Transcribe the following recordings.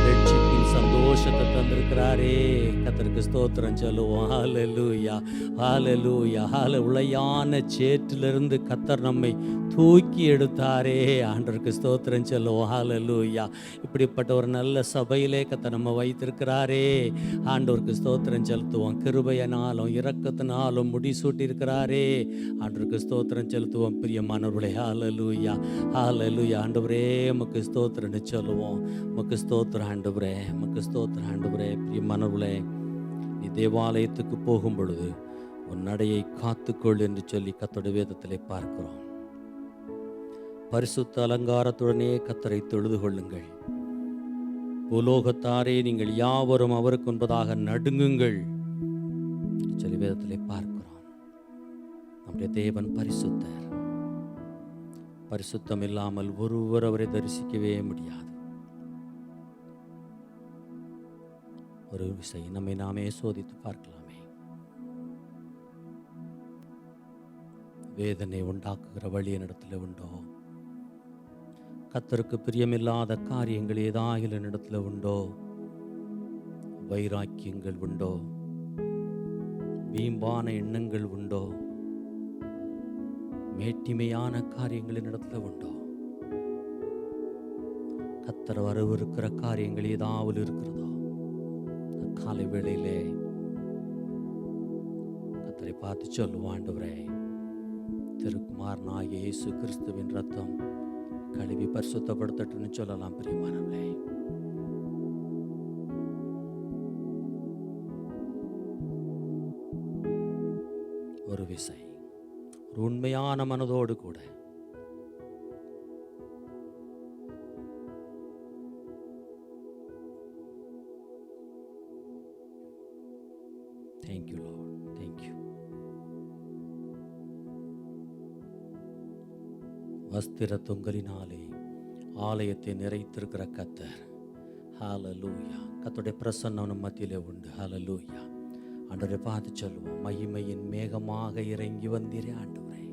ரட்சிப்பின் சந்தோஷத்தை தந்திருக்கிறாரே. கர்த்தருக்கு ஸ்தோத்திரம் சொல்லுவோம். ஹல்லேலூயா, ஹல்லேலூயா. உளையான சேற்றிலிருந்து கர்த்தர் நம்மை தூக்கி எடுத்தாரே. ஆண்டவருக்கு ஸ்தோத்திரம் சொல்லுவோம். ஹல்லேலூயா. இப்படிப்பட்ட ஒரு நல்ல சபையிலே கர்த்தர் நம்ம வைத்திருக்கிறாரே. ஆண்டவருக்கு ஸ்தோத்திரம் செலுத்துவோம். கிருபையினாலும் இரக்கத்தினாலும் முடிசூட்டி இருக்கிறாரே. ஆண்டவருக்கு ஸ்தோத்திரம் செலுத்துவோம். பிரியமானவர்களே, ஹல்லேலூயா, ஹல்லேலூயா. ஆண்டவரே உமக்கு ஸ்தோத்திரம்னு சொல்லுவோம். உமக்கு ஸ்தோத்திரம் ஆண்டவரே, உமக்கு ஸ்தோத்திரம் ஆண்டவரே. பிரியமானவர்களே, நீ தேவாலயத்துக்கு போகும் பொழுது உன் நடையை காத்துக்கொள் என்று சொல்லி கர்த்தருடைய வேதத்திலே பார்க்கிறோம். பரிசுத்த அலங்காரத்துடனே கர்த்தரை தொழுது கொள்ளுங்கள். பூலோகத்தாரே நீங்கள் யாவரும் அவருக்கு முன்பதாக நடுங்குங்கள் சொல்லி வேதத்திலே பார்க்கிறோம். நம்முடைய தேவன் பரிசுத்தர். பரிசுத்தம் இல்லாமல் ஒருவர் அவரை தரிசிக்கவே முடியாது. ஒரு விஷயம் நம்மை நாமே சோதித்து பார்க்கலாமே. வேதனை உண்டாக்குகிற வழி என்னிடத்துல உண்டோ? கர்த்தருக்கு பிரியமில்லாத காரியங்கள் ஏதாகிலும் என்னிடத்துல உண்டோ? வைராக்கியங்கள் உண்டோ? வீம்பான எண்ணங்கள் உண்டோ? மேட்டிமையான காரியங்கள் என்னிடத்துல உண்டோ? கர்த்தர் வரவிருக்கிற காரியங்கள் ஏதாவது இருக்கிறதோ? காலை வேளையிலே கர்த்தரை பார்த்து சொல்லுவோம். ஆண்டவரே, திருக்குமாரனாகிய இயேசு கிறிஸ்துவின் ரத்தம் கழுவி பரிசுத்தப்படுத்தட்டும்னு சொல்லலாம். பிரியமானவர்களே, ஒரு விசை ஒரு உண்மையான மனதோடு கூட Thank you, Lord. Thank you. வஸ்திர தொங்கலினாலே ஆலயத்தை நிறைத்திருக்கிற கர்த்தர். ஹல்லேலூயா. கர்த்தருடைய பிரசன்னம் நம் மத்தியிலே உண்டு. ஹல்லேலூயா. ஆண்டவரை பார்த்து சொல்லுவோம். மகிமையின் மேகமாக இறங்கி வந்தீரே ஆண்டவரே.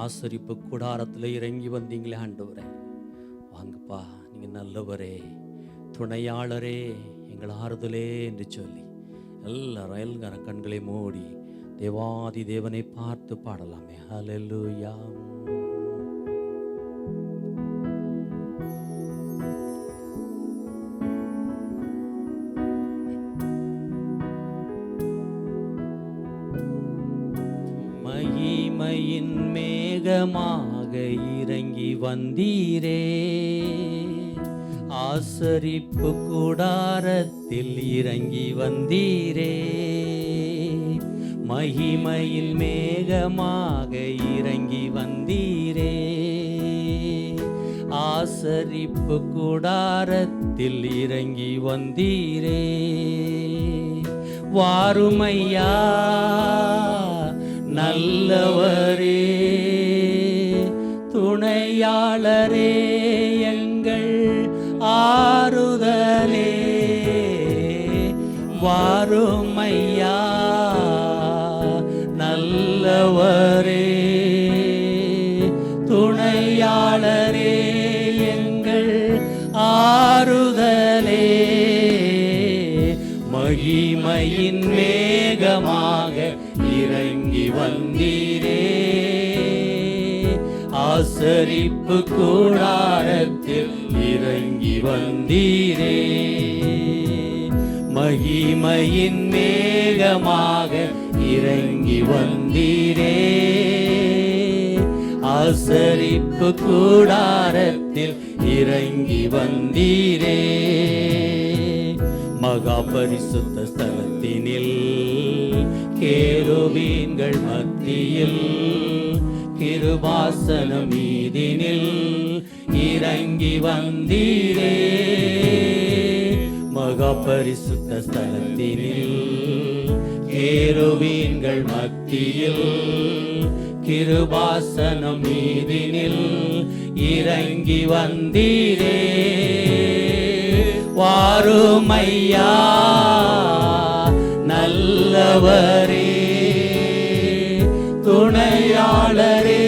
ஆசரிப்பு கூடாரத்தில் இறங்கி வந்தீங்களே ஆண்டவரே. வாங்கப்பா, நீங்கள் நல்லவரே, துணையாளரே, எங்கள் ஆறுதலே என்று சொல்லி எல்லாரும் எல்லார கண்களை மூடி தேவாதி தேவனை பார்த்து பாடலாமே. ஹல்லேலூயா. மகிமையின் மேகமாக இறங்கி வந்தீரே. ஆசரிப்பு கூடாரத்தில் இறங்கி வந்தீரே. மகிமையில் மேகமாக இறங்கி வந்தீரே. ஆசரிப்பு கூடாரத்தில் இறங்கி வந்தீரே. வாருமையா நல்லவரே, துணையாளரே, எங்கள் ஆறுதலே. வாருமையா நல்லவரே, துணையாளரே, எங்கள் ஆறுதலே. மகிமையின் மேகமாக இறங்கி வந்தீரே. ஆசரிப்பு கூடாரத்தில் இறங்கி வந்தீரே. மகிமையின் மேகமாக இறங்கி வந்தீரே. ஆசரிப்பு கூடாரத்தில் இறங்கி வந்தீரே. மகா பரிசுத்த ஸ்தலத்தினில் கேருபீன்கள் மத்தியில் கிருபாசன மீதினில் இறங்கி வந்தீரே. மகா பரிசுத்த ஸ்தலத்தினில் கேருபீன்கள் மத்தியில் கிருபாசன மீதினில் இறங்கி வந்தீரே. வாருமையா நல்லவரே, துணையாளரே,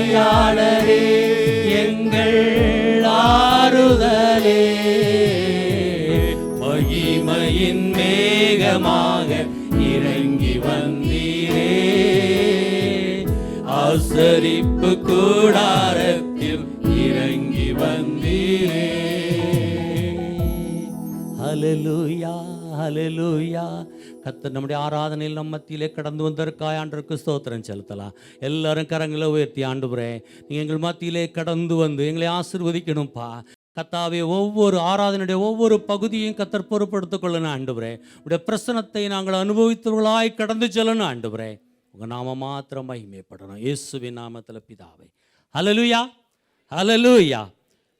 ஆவியாளரே எங்கள் ஆறுதலே, மகிமையின் மேகமாக இறங்கி வந்தீரே, ஆசரிப்பு கூடாரத்தில் இறங்கி வந்தீரே. ஹல்லேலூயா, ஹல்லேலூயா. கர்த்தர் நம்முடைய ஆராதனையில் நம்ம மத்தியிலே கடந்து வந்ததற்காக ஆண்டவருக்கு ஸ்தோத்திரம் செலுத்தலாம். எல்லாரும் கரங்களை உயர்த்தி, ஆண்டவரே நீங்கள் எங்கள் மத்தியிலே கடந்து வந்து எங்களை ஆசீர்வதிக்கணும்ப்பா. கர்த்தாவே, ஒவ்வொரு ஆராதனையுடைய ஒவ்வொரு பகுதியையும் கர்த்தர் பொறுப்படுத்திக் கொள்ளணும் ஆண்டவரே. உடைய பிரசனத்தை நாங்கள் அனுபவித்தவர்களாய் கடந்து செல்லணும் ஆண்டவரே. உங்கள் நாம மாத்திரம் மகிமைப்படணும். இயேசுவின் நாமத்தில் பிதாவே. ஹல்லேலூயா, ஹல்லேலூயா.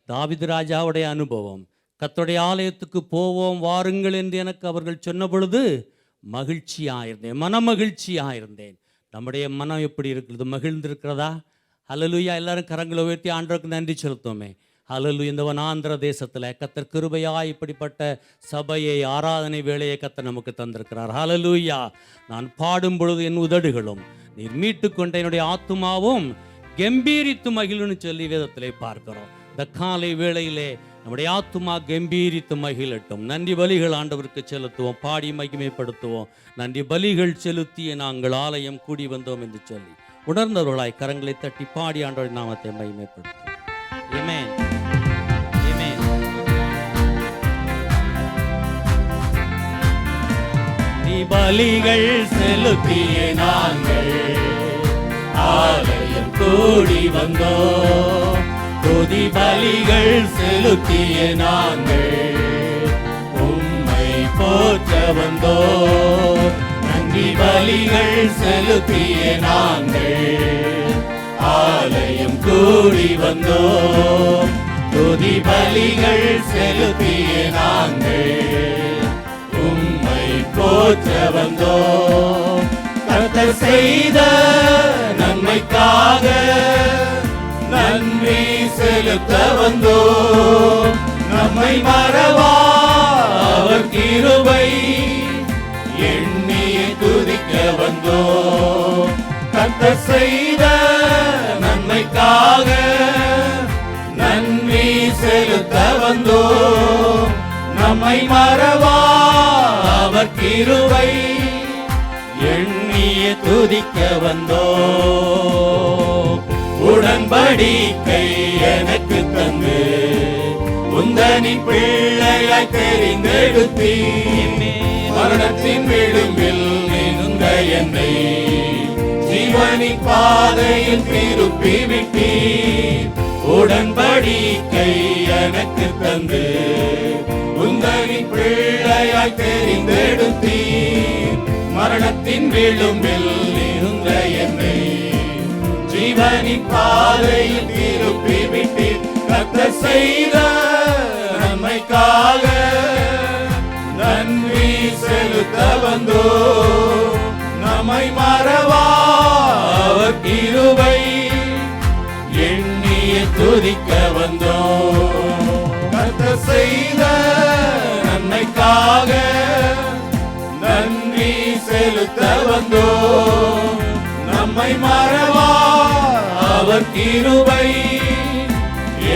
தாவீது ராஜாவுடைய அனுபவம். கர்த்தருடைய ஆலயத்துக்கு போவோம் வாருங்கள் என்று எனக்கு அவர்கள் சொன்ன பொழுது மகிழ்ச்சியாயிருந்தேன், மனமகிழ்ச்சியாயிருந்தேன். நம்முடைய மனம் எப்படி இருக்கிறது? மகிழ்ந்திருக்கிறதா? ஹல்லேலூயா. எல்லாரும் கரங்களை உயர்த்தி ஆண்டவருக்கு நன்றி செலுத்தோமே. ஹல்லேலூயா. இந்த வனாந்திர தேசத்தில் கர்த்தர் கிருபையாய் இப்படிப்பட்ட சபையை, ஆராதனை வேலையை கர்த்தர் நமக்கு தந்திருக்கிறார். ஹல்லேலூயா. நான் பாடும் பொழுது என் உதடுகளும் நீர் மீட்டு கொண்ட என்னுடைய ஆத்துமாவும் கம்பீரித்து மகிழ்னு சொல்லி வேதத்திலே பார்க்கிறோம். இந்த காலை வேளையிலே நம்முடைய ஆத்துமா கம்பீரித்து மகிழட்டும். நன்றி பலிகள் ஆண்டவருக்கு செலுத்துவோம், பாடி மகிமைப்படுத்துவோம். நன்றி பலிகள் செலுத்திய நாங்கள் ஆலயம் கூடி வந்தோம் என்று சொல்லி உணர்ந்தவர்களாய் கரங்களை தட்டி பாடி ஆண்டவரின் நாமத்தை மகிமைப்படுத்துவோம். ஆமென், ஆமென். பலிகள் செலுத்திய நாங்கள் ஆலயம் கூடி வந்தோம். துதி பலிகள் செலுத்திய நாங்கள் உம்மை போற்ற வந்தோம். நன்றி பலிகள் செலுத்திய நாங்கள் ஆலயம் கூடி வந்தோம். துதி பலிகள் செலுத்திய நாங்கள் உம்மை போற்ற வந்தோம். கர்த்தர் செய்த நன்மைக்காக நன்றி செலுத்த வந்தோம். நம்மை மறவா அவர் கிருபை எண்ணியை துதிக்க வந்தோம். கர்த்தர் செய்த நன்மைக்காக நன்றி செலுத்த வந்தோம். நம்மை மறவா அவர் கிருபை எண்ணியை துதிக்க வந்தோம். உடன்படிக்கை எனக்கு தந்து உந்தனின் பிள்ளையாய் தெரிந்தெடுத்தீர். மரணத்தின் விளிம்பில் நின்ற என்னை ஜீவனின் பாதையில் திருப்பி விட்டீர். உடன்படிக்கை எனக்கு தந்து உந்தனின் பிள்ளையாய் தெரிந்தெடுத்தீர். மரணத்தின் விளிம்பில் நின்ற என்னை ஜீவனின் பாதையில் திருப்பி விட்டீர். கர்த்தர் செய்த நன்மைக்காக நன்றி செலுத்த வந்தோம். நம்மை மறவா அவர் கிருபை எண்ணியை துதிக்க வந்தோம். கர்த்தர் செய்த நன்மைக்காக நன்றி செலுத்த வந்தோம். நம்மை மறவா அவர் கிருபை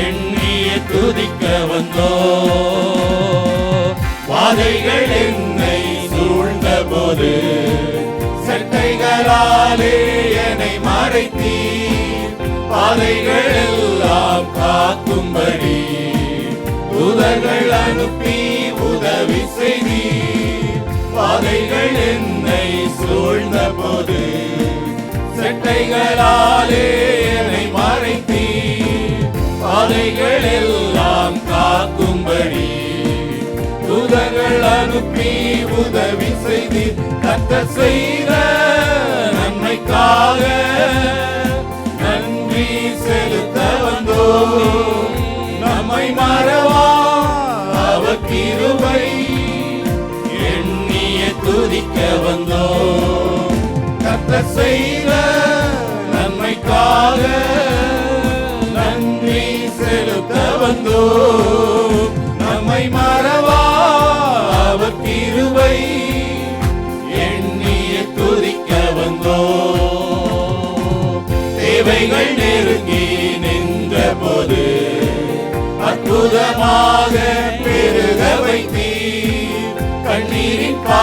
எண்ணியை துதிக்க வந்தோம். வாதைகள் என்னை சூழ்ந்த போது சட்டைகளாலே என்னை மறைத்தீர். பாதைகள் எல்லாம் காக்கும்படி தூதர்கள் அனுப்பி உதவி செய்தீர். பாதைகள் என்னை சூழ்ந்த போது சட்டைகளாலே என்னை மறைத்தீர். பாதைகள் எல்லாம் காக்கும்படி தூதர்கள் அனுப்பி உதவி செய்தீர். கர்த்தர் செய்த நன்மைக்காக நன்றி செலுத்த வந்தோம். நம்மை மறவா அவர் கிருபை எண்ணியை துதிக்க வந்தோம். கர்த்தர் செய்த நன்மைக்காக நன்றி செலுத்த வந்தோம். நம்மை மறவா அவர் கிருபை எண்ணியை துதிக்க வந்தோம். தேவைகள் நெருங்கி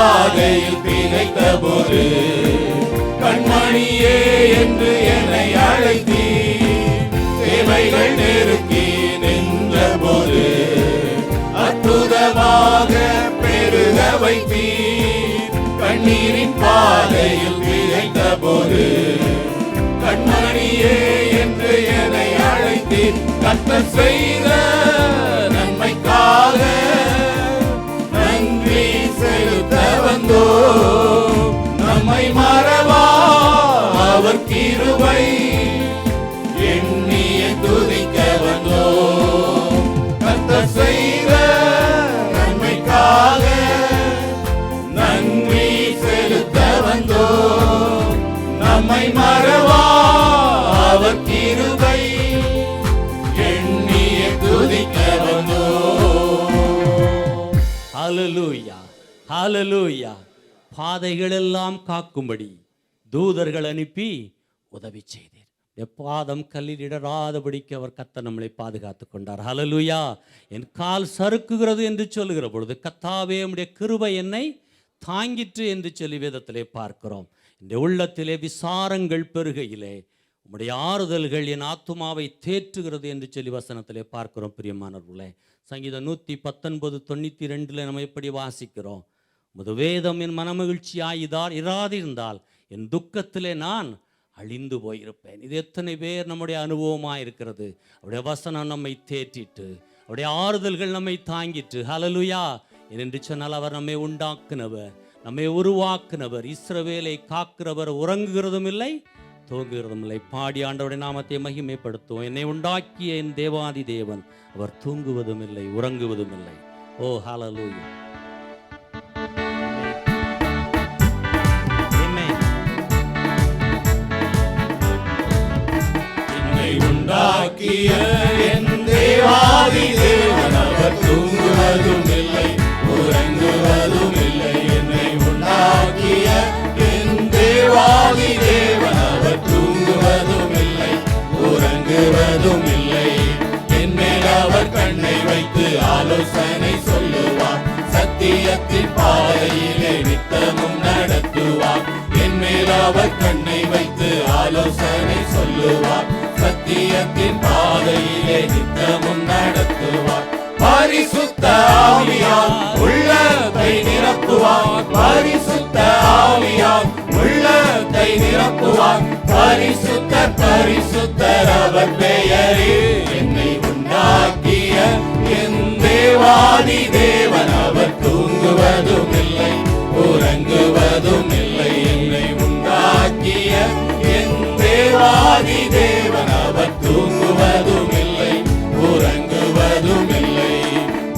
பாதையில் திகைத்த போது கண்மணியே என்று என்னை அழைத்தீர். தேவைகள் நெருக்கி நின்ற போது அற்புதமாக பெருக வைத்தீர். கண்ணீரின் பாதையில் திகைத்த போது கண்மணியே என்று என்னை அழைத்தீர். கர்த்தர் செய்த நன்மைக்காக நன்றி செலுத்த வந்தோம். நம்மை மறவா அவர் கிருபை எண்ணிய துதிக்க வந்தோம். கர்த்தர் செய்த நன்மைக்காக நன்றி செலுத்த வந்தோம். நம்மை மறவா அவர் கிருபை எண்ணிய துதிக்க வந்தோம். ஹல்லேலூயா, ஹல்லேலூயா. பாதைகளெல்லாம் காக்கும்படி தூதர்கள் அனுப்பி உதவி செய்தீர். எப்பாதம் கல்லில் இடராதபடிக்கு அவர் கர்த்தர் நம்மளை பாதுகாத்து கொண்டார். ஹல்லேலூயா. என் கால் சறுக்குகிறது என்று சொல்லுகிற பொழுது கர்த்தாவே உம்முடைய கிருபை என்னை தாங்கிற்று என்று சொல்லி வேதத்திலே பார்க்கிறோம். இந்த உள்ளத்திலே விசாரங்கள் பெருகையிலே உம்முடைய ஆறுதல்கள் என் ஆத்துமாவை தேற்றுகிறது என்று சொல்லி வசனத்திலே பார்க்கிறோம். பிரியமானவர்களே, சங்கீதம் 119:92 நம்ம எப்படி வாசிக்கிறோம்? முது வேதம் என் மனமகிழ்ச்சியாய் இராதிருந்தால் என் துக்கத்திலே நான் அழிந்து போயிருப்பேன். இது எத்தனை பேர் நம்முடைய அனுபவமாக இருக்கிறது. அவருடைய வசனம் நம்மை தேற்றிட்டு, அவருடைய ஆறுதல்கள் நம்மை தாங்கிட்டு. ஹல்லேலூயா. என்று சொன்னால் அவர் நம்மை உண்டாக்குனவர், நம்மை உருவாக்குனவர், இஸ்ரவேலை காக்கிறவர், உறங்குகிறதும் இல்லை தூங்குகிறதும் இல்லை. பாடி ஆண்டவருடைய நாமத்தை மகிமைப்படுத்துவோம். என்னை உண்டாக்கிய என் தேவாதி தேவன், அவர் தூங்குவதும் இல்லை உறங்குவதும் இல்லை. ஓ ஹல்லேலூயா. உண்டாக்கிய என் தேவாதி தேவன், அவர் தூங்குவதும் இல்லை உறங்குவதும் இல்லை. என்னை உண்டாக்கிய என் தேவாதி தேவன், அவர் தூங்குவதும் இல்லை உறங்குவதும் இல்லை. என் மேல் அவர் கண்ணை வைத்து ஆலோசனை சொல்லுவார். சத்தியத்தின் பாதையிலே நித்தமும் நடத்துவார். என் மேல் அவர் கண்ணை வைத்து ஆலோசனை சொல்லுவார். சத்தியத்தின் பாதையிலே நித்தமும் நடத்துவார். பரிசுத்த ஆவியால் உள்ளத்தை நிரப்புவார். பரிசுத்த ஆவியால் உள்ளத்தை நிரப்புவார். பரிசுத்தர் பரிசுத்தர் அவர் பெயரே. என்னை உண்டாக்கிய என் தேவாதி தேவன், அவர் தூங்குவதும் இல்லை உறங்குவதும் இல்லை. என்னை உண்டாக்கிய என் தேவாதி தேவன், அவர் தூங்குவதும் இல்லை உறங்குவதும் இல்லை.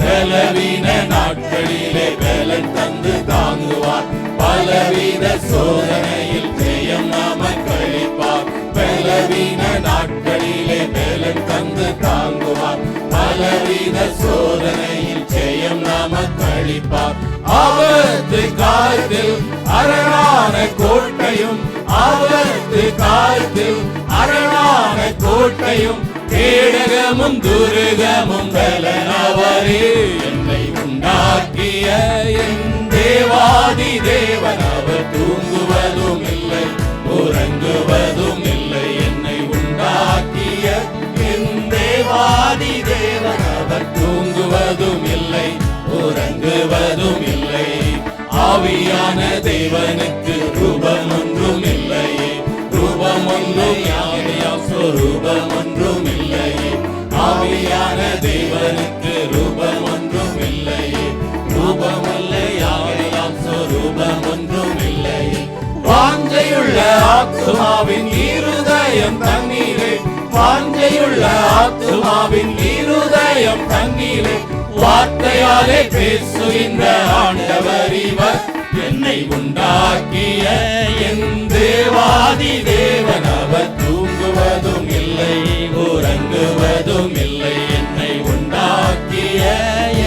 பலவீன நாட்களிலே பலன் தந்து தாங்குவார். பலவித சோதனையில் ஜெயம் நமக்கு அளிப்பார். பலவீன நாட்களிலே பலன் தந்து தாங்குவார். பலவித சோதனையில் ஜெயம் நமக்கு அளிப்பார். ஆபத்து காலத்தில் அரணான கோட்டையும், ஆபத்து காலத்தில் அரணான கோட்டையும், கேடகமும் துருகமும் பலனவரே. என்னை உண்டாக்கிய என் தேவாதி தேவன், அவர் தூங்குவதும் இல்லை உறங்குவதும் இல்லை. என்னை உண்டாக்கிய என் தேவாதி தேவன், அவர் தூங்குவதும் இல்லை உறங்குவதும் இல்லை. ஆவியான தேவனுக்கு ரூபம் ஒன்றும் இல்லையே, ரூபம் ஒன்றும் யாவையாம் சொரூபம் ஒன்றும் இல்லையே. ஆவியான தேவனுக்கு ரூபம் ஒன்றும் இல்லையே, ரூபம் இல்லை யாவையாம் சொரூபம் ஒன்றும் இல்லையே. வாஞ்சையுள்ள ஆத்துமாவின் இருதயம் தண்ணீரே, வாஞ்சையுள்ள ஆத்துமாவின் இருதயம் தண்ணீரே. வார்த்தையாலே பேசுகின்ற ஆண்டவர் இவர். என்னை உண்டாக்கிய என் தேவாதி தேவன், அவர் தூங்குவதும் இல்லை உறங்குவதும் இல்லை. என்னை உண்டாக்கிய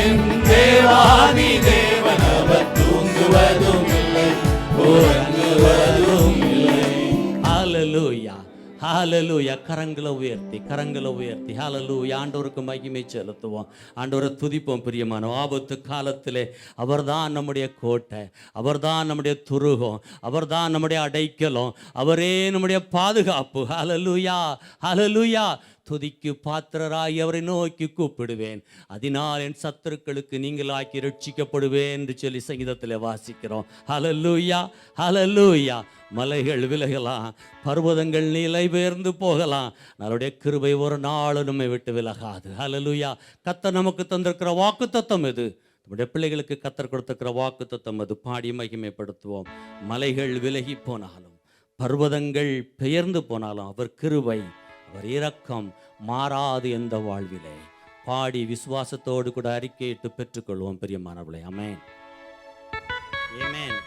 என் தேவாதி தேவன், அவர் தூங்குவதும் இல்லை உறங்குவதும் இல்லை. ஹல்லேலூயா, ஹalleluya. கரங்களை உயர்த்தி ஹalleluya. ஆண்டவருக்கு மகிமை செலுத்துவோம், ஆண்டவரை துதிப்போம். பிரியமான ஆபத்து காலத்திலே அவர்தான் நம்முடைய கோட்டை, அவர்தான் நம்முடைய துருகம், அவர்தான் நம்முடைய அடைக்கலம், அவரே நம்முடைய பாதுகாப்பு. ஹalleluya, ஹalleluya. துதிக்கு பாத்திரராய் அவரை நோக்கி கூப்பிடுவேன், அதனால் என் சத்துருக்களுக்கு நீங்களாக்கி ரட்சிக்கப்படுவேன் என்று சொல்லி சங்கீதத்தில் வாசிக்கிறோம். ஹalleluya, ஹalleluya. மலைகள் விலகலாம், பர்வதங்கள் நிலை பெயர்ந்து போகலாம், நம்முடைய கிருபை ஒரு நாள் நம்மை விட்டு விலகாது. ஹalleluya. கர்த்தர் நமக்கு தந்திருக்கிற வாக்குத்தத்தம் இது, நம்முடைய பிள்ளைகளுக்கு கர்த்தர் கொடுத்திருக்கிற வாக்குத்தத்தம் அது. பாடி மகிமைப்படுத்துவோம். மலைகள் விலகி போனாலும், பர்வதங்கள் பெயர்ந்து போனாலும், அவர் கிருபை, அவர் இரக்கம் மாறாது எந்த வாழ்விலே. பாடி விசுவாசத்தோடு கூட அறிக்கையிட்டு பெற்றுக்கொள்வோம் பிரியமானவர்களே. ஆமென், ஆமென்.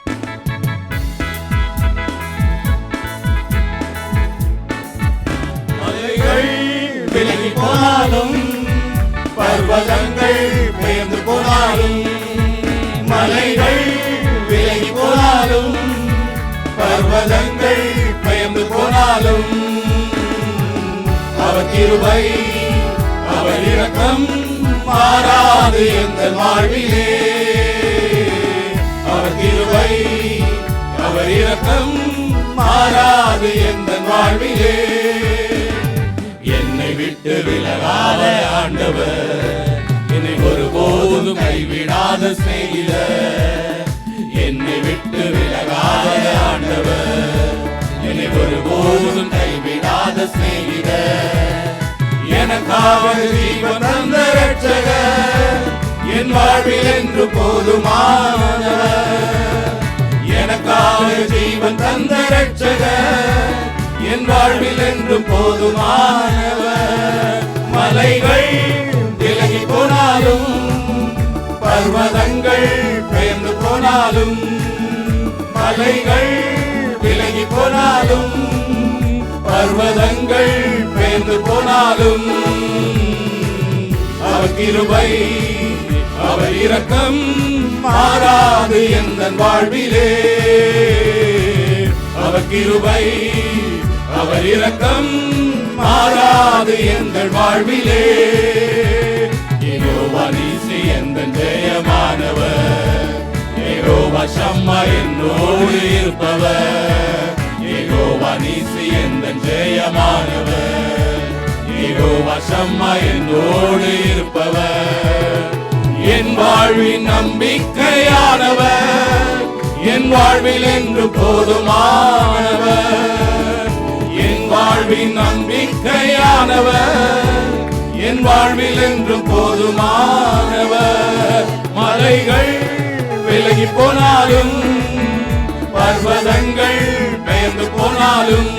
மலைகள் விலகி போனாலும், பர்வதங்கள் பெயர்ந்து போனாலும், மலைகள் விலகி போனாலும், பர்வதங்கள் பெயர்ந்து போனாலும், அவர் கிருபை, அவர் இரக்கம் மாறாது எங்கள் வாழ்விலே. அவர் கிருபை, அவர் இரக்கம் மாறாது எங்கள் வாழ்விலே. என்னை விட்டு விலகாத ஆண்டவர், என்னை ஒருபோதும் கைவிடாத சிநேகிதர். என்னை விட்டு விலகாத ஆண்டவர், என்னை ஒருபோதும் கைவிடாத சிநேகிதர். எனக்காக ஜீவன் தந்த ரட்சகர், என் வாழ்வில் என்று போதுமானவர். எனக்காக ஜீவன் தந்த ரட்சகர், என் வாழ்வில் என்று போதுமானவர். மலைகள் விலகி போனாலும், பர்வதங்கள் பெயர்ந்து போனாலும், மலைகள் விலகி போனாலும், பர்வதங்கள் பெயர்ந்து போனாலும், அவர் கிருபை, அவர் இரக்கம் மாறாது எந்தன் வாழ்விலே. அவர் கிருபை, அவர் இரக்கம் மாறாது எங்கள் வாழ்விலே. யெகோவா நீசி எந்தன் ஜெயமானவர், யெகோவா ஷம்மா என்னோடு இருப்பவர். யெகோவா நீசி எந்தன் ஜெயமானவர், யெகோவா ஷம்மா என்னோடு இருப்பவர். என் வாழ்வின் நம்பிக்கையானவர், என் வாழ்வில் என்று போதுமானவர். என் வாழ்வின் நம்பிக்கையானவர், என் வாழ்வில் என்று போதுமானவர். மலைகள் விலகி போனாலும், பர்வதங்கள் பெயர்ந்து போனாலும்,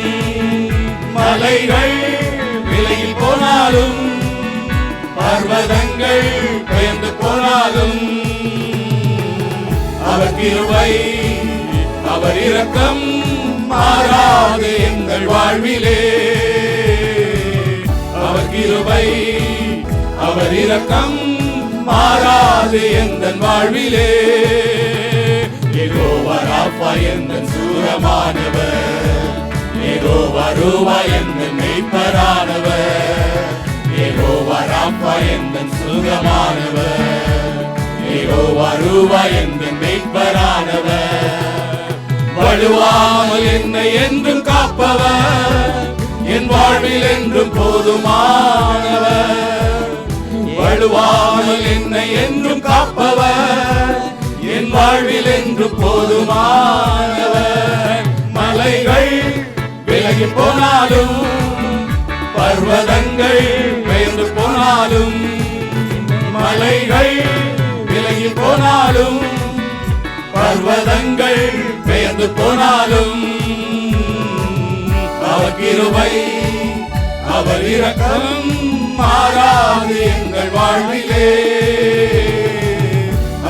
மலைகள் விலகி போனாலும், பர்வதங்கள் பெயர்ந்து போனாலும், அவர் கிருபை, அவர் இரக்கம் மாறாது எங்கள் வாழ்விலே. அவர் கிருபை, அவர் இரக்கம் மாறாது எங்கள் வாழ்விலே. யெகோவா ராஃபா எந்தன் சூரமானவர், யெகோவா ரூவா எந்தன் மெய்ப்பரானவர். யெகோவா ராஃபா எந்தன் சூரமானவர், யெகோவா ரூவா எந்தன் மெய்ப்பரானவர். வழுவாமல் என்னை என்றும் காப்பவர், என் வாழ்வில் என்றும் போதுமானவர். வழுவாமல் என்னை என்றும் காப்பவர், என் வாழ்வில் என்று போதுமானவர். மலைகள் விலகி போனாலும், பர்வதங்கள் பெயர்ந்து போனாலும், மலைகள் விலகி போனாலும், பர்வதங்கள் பெயர்ந்து போனாலும், அவர் கிருபை, அவர் இரக்கம் மாறாது எங்கள் வாழ்விலே.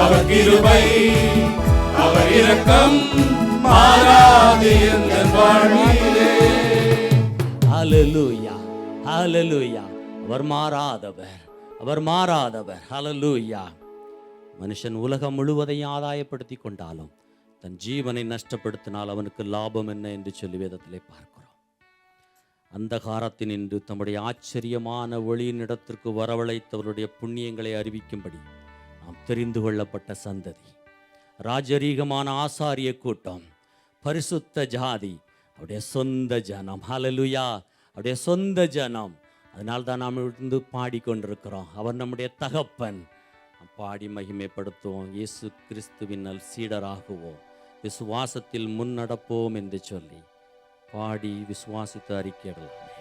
அவர் கிருபை, அவர் இரக்கம் மாறாது எங்கள் வாழ்விலே. ஹalleluya, ஹalleluya. அவர் மாறாதவர், அவர் மாறாதவர். ஹalleluya. மனுஷன் உலகம் முழுவதையும் ஆதாயப்படுத்தி கொண்டாலும் தன் ஜீவனை நஷ்டப்படுத்தினால் அவனுக்கு லாபம் என்ன என்று சொல்லி வேதத்திலே பார்க்கிறோம். அந்தகாரத்தினின்று தம்முடைய ஆச்சரியமான ஒளியின் இடத்திற்கு வரவழைத்தவருடைய புண்ணியங்களை அறிவிக்கும்படி நாம் தெரிந்து கொள்ளப்பட்ட சந்ததி, ராஜரீகமான ஆசாரிய கூட்டம், பரிசுத்த ஜாதி, அவருடைய சொந்த ஜனம். ஹல்லேலூயா, அவருடைய சொந்த ஜனம். அதனால்தான் நாம் இருந்து பாடிக்கொண்டிருக்கிறோம். அவர் நம்முடைய தகப்பன். பாடி மகிமைப்படுத்துவோம். இயேசு கிறிஸ்துவின் சீடராகுவோம், விசுவாசத்தில் முன்னடப்போம் என்று சொல்லி பாடி விசுவாசித்து அறிக்கையிடலாமே.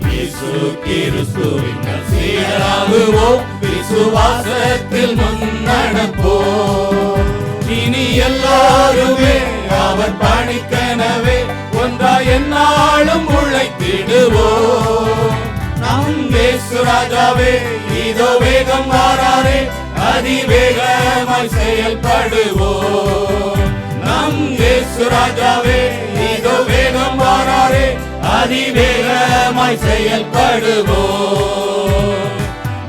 இயேசு கிறிஸ்துவின் சீடராகுவோம், விசுவாசத்தில் முன்னடப்போம். இனி எல்லாருமே அவர் பணிக்கெனவே ஒன்றாய் எந்நாளும் உழைத்திடுவோம். நம் இயேசு ராஜாவே இதோ வேகம் வாராரே, அதிவேகமாய் செயல்படுவோம். நம் இயேசு ராஜாவே இதோ வேகம் வாராரே, அதிவேகமாய் செயல்படுவோம்.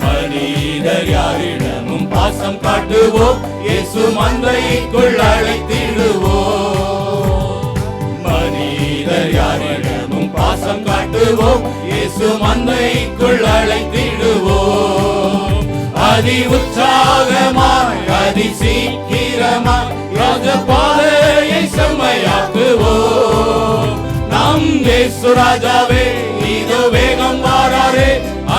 மனிதர் யாரிடமும் பாசம் காட்டுவோம், இயேசு மந்தைக்குள் அழைத்திடுவோம். மனிதர் யாரிடமும் பாசம் காட்டுவோம், இயேசு மந்தைக்குள் அழைத்திடுவோம். அதி உற்சாகமாய் அதி சீக்கிரமாய் ராஜபாதையை செம்மையாக்குவோம். நம் இயேசு ராஜாவே இதோ வேகம் வாராரே,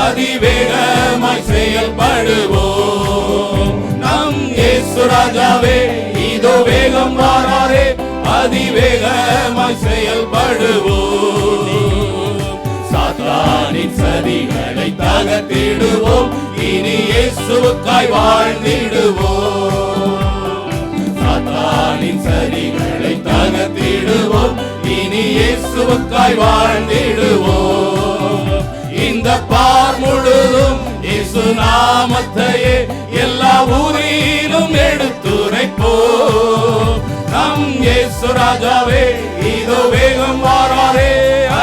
அதிவேகமாய் செயல்படுவோம். நம் இயேசு ராஜாவே இதோ வேகம் வாராரே, அதிவேகமாய் செயல்படுவோம். சாத்தானின் சதிகளை தகர்த்திடுவோம், இனி இயேசுவுக்காய் வாழ்ந்திடுவோம். சாத்தானின் சதிகளை தகர்த்திடுவோம், இனி இயேசுவுக்காய் வாழ்ந்திடுவோம். இந்த பார் முழுதும் இயேசு நாமத்தையே எல்லா ஊரிலும் எடுத்துரைப்போம். நம் இயேசு ராஜாவே இதோ வேகம் வாராரே,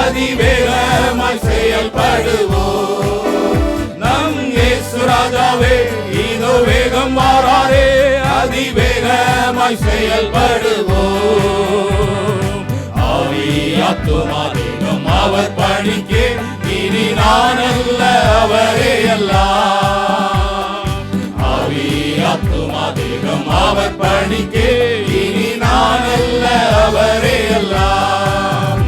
அதிவேகமாய் செயல்படுவோம். நம் இயேசு ராஜாவே இதோ வேகம் வாராரே, அதிவேகமாய் செயல்படுவோம். ஆவி ஆத்துமா தேகம் அவர் பணிக்கே, இனி நான் அல்ல அவரே எல்லாம். ஆவி ஆத்துமா தேகம் அவர் பணிக்கே, இனி நான் அல்ல அவரே எல்லாம்.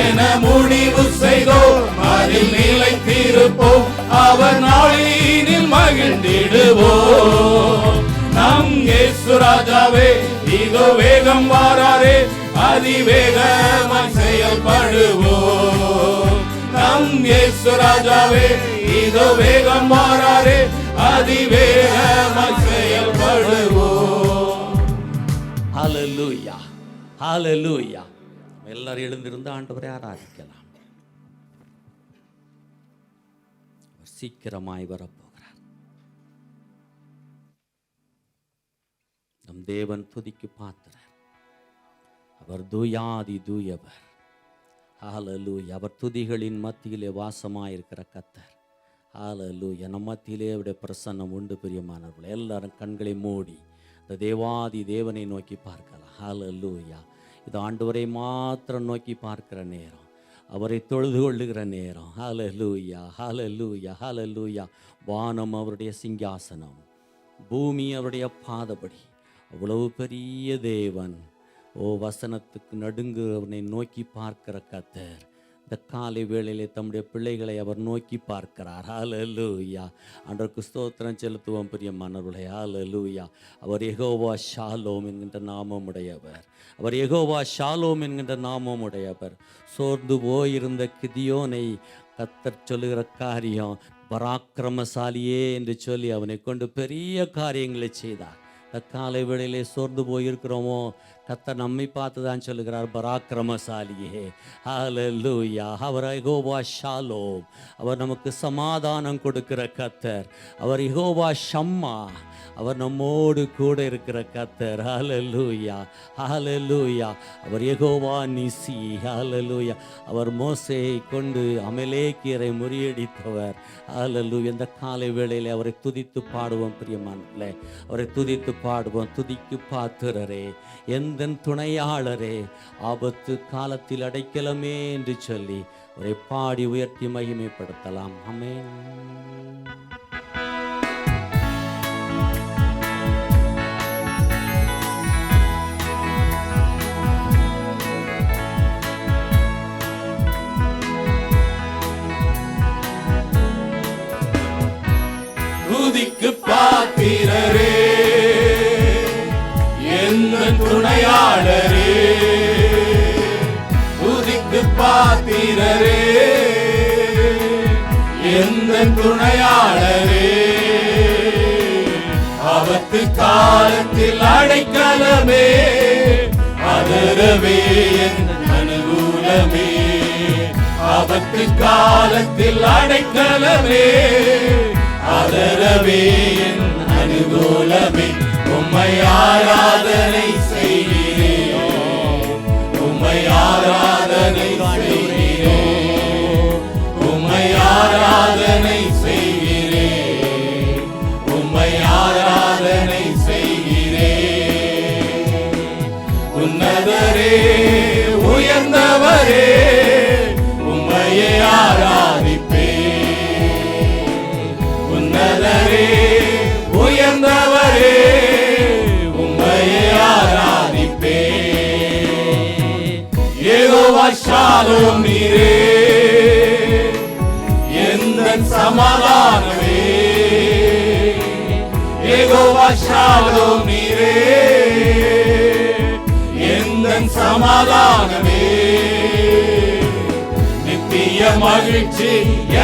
என முடிவு செய்தோம், அதில் நிலைத்திருப்போம், அவர் நாளினில் மகிழ்ந்திடுவோம். நம் இயேசு ராஜாவே இதோ வேகம் வாராரே, அதிவேகமாய் செயல்படுவோம். நம் இயேசு ராஜாவே இதோ வேகம் வாராரே, அதிவேகமாய் செயல்படுவோம். ஹல்லேலூயா, ஹல்லேலூயா. எல்லாரும் எழுந்திருந்து ஆண்டவரை ஆராதிக்கலாம். சீக்கிரமாய் வரப்போகிறார். நம் தேவன் துதிக்கு பாத்திரர். அவர் தூயாதி தூயவர். ஹல்லேலூயா. அவர் துதிகளின் மத்தியிலே வாசமாயிருக்கிற கர்த்தர். ஹல்லேலூயா. நம் மத்தியிலே அவருடைய பிரசன்னம் உண்டு. பிரியமானவர்களே, எல்லாரும் கண்களை மூடி இந்த தேவாதி தேவனை நோக்கி பார்க்கலாம். ஹல்லேலூயா. இது ஆண்டவரை மாத்திரம் நோக்கி பார்க்கிற நேரம், அவரை தொழுது கொள்ளுகிற நேரம். ஹல்லேலூயா, ஹல்லேலூயா, ஹல்லேலூயா. வானம் அவருடைய சிங்காசனம், பூமி அவருடைய பாதபடி. அவ்வளவு பெரிய தேவன். ஓ, வசனத்துக்கு நடுங்குறவனை நோக்கி பார்க்கிற கர்த்தர் இந்த காலை வேளையிலே தம்முடைய பிள்ளைகளை அவர் நோக்கி பார்க்கிறார். ஹல்லேலூயா. ஆண்டவருக்கு ஸ்தோத்திரம் செலுத்துவோம். பிரியமானவர்களே, ஹல்லேலூயா. அவர் யெகோவா ஷாலோம் என்கின்ற நாமம் உடையவர். அவர் யெகோவா ஷாலோம் என்கின்ற நாமம் உடையவர். சோர்ந்து போயிருந்த கிதியோனை கர்த்தர் சொல்லுகிற காரியம், பராக்கிரமசாலியே என்று சொல்லி அவனை கொண்டு பெரிய காரியங்களை செய்தார். காலை வேளையிலே சோர்ந்து போயிருக்கிறோமோ, கர்த்தர் நம்மை பார்த்து தான் சொல்லுகிறார், பராக்கிரமசாலியே. ஹல்லேலூயா. அவர் யெகோவா ஷாலோம், அவர் நமக்கு சமாதானம் கொடுக்கிற கர்த்தர். அவர் யெகோவா ஷம்மா, அவர் நம்மோடு கூட இருக்கிற கர்த்தர். ஹல்லேலூயா, ஹல்லேலூயா. அவர் யெகோவா நிசி. ஹல்லேலூயா. அவர் மோசேயை கொண்டு அமலேக்கியரை முறியடித்தவர். ஹல்லேலூயா. இந்த காலை வேளையில் அவரை துதித்து பாடுவோம் பிரியமானவர்களே, அவரை துதித்து பாடுவோம். துதிக்கு பாத்திரரே, எந்த துணையாளரே, ஆபத்து காலத்தில் அடைக்கலமே என்று சொல்லி அவரை பாடி உயர்த்தி மகிமைப்படுத்தலாம். ஆமென். துதிக்கு பாத்திரரே, எந்த துணையாளரே, துதிக்கு பாத்திரரே, எந்த துணையாளரே, ஆபத்து காலத்தில் அடைக்கலமே, அதரவே என் அனுகூலமே, ஆபத்து காலத்தில் அடைக்கலமே, ஆதரவே என் அனுகூலமே. உம்மை ஆராதனை செய்கிறேன், உம்மை ஆராதனை செய்கிறேன், உம்மை ஆராதனை செய்கிறேன், உம்மை ஆராதனை செய்கிறேன். உன்னதரே, உயர்ந்தவரே, உம்மையே ஆராதிப்பேன். உன்னதரே, உயர்ந்தவரே, உம்மையே ஆராதிப்பேன். யெகோவா ஷாலோம் நீரே, எந்தன் சமாதானமே, யெகோவா ஷாலோம் நீரே, எந்தன் சமாதானமே, நித்திய மகிழ்ச்சி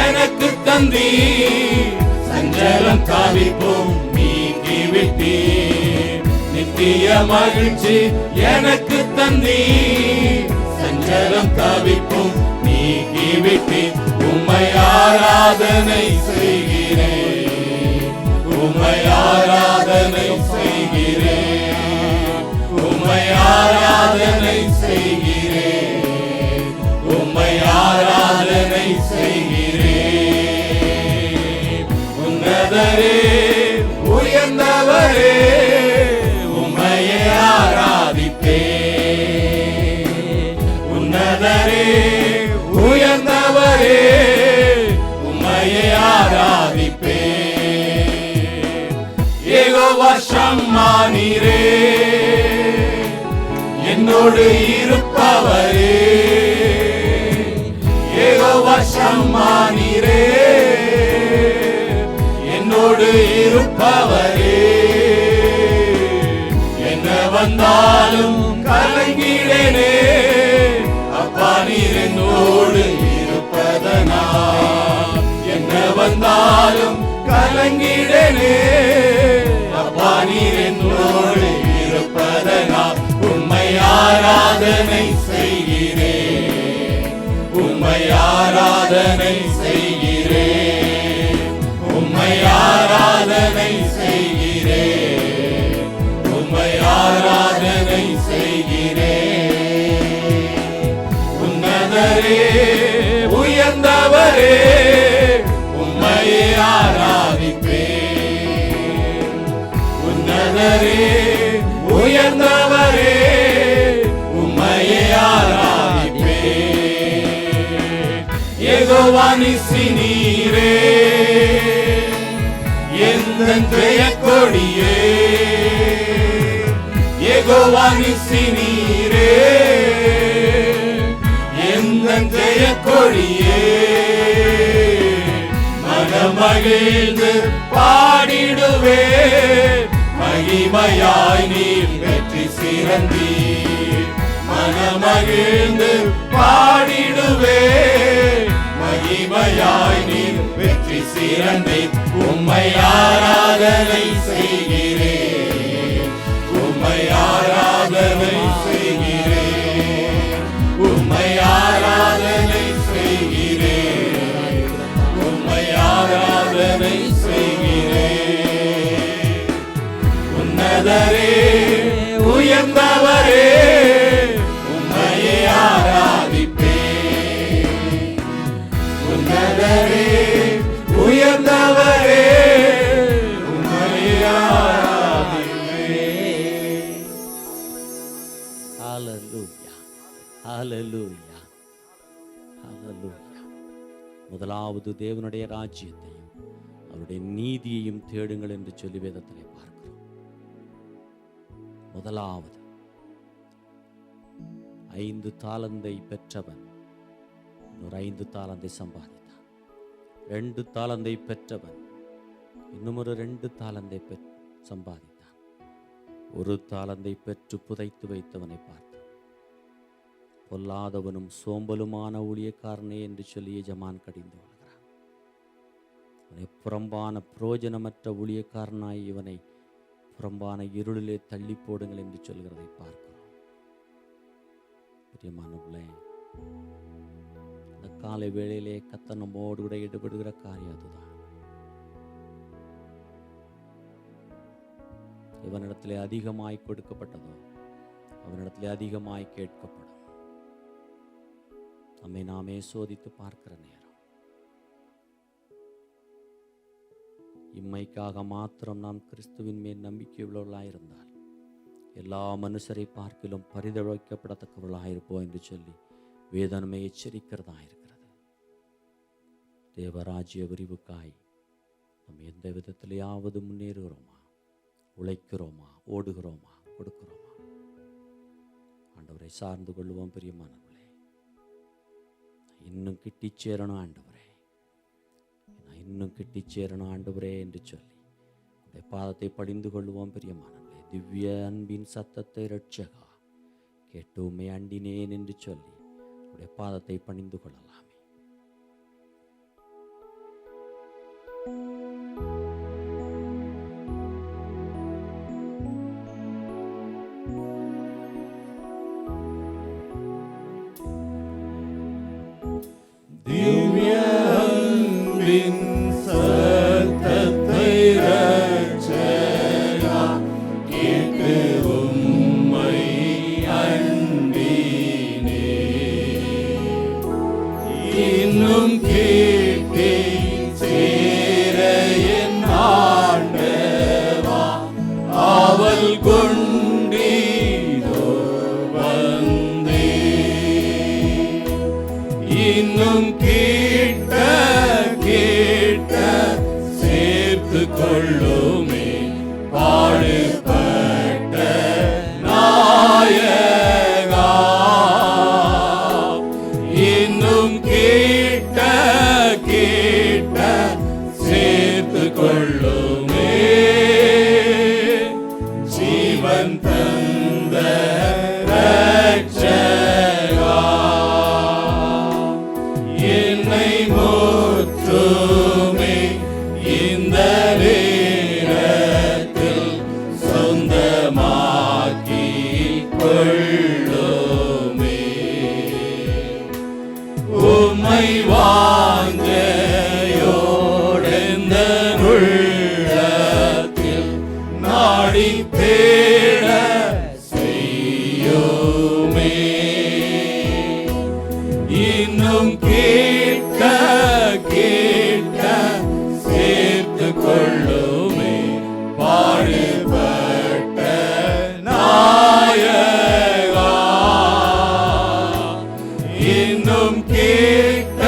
எனக்கு தந்தீ, சஞ்சலம் தவிப்பும் நீக்கிவிட்டீ, நித்திய மகிழ்ச்சி எனக்கு தந்தீ, சஞ்சலம் தவிப்பும் நீக்கிவிட்டீ. உம்மை ஆராதனை செய்கிறேன், உம்மை ஆராதனை செய்கிறேன், உம்மை ஆராதனை செய்கிறேன், உம்மை ஆராதனை செய்கிறேன். உன்னதரே, உயர்ந்தவரே, உம்மையே ஆராதிப்பேன். உன்னதரே, உயர்ந்தவரே, உம்மையே ஆராதிப்பேன். யெகோவா ஷம்மா நீரே, என்னோடு இருப்பவரே, யெகோவா ஷம்மா நீரே, என்னோடு இருப்பவரே, என்ன வந்தாலும் கலங்கிடனே, அப்பா நீர் என்னோடு இருப்பதனால், என்ன வந்தாலும் கலங்கிடனே, அப்பா நீர் என்னோடு இருப்பதனால். உம்மை ஆராதனை செய்கிறேன், உம்மை ஆராதனை செய்கிறேன், உம்மை ஆராதனை செய்கிறேன், உம்மை ஆராதனை செய்கிறேன். உன்னதரே, உயர்ந்தவரே, உம்மையே ஆராதிப்பேன். உன்னதரே, உயர்ந்தவரே, உம்மையே ஆராதிப்பேன். யெகோவா நிசி நீரே, எந்தன் ஜெயக்கொடியே, யெகோவா நிசி நீரே, எந்தன் ஜெயக்கொடியே, மனமகிழ்ந்து பாடிடுவே, மகிமையாய் நீர் வெற்றி சிறந்தீர். மனமகிழ்ந்து பாடிடுவே, மகிமையாய் நீர் வெற்றி சிறந்தீர். உம்மை ஆராதனை செய்கிறேன், உம்மை ஆராதனை ஹalleluya, ஹalleluya, ஹalleluya. முதலாவது தேவனுடைய ராஜ்யத்தையும் அவருடைய நீதியையும் தேடுங்கள் என்று சொல்லி வேதத்திலே பார்க்கிறோம். முதலாவது 5 தாலந்தை பெற்றவன் இன்னொரு 5 தாலந்தை சம்பாதித்தான். 2 தாலந்தை பெற்றவன் இன்னும் ஒரு 2 தாலந்தை சம்பாதித்தான். 1 தாலந்தை பெற்று புதைத்து வைத்தவனை பார்த்தான். பொல்லாதவனும் சோம்பலுமான ஊழியக்காரனே என்று சொல்லி எஜமான் கடிந்து வருகிறான். அவனை புறம்பான பிரயோஜனமற்ற ஊழியக்காரனாய் இவனை புறம்பான இருளிலே தள்ளி போடுங்கள் என்று சொல்கிறதை பார்க்கிறோம். பிரியமானவர்களே, இந்த காலை வேளையிலே கர்த்தர் நம்மோடு கூட ஈடுபடுகிற காரியம் அதுதான். இவனிடத்திலே அதிகமாய் கொடுக்கப்பட்டதோ அவனிடத்திலே அதிகமாய் கேட்கப்படும். நம்மை நாமே சோதித்து பார்க்கிற நேரம். இம்மைக்காக மாத்திரம் நாம் கிறிஸ்துவின் மேல் நம்பிக்கை உள்ளவர்களாயிருந்தால் எல்லா மனுஷரை பார்க்கிலும் பரிதவிக்கப்படத்தக்கவர்களாயிருப்போம் என்று சொல்லி வேதனமே எச்சரிக்கிறதா இருக்கிறது. தேவராஜ்ய விரிவுக்காய் நம்ம எந்த விதத்திலேயாவது முன்னேறுகிறோமா, உழைக்கிறோமா, ஓடுகிறோமா, கொடுக்கிறோமா? ஆண்டவரை சார்ந்து கொள்வோம். பிரியமானவர்களே, இன்னும் கிட்டி சேரணும் ஆண்டவரே, நான் இன்னும் கிட்டி சேரணும் ஆண்டவரே என்று சொல்லி உடைய பாதத்தை படிந்து கொள்வோம். பிரியமானவர்களே, திவ்ய அன்பின் சத்தத்தை ரட்சகா கேட்டுமே அண்டினேன் என்று சொல்லி உடைய பாதத்தை பணிந்து கொள்ளலாமே. திவ்ய அன்பின் சத்தத்தை ரட்சகா கேட்டு உம்மை அண்டினே. இன்னும் கேட்டே சேர என் ஆண்டவா அவள் கொண்டீரோ வந்தே. இன்னும் கேட்ட கேட்ட சேர்த்து கொள்ளுமே பாடுபட்ட நாயகா. இன்னும் கேட்ட கேட்ட சேர்த்து கொள்ளுமே ஜீவன் தந்த ரட்சகா. என்னை முற்றுமே இந்த நேரத்தில் சொந்தமாக்கி கொள்ளுமே. உம்மை வாஞ்சையோடெந்த உள்ளத்தில் நாடி தேட செய்யுமே. இன்னும் கேட்க கேட்க சேர்த்து கொள்ளுமே பாடுபட்ட நாயகா. இன்னும் கேட்க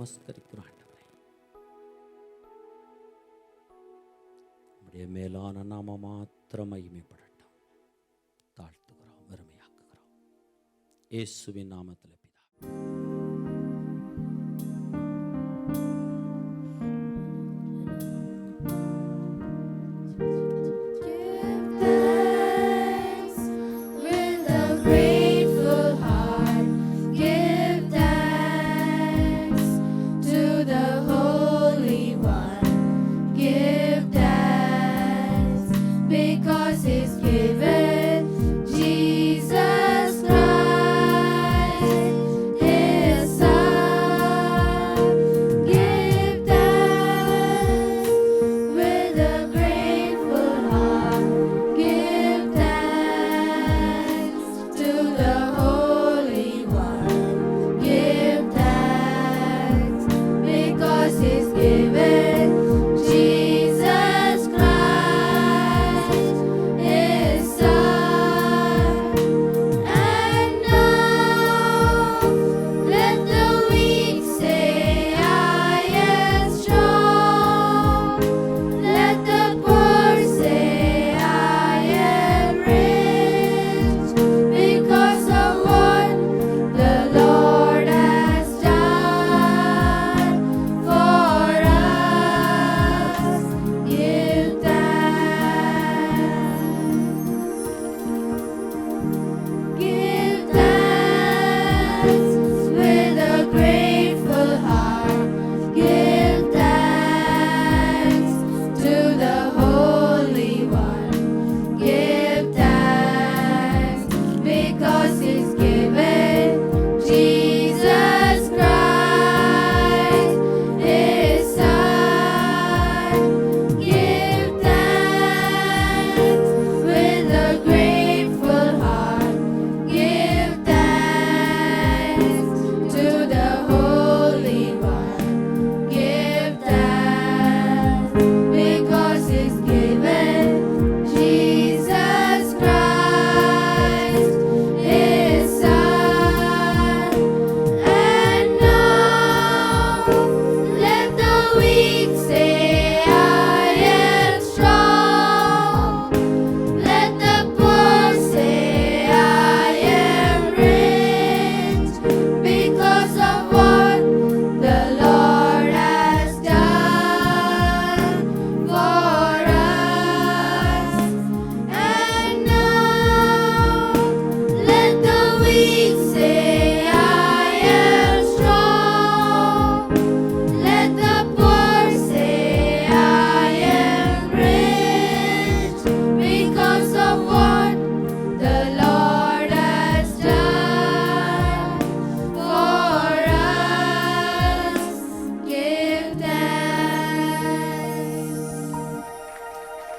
நமஸ்கரிக்கிறோம் ஆண்டவரே. உம்முடைய மேலான நாம மாத்திரம் மகிமைப்படட்டும். தாழ்த்துகிறோம், வெறுமையாக்குகிறோம். இயேசுவின் நாமத்தில் பிதா.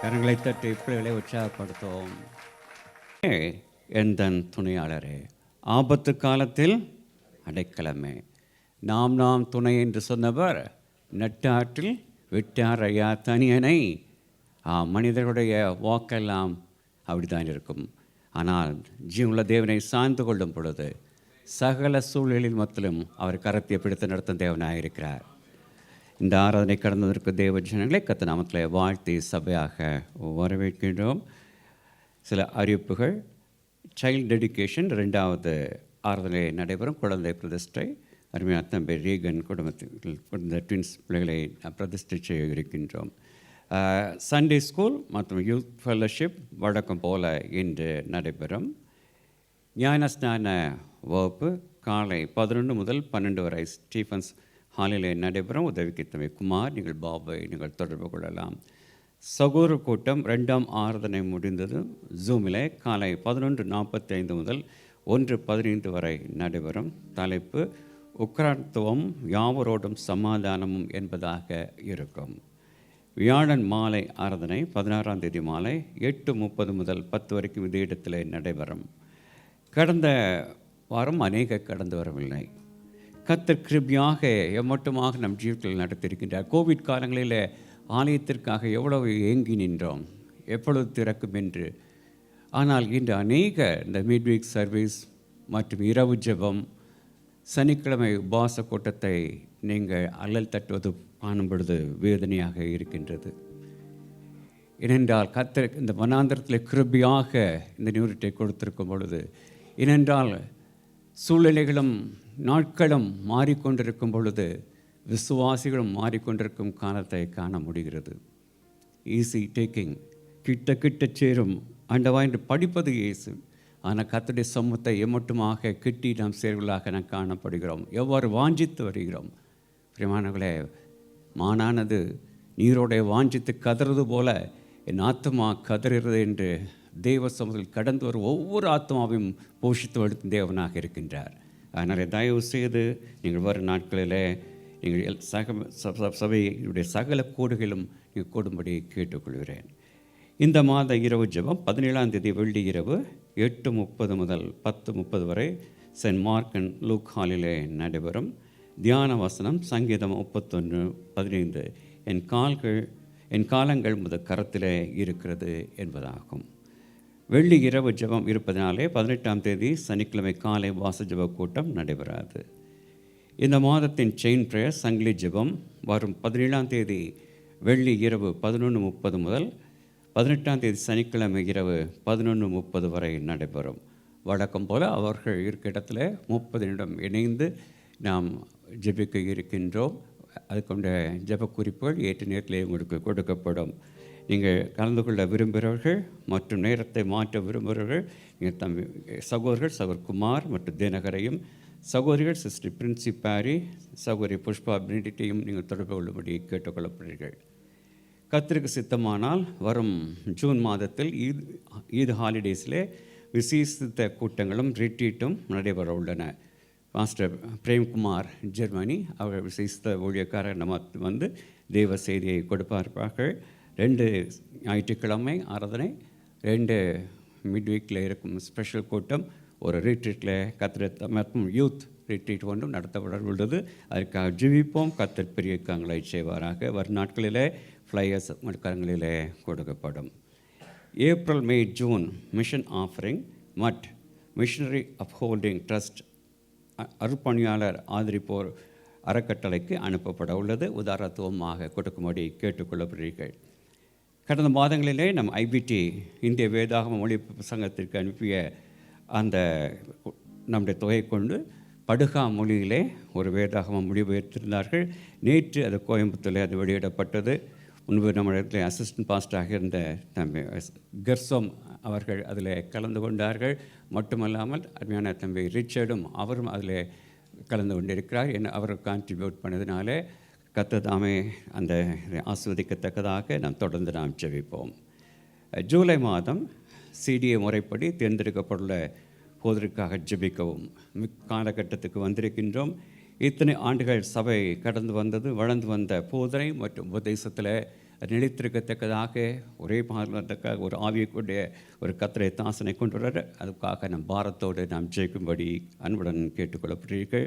கரங்களை தட்டி பிள்ளைகளை உற்சாகப்படுத்துவோம். எந்தன் துணையாளரே, ஆபத்து காலத்தில் அடைக்கலமே, நாம் துணை என்று சொன்னவர் நட்டாற்றில் விட்டார் ஐயா தனியனை. மனிதர்களுடைய வாக்கெல்லாம் அப்படித்தான் இருக்கும். ஆனால் ஜீவனுள்ள தேவனை சார்ந்து கொள்ளும் பொழுது சகல சூழலில் மத்திலும் அவர் கரத்தை பிடித்து நடத்தும் தேவனாக இருக்கிறார். இந்த ஆராதனை கடந்ததற்கு தேவ ஜனங்களை கர்த்தர் நாமத்தில் வாழ்த்தி சபையாக வரவேற்கின்றோம். சில அறிவிப்புகள். சைல்டு டெடிகேஷன் 2வது ஆராதனை நடைபெறும். குழந்தை பிரதிஷ்டை அருமையான தம்பி ரீகன் குடும்பத்தில் இந்த ட்வின்ஸ் பிள்ளைகளை பிரதிஷ்டை செய்ய இருக்கின்றோம். சண்டே ஸ்கூல் மற்றும் யூத் ஃபெல்லோஷிப் வழக்கம் போல இன்று நடைபெறும். ஞானஸ்நான வகுப்பு காலை 11 முதல் 12 வரை ஸ்டீஃபன்ஸ் ஹாலிலே நடைபெறும். உதவிக்கு தம்பி குமார், நீங்கள் பாபை நீங்கள் தொடர்பு கொள்ளலாம். சகோதர கூட்டம் 2ஆம் ஆராதனை முடிந்தது ஜூமிலே காலை 11:45 முதல் 1:15 வரை நடைபெறும். தலைப்பு உக்ரான்த்துவம் யாவரோடும் சமாதானமும் என்பதாக இருக்கும். வியாழன் மாலை ஆராதனை 16ஆம் தேதி மாலை 8:30 முதல் 10 வரைக்கும் இதே இடத்திலே நடைபெறும். கடந்த வாரம் அநேக கடந்து வரவில்லை. கர்த்தர் கிருபையாக எம்மட்டுமாக நம் ஜீவிதத்தில் நடத்தியிருக்கின்றார். கோவிட் காலங்களில் ஆலயத்திற்காக எவ்வளவு ஏங்கி நின்றோம், எப்பொழுது திறக்கும் என்று. ஆனால் இன்று அநேக இந்த மிட்வீக் சர்வீஸ் மற்றும் இரவு ஜெபம் சனிக்கிழமை உபவாச கூட்டத்தை நீங்கள் அல்லல் தட்டுவது காணும் பொழுது வேதனையாக இருக்கின்றது. ஏனென்றால் கர்த்தர் இந்த வனாந்திரத்தில் கிருபையாக இந்த நியூரிட்டை கொடுத்திருக்கும் பொழுது, ஏனென்றால் சூழ்நிலைகளும் நாட்களும் மாறிக்கொண்டிருக்கும் பொழுது விசுவாசிகளும் மாறிக்கொண்டிருக்கும் காலத்தை காண முடிகிறது. ஈஸி டேக்கிங், கிட்ட கிட்ட சேரும் ஆண்டவா என்று படிப்பது இயேசு. ஆனால் கர்த்தருடைய சமூகத்தை எம்மட்டுமாக கிட்டி நாம் சேர்வர்களாக நாம் காணப்படுகிறோம். எவ்வாறு வாஞ்சித்து வருகிறோம். பிரியமானவர்களே, மானானது நீரோடைய வாஞ்சித்து கதறது போல என் ஆத்மா கதறுகிறது என்று தெய்வ சமூகத்தில் கடந்து வரும் ஒவ்வொரு ஆத்மாவையும் போஷித்து வளர்த்தும் தேவனாக இருக்கின்றார். அதனால் தயவு செய்து நீங்கள் வரும் நாட்களில் நீங்கள் சபையுடைய சகல கூடுகளும் நீங்கள் கூடும்படி கேட்டுக்கொள்கிறேன். இந்த மாத இரவு ஜெபம் 17ஆம் தேதி வெள்ளி இரவு 8:30 முதல் 10:30 வரை சென்ட் மார்க் அண்ட் லூக் ஹாலிலே நடைபெறும். தியான வசனம் சங்கீதம் 31:15 என் காலங்கள் முதல் கரத்திலே இருக்கிறது என்பதாகும். வெள்ளி இரவு ஜெபம் இருப்பதனாலே 18ஆம் தேதி சனிக்கிழமை காலை வாச ஜெப கூட்டம் நடைபெறாது. இந்த மாதத்தின் செயின் பிரேயர் சங்கிலி ஜெபம் வரும் 17ஆம் தேதி வெள்ளி இரவு 11:30 முதல் 18ஆம் தேதி சனிக்கிழமை இரவு 11:30 வரை நடைபெறும். வழக்கம் போல் அவர்கள் இருக்க இடத்துல 30 நிமிடம் இணைந்து நாம் ஜெபிக்க இருக்கின்றோம். அதுக்கொண்ட ஜெப குறிப்புகள் ஏற்ற நேரத்திலே உங்களுக்கு கொடுக்கப்படும். நீங்கள் கலந்து கொள்ள விரும்புகிறவர்கள் மற்றும் நேரத்தை மாற்ற விரும்புகிறவர்கள் நீங்கள் சகோதரர் குமார் மற்றும் தினகரையும், சகோதரிகள் சிஸ்டர் பிரின்சி பாரி, சகோதரி புஷ்பா பிரிண்டிட்டையும் நீங்கள் தொடர்பு கொள்ளும்படி கேட்டுக்கொள்ளப்படுகிறீர்கள். கர்த்தருக்கு சித்தமானால் வரும் ஜூன் மாதத்தில் ஈத் ஹாலிடேஸில் விசேஷித்த கூட்டங்களும் ரிட்ரீட்டும் நடைபெற உள்ளன. மாஸ்டர் பிரேம்குமார் ஜெர்மனி அவர்கள் விசேஷித்த ஊழியக்காரர் நம்ம வந்து தெய்வ செய்தியை கொடுப்பார்கள். 2 ஞாயிற்றுக்கிழமை ஆராதனை, 2 மிட்வீக்கில் இருக்கும் ஸ்பெஷல் கூட்டம், ஒரு ரிட்ரீட்டில் கர்த்தர் மற்றும் யூத் ரிட்ரீட் ஒன்றும் நடத்தப்பட உள்ளது. அதற்காக ஜீவிப்போம். கர்த்தர் பெரிய காரியங்களை செய்வாராக. வரும் நாட்களில் ஃப்ளையர்ஸ் கரங்களிலே கொடுக்கப்படும். April May June mission offering மட் மிஷனரி அப்ஹோல்டிங் ட்ரஸ்ட் அருப்பணியாளர் ஆதரிப்போர் அறக்கட்டளைக்கு அனுப்பப்பட உள்ளது. உதாரணத்துவமாக கொடுக்கும்படி கேட்டுக்கொள்ளப்படுகிறீர்கள். கடந்த மாதங்களிலே நம் ஐபிடி இந்திய வேதாகம மொழிபெயர்ப்பு சங்கத்திற்கு அனுப்பிய அந்த நம்முடைய தொகை கொண்டு படுகா மொழியிலே ஒரு வேதாகமம் மொழிபெயர்த்திருந்தார்கள். நேற்று அது கோயம்புத்தூரில் அது வெளியிடப்பட்டது. முன்பு நம்மிடத்தில் அசிஸ்டன்ட் பாஸ்டராக இருந்த தம்பி கெர்சோம் அவர்கள் அதில் கலந்து கொண்டார்கள். மட்டுமல்லாமல் அருமையான தம்பி ரிச்சர்டும் அவரும் அதில் கலந்து கொண்டிருக்கிறார். அவர் கான்ட்ரிபியூட் பண்ணதுனால கர்த்தர் தாமே அந்த ஆஸ்வதிக்கத்தக்கதாக நாம் தொடர்ந்து நாம் ஜெபிப்போம். ஜூலை மாதம் சிடிஏ முறைப்படி தேர்ந்தெடுக்கப்பட்டுள்ள போதற்காக ஜெபிக்கவும் காலகட்டத்துக்கு வந்திருக்கின்றோம். இத்தனை ஆண்டுகள் சபை கடந்து வந்தது, வளர்ந்து வந்த போதனை மற்றும் உபதேசத்தில் நிலைத்திருக்கத்தக்கதாக ஒரே பாதுகாத்தக்காக ஒரு ஆவியக்கூடிய ஒரு கர்த்தரை தாசனை கொண்டு வர அதுக்காக நம் பாரத்தோடு நாம் ஜெயிக்கும்படி அன்புடன் கேட்டுக்கொள்ளப்படுகிறீர்கள்.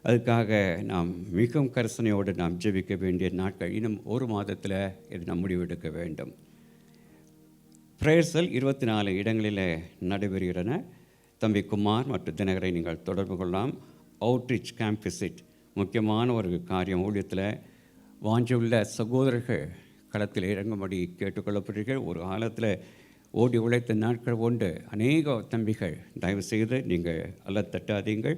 அதுக்காக நாம் மிகவும் கரிசனையோடு நாம் ஜெபிக்க வேண்டிய நாட்கள் இன்னும் ஒரு மாதத்தில் இது நாம் முடிவெடுக்க வேண்டும். பிரேயர்ஸல் 24 இடங்களில் நடைபெறுகிறன. தம்பி குமார் மற்றும் தினகரை நீங்கள் தொடர்பு கொள்ளலாம். அவுட்ரீச் கேம்ப் விசிட் முக்கியமான ஒரு காரியம். ஊழியத்தில் வாஞ்சியுள்ள சகோதரர்கள் களத்தில் இறங்கும்படி கேட்டுக்கொள்ளப்படுகிறீர்கள். ஒரு காலத்தில் ஓடி உழைத்த நாட்கள் உண்டு. அநேக தம்பிகள் தயவு செய்து நீங்கள் அல்ல தட்டாதீங்கள்.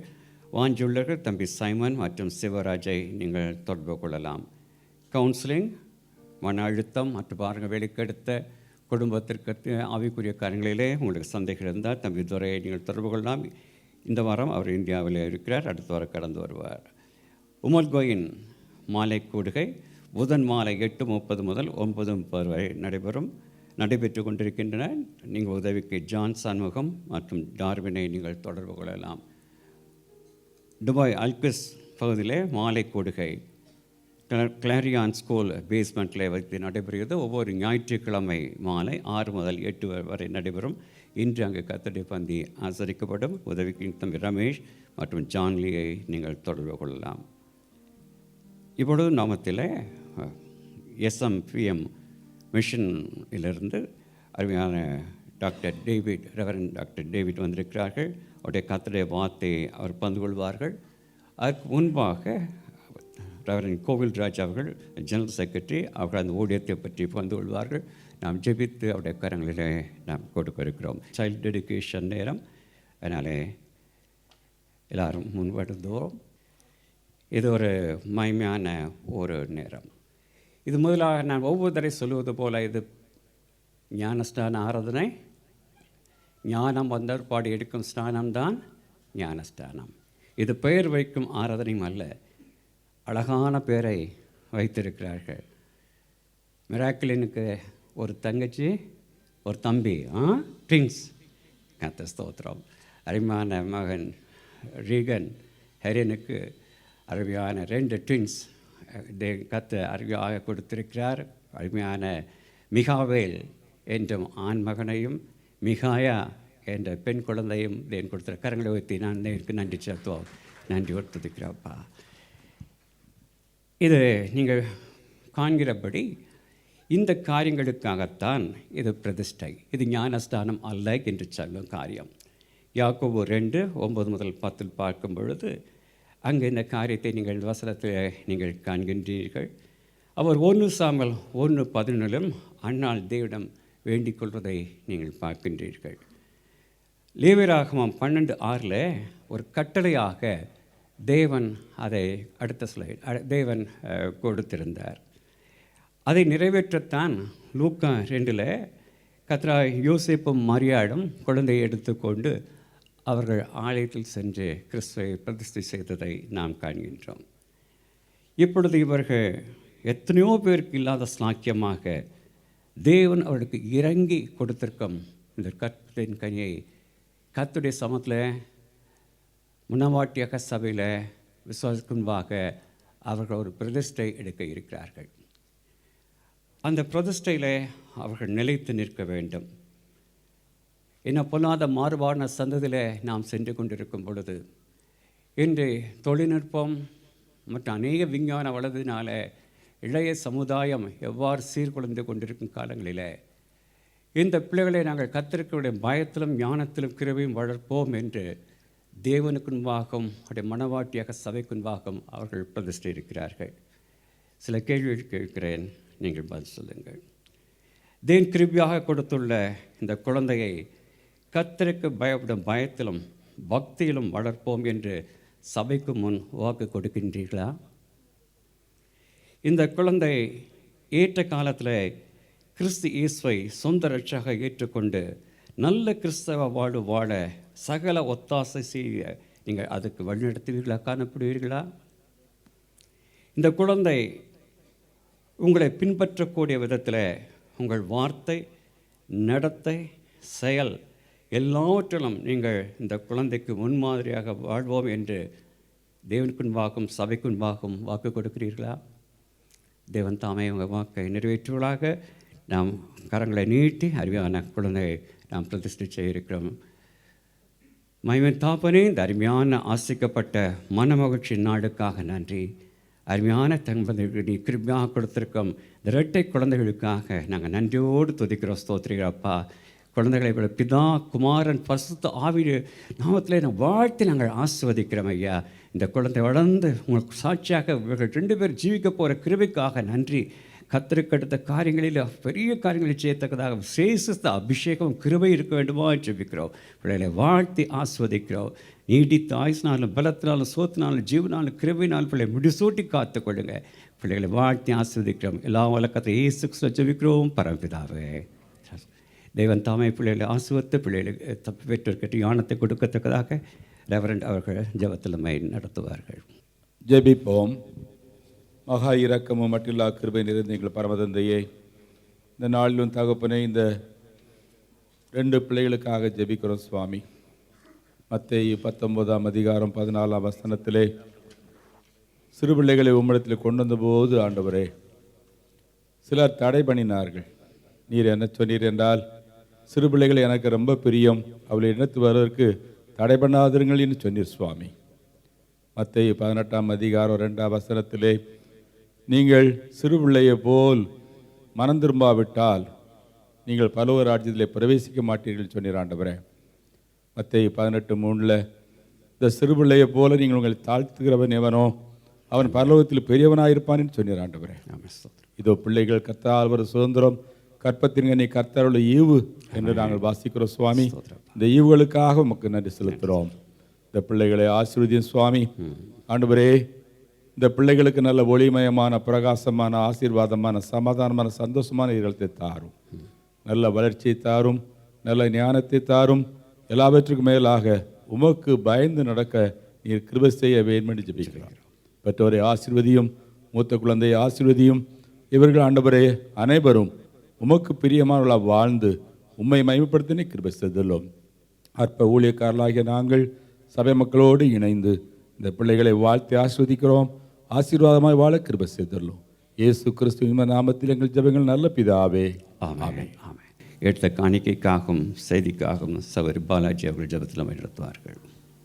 வாஞ்சியுள்ளவர்கள் தம்பி சைமன் மற்றும் சிவராஜை நீங்கள் தொடர்பு கொள்ளலாம். கவுன்சிலிங், மன அழுத்தம் மற்றும் பாருங்கள் வேலைக்கெடுத்த குடும்பத்திற்கு ஆவிக்குரிய காரியங்களிலே உங்களுக்கு சந்தேகம் இருந்தால் தம்பி துரையை நீங்கள் தொடர்பு கொள்ளலாம். இந்த வாரம் அவர் இந்தியாவில் இருக்கிறார். அடுத்த வாரம் கடந்து வருவார். உமல்கோயின் மாலை கூடுகை புதன் மாலை 8:30 முதல் 9:30 வரை நடைபெற்று கொண்டிருக்கின்றன. நீங்கள் உதவிக்கு ஜான் சண்முகம் மற்றும் டார்வினை நீங்கள் தொடர்பு கொள்ளலாம். துபாய் அல்பிஸ் பகுதியிலே மாலை கூடுகை கிளாரியான் ஸ்கூல் பேஸ்மெண்ட்டில் வைத்து நடைபெறுகிறது. ஒவ்வொரு ஞாயிற்றுக்கிழமை மாலை 6 முதல் 8 வரை நடைபெறும். இன்று அங்கு கர்த்தருடைய பந்தி ஆசரிக்கப்படும். உதவிக்கு தம்பி ரமேஷ் மற்றும் ஜான்லியை நீங்கள் தொடர்பு கொள்ளலாம். இப்பொழுது நாமத்தில் SMPM மிஷனிலிருந்து அருமையான ரெவரண்ட் டாக்டர் டேவிட் வந்திருக்கிறார்கள். அவருடைய கர்த்தருடைய வார்த்தையை அவர் பங்கு கொள்வார்கள். அதற்கு முன்பாக ரெவரண்ட் கோவில்ராஜ் அவர்கள் ஜெனரல் செக்ரட்டரி அவர்கள் அந்த ஊழியத்தை பற்றி பகிர்ந்து கொள்வார்கள். நாம் ஜெபித்து அவருடைய கரங்களிலே நாம் கொடுக்க இருக்கிறோம். சைல்டு டெடிகேஷன் நேரம், அதனாலே எல்லாரும் முன்வருந்தோம். இது ஒரு மகிமையான ஒரு நேரம். இது முதலாக நான் ஒவ்வொரு தடவை சொல்லுவது போல் இது ஞானஸ்தான ஆராதனை. ஞானம் வந்தற்பாடு எடுக்கும் ஸ்நானம்தான் ஞானஸ்தானம். இது பெயர் வைக்கும் ஆராதனையும் அல்ல, அழகான பெயரை வைத்திருக்கிறார்கள். மிராக்கிலினுக்கு ஒரு தங்கச்சி ஒரு தம்பி, ட்வின்ஸ். கர்த்தர் ஸ்தோத்திரம். அருமையான மகன் ரீகன் ஹெரனுக்கு அருமையான 2 ட்வின்ஸ் கர்த்தர் அருமையாக கொடுத்திருக்கிறார். அருமையான மிகாவேல் என்றும் ஆண் மகனையும் மிகாயா என்ற பெண் குழந்தையும் தேவன் கொடுத்துற கரங்களை வைத்து நான் தேவனுக்கு நன்றி செலுத்துவோம். நன்றி ஒத்துக்கிறப்பா. இது நீங்கள் காண்கிறபடி இந்த காரியங்களுக்காகத்தான் இது பிரதிஷ்டை. இது ஞானஸ்தானம் அல்ல என்று சொல்லும் காரியம். யாக்கோபு 2:9-10 பார்க்கும் பொழுது அங்கே இந்த காரியத்தை நீங்கள் வசனத்தில் நீங்கள் காண்கின்றீர்கள். அவர் 1 சாமுவேல் 1:11 அன்னாள் தேவனிடம் வேண்டிக் கொள்வதை நீங்கள் பார்க்கின்றீர்கள். லேவியராகமம் 12:6 ஒரு கட்டளையாக தேவன் அதை அடுத்த ஸ்லைட் தேவன் கொடுத்திருந்தார். அதை நிறைவேற்றத்தான் லூக்கா 2 கர்த்தராகிய யோசேப்பும் மரியாளும் குழந்தையை எடுத்துக்கொண்டு அவர்கள் ஆலயத்தில் சென்று கிறிஸ்துவை பிரதிஷ்டை செய்ததை நாம் காண்கின்றோம். இப்பொழுது இவர்கள் எத்தனையோ பேருக்கு இல்லாத ஸ்லாக்கியமாக தேவன் அவர்களுக்கு இறங்கி கொடுத்திருக்கும் இந்த கர்த்தரின் கனியை கர்த்தருடைய சமத்தில் முன்னவாட்டியாக சபையில் விசுவாசிக்கும்பாக அவர்கள் ஒரு பிரதிஷ்டை எடுக்க இருக்கிறார்கள். அந்த பிரதிஷ்டையில் அவர்கள் நிலைத்து நிற்க வேண்டும். என்ன பொல்லாத மாறுபாடான சந்ததியில் நாம் சென்று கொண்டிருக்கும் பொழுது இன்று தொழில்நுட்பம் மற்றும் அநேக விஞ்ஞான வளர்ந்ததினால இளைய சமுதாயம் எவ்வாறு சீர்குலைந்து கொண்டிருக்கும் காலங்களில் இந்த பிள்ளைகளை நாங்கள் கர்த்தருடைய பயத்திலும் ஞானத்திலும் கிருபையும் வளர்ப்போம் என்று தேவனுக்கு முன்பாகவும் அவருடைய மனவாட்டியாக சபைக்கு முன்பாகவும் அவர்கள் பிரதிஷ்டை இருக்கிறார்கள். சில கேள்விகள் கேட்கிறேன், நீங்கள் பதில் சொல்லுங்கள். தேவன் கிருபையாக கொடுத்துள்ள இந்த குழந்தையை கர்த்தருக்கு பயப்படும் பயத்திலும் பக்தியிலும் வளர்ப்போம் என்று சபைக்கு முன் வாக்கு கொடுக்கின்றீர்களா? இந்த குழந்தை ஏற்ற காலத்தில் கிறிஸ்து இயேசுவை சொந்த ரட்சக ஏற்றுக்கொண்டு நல்ல கிறிஸ்தவ வாழ்வு வாழ சகல ஒத்தாசை செய்ய நீங்கள் அதுக்கு வழிநடத்துவீர்களா, காணப்படுவீர்களா? இந்த குழந்தை உங்களை பின்பற்றக்கூடிய விதத்தில் உங்கள் வார்த்தை, நடத்தை, செயல் எல்லாவற்றிலும் நீங்கள் இந்த குழந்தைக்கு முன்மாதிரியாக வாழ்வோம் என்று தேவனுக்கு முன்பாகவும் சபைக்கு முன்பாகவும் வாக்கு கொடுக்கிறீர்களா? தேவன் தாமே உங்கள் வாக்கை நிறைவேற்றுவதாக நாம் கரங்களை நீட்டி அருமையான குழந்தையை நாம் பிரதிஷ்டை செய்ய இருக்கிறோம். மகிமையின் தாப்பனே, இந்த அருமையான ஆசிக்கப்பட்ட மனமகிழ்ச்சி நாடுக்காக நன்றி. அருமையான தம்பதிகளுக்கு நீ கிருபையாக கொடுத்திருக்கும் இந்த இரட்டை குழந்தைகளுக்காக நாங்கள் நன்றியோடு துதிக்கிறோம். ஸ்தோத்திரிக்கிறப்பா. குழந்தைகளை விட பிதா, குமாரன், பரிசுத்த ஆவிய நாமத்தில் நான் வாழ்த்தி நாங்கள் ஆசிர்வதிக்கிறோம் ஐயா. இந்த குழந்தை வளர்ந்து உங்களுக்கு சாட்சியாக இவர்கள் 2 பேர் ஜீவிக்க போகிற கிருபைக்காக நன்றி. கர்த்தருக்கு அடுத்த காரியங்களில் பெரிய காரியங்களை செய்யத்தக்கதாக விசேஷித்த அபிஷேகம் கிருபை இருக்க வேண்டுமா ஜெபிக்கிறோம். பிள்ளைகளை வாழ்த்தி ஆஸ்வதிக்கிறோம். நீடித்த ஆயுசினாலும் பலத்தினாலும் சோத்தினாலும் ஜீவனாலும் கிருபையினாலும் பிள்ளை முடிசூட்டி காத்துக்கொள்ளுங்க. பிள்ளைகளை வாழ்த்தி ஆஸ்வதிக்கிறோம். எல்லா வழக்கத்தை இயேசு கிறிஸ்துவை ஜெபிக்கிறோம் பரம்பிதாவே. தேவன் தாமே பிள்ளைகளை ஆசுவத்து பிள்ளைகளுக்கு தப்பு பெற்றிருக்க ஞானத்தை கொடுக்கத்தக்கதாக ரெவரண்ட் அவர்கள் ஜெபத்தில் நடத்துவார்கள். ஜெபிப்போம். மகா இரக்கமும் மட்டில்லா கிருபை நிறைந்த எங்கள் பரமதந்தையே, இந்த நாளிலும் தகப்பனே இந்த 2 பிள்ளைகளுக்காக ஜெபிக்கிறோம் சுவாமி. மத்தேயு 19:14 சிறு பிள்ளைகளை உம்மிடத்தில் கொண்டு வந்தபோது ஆண்டவரே சிலர் தடை பண்ணினார்கள். நீர் என்ன சொன்னீர் என்றால், சிறு பிள்ளைகள் எனக்கு ரொம்ப பிரியம், அவளை இணைத்து வருவதற்கு தடை பண்ணாதிருங்கள் என்று சொன்னீர் சுவாமி. மத்தேயு 18:2 நீங்கள் சிறு பிள்ளையை போல் மனம் திரும்பாவிட்டால் நீங்கள் பரலோக ராஜ்யத்திலே பிரவேசிக்க மாட்டீர்கள் சொன்னீர் ஆண்டவரே. மத்தேயு 18:3 இந்த சிறுபிள்ளையை போல நீங்கள் உங்களை தாழ்த்துகிறவன் எவனோ அவன் பரலோகத்தில் பெரியவனாயிருப்பான் என்று சொன்னார் ஆண்டவரே. இதோ பிள்ளைகள் கர்த்தரால் ஒரு சுதந்திரம், கற்பத்தின் கனி கர்த்தருடைய ஈவு என்று நாங்கள் வாசிக்கிறோம் சுவாமி. இந்த ஈவுகளுக்காக உமக்கு நன்றி செலுத்துகிறோம். இந்த பிள்ளைகளை ஆசீர்வதியும் சுவாமி. ஆண்டவரே, இந்த பிள்ளைகளுக்கு நல்ல ஒளிமயமான, பிரகாசமான, ஆசீர்வாதமான, சமாதானமான, சந்தோஷமான இருதயத்தை தாரும். நல்ல வளர்ச்சியை தாரும், நல்ல ஞானத்தை தாரும். எல்லாவற்றுக்கும் மேலாக உமக்கு பயந்து நடக்க நீர் கிருபை செய்ய வேண்டும் என்று ஜெபிக்கிறோம். பெற்றோரை ஆசீர்வதியும், மூத்த குழந்தையை ஆசீர்வதியும். இவர்கள் ஆண்டவரே அனைவரும் உமக்கு பிரியமானவர்களாக வாழ்ந்து உம்மை மகிமைப்படுத்தினே கிருபை செய்துள்ளோம். அற்ப ஊழியக்காரர்களாகிய நாங்கள் சபை மக்களோடு இணைந்து இந்த பிள்ளைகளை வாழ்த்தி ஆஸ்வதிக்கிறோம். ஆசீர்வாதமாய் வாழ கிருபை செய்துள்ளோம். இயேசு கிறிஸ்துவின் நாமத்தில் எங்கள் ஜெபங்கள் நல்ல பிதாவே. ஆமென். ஆமென். எடுத்த காணிக்கைக்காகவும் செய்திக்காகவும் சகோதரி பாலாஜி அவர்கள் ஜெபத்தில் நடத்துவார்கள்.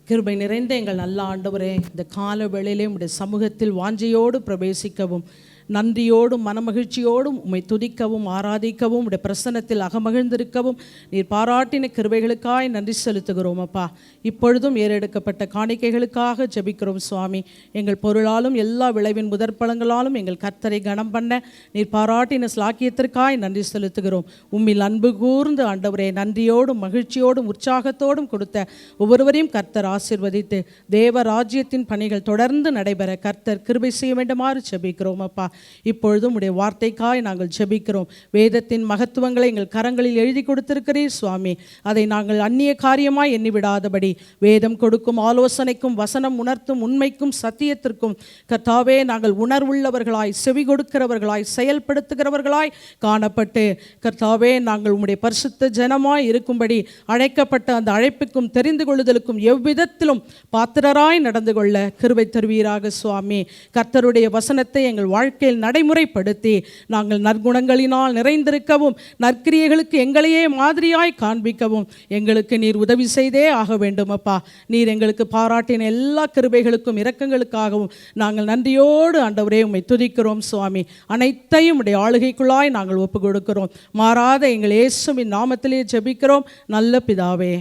கிருபை நிறைந்த எங்கள் நல்ல ஆண்டவரே, இந்த கால வேளையிலே உம்முடைய சமூகத்தில் வாஞ்சையோடு பிரவேசிக்கவும், நன்றியோடும் மனமகிழ்ச்சியோடும் உம்மை துதிக்கவும் ஆராதிக்கவும் உடைய பிரசன்னத்தில் அகமகிழ்ந்திருக்கவும் நீர் பாராட்டின கிருபைகளுக்காய் நன்றி செலுத்துகிறோம் அப்பா. இப்பொழுதும் ஏறெடுக்கப்பட்ட காணிக்கைகளுக்காக ஜெபிக்கிறோம் சுவாமி. எங்கள் பொருளாலும் எல்லா விளைவின் முதற்பலங்களாலும் எங்கள் கர்த்தரை கனம் பண்ண நீர் பாராட்டின ஸ்லாக்கியத்திற்காய் நன்றி செலுத்துகிறோம். உம்மில் அன்பு கூர்ந்து ஆண்டவரே நன்றியோடும் மகிழ்ச்சியோடும் உற்சாகத்தோடும் கொடுத்த ஒவ்வொருவரையும் கர்த்தர் ஆசீர்வதித்து தேவ ராஜ்யத்தின் பணிகள் தொடர்ந்து நடைபெற கர்த்தர் கிருபை செய்ய வேண்டுமாறு ஜெபிக்கிறோம் அப்பா. இப்பொழுதும் உடைய வார்த்தைக்காய் நாங்கள் ஜெபிக்கிறோம். வேதத்தின் மகத்துவங்களை எங்கள் கரங்களில் எழுதி கொடுத்திருக்கிறீர் சுவாமி. அதை நாங்கள் அந்நிய காரியமாய் எண்ணிவிடாதபடி வேதம் கொடுக்கும் ஆலோசனைக்கும் வசனம் உணர்த்தும் உண்மைக்கும் சத்தியத்திற்கும் கர்த்தாவே நாங்கள் உணர்வுள்ளவர்களாய், செவி கொடுக்கிறவர்களாய், செயல்படுத்துகிறவர்களாய் காணப்பட்டு கர்த்தாவே நாங்கள் உம்முடைய பரிசுத்த ஜனமாய் இருக்கும்படி அழைக்கப்பட்ட அந்த அழைப்புக்கும் தெரிந்து கொள்ளுதலுக்கும் எவ்விதத்திலும் பாத்திரராய் நடந்து கொள்ள கிருபை தருவீராக சுவாமி. கர்த்தருடைய வசனத்தை எங்கள் வாழ்க்கையில் நடைமுறைப்படுத்தி நாங்கள் நற்குணங்களினால் நிறைந்திருக்கவும், நற்கிரியைகளுக்கு எங்களையே மாதிரியாய் காண்பிக்கவும் எங்களுக்கு நீர் உதவி செய்தே ஆக வேண்டும் அப்பா. நீர் எங்களுக்கு பாராட்டின எல்லா கிருபைகளுக்கும் இரக்கங்களுக்காகவும் நாங்கள் நன்றியோடு ஆண்டவரே உம்மை துதிக்கிறோம் சுவாமி. அனைத்தையும் உடைய ஆளுகைக்குள்ளாய் நாங்கள் ஒப்பு கொடுக்கிறோம். மாறாத எங்கள் இயேசுவின் நாமத்திலே ஜெபிக்கிறோம் நல்ல பிதாவே.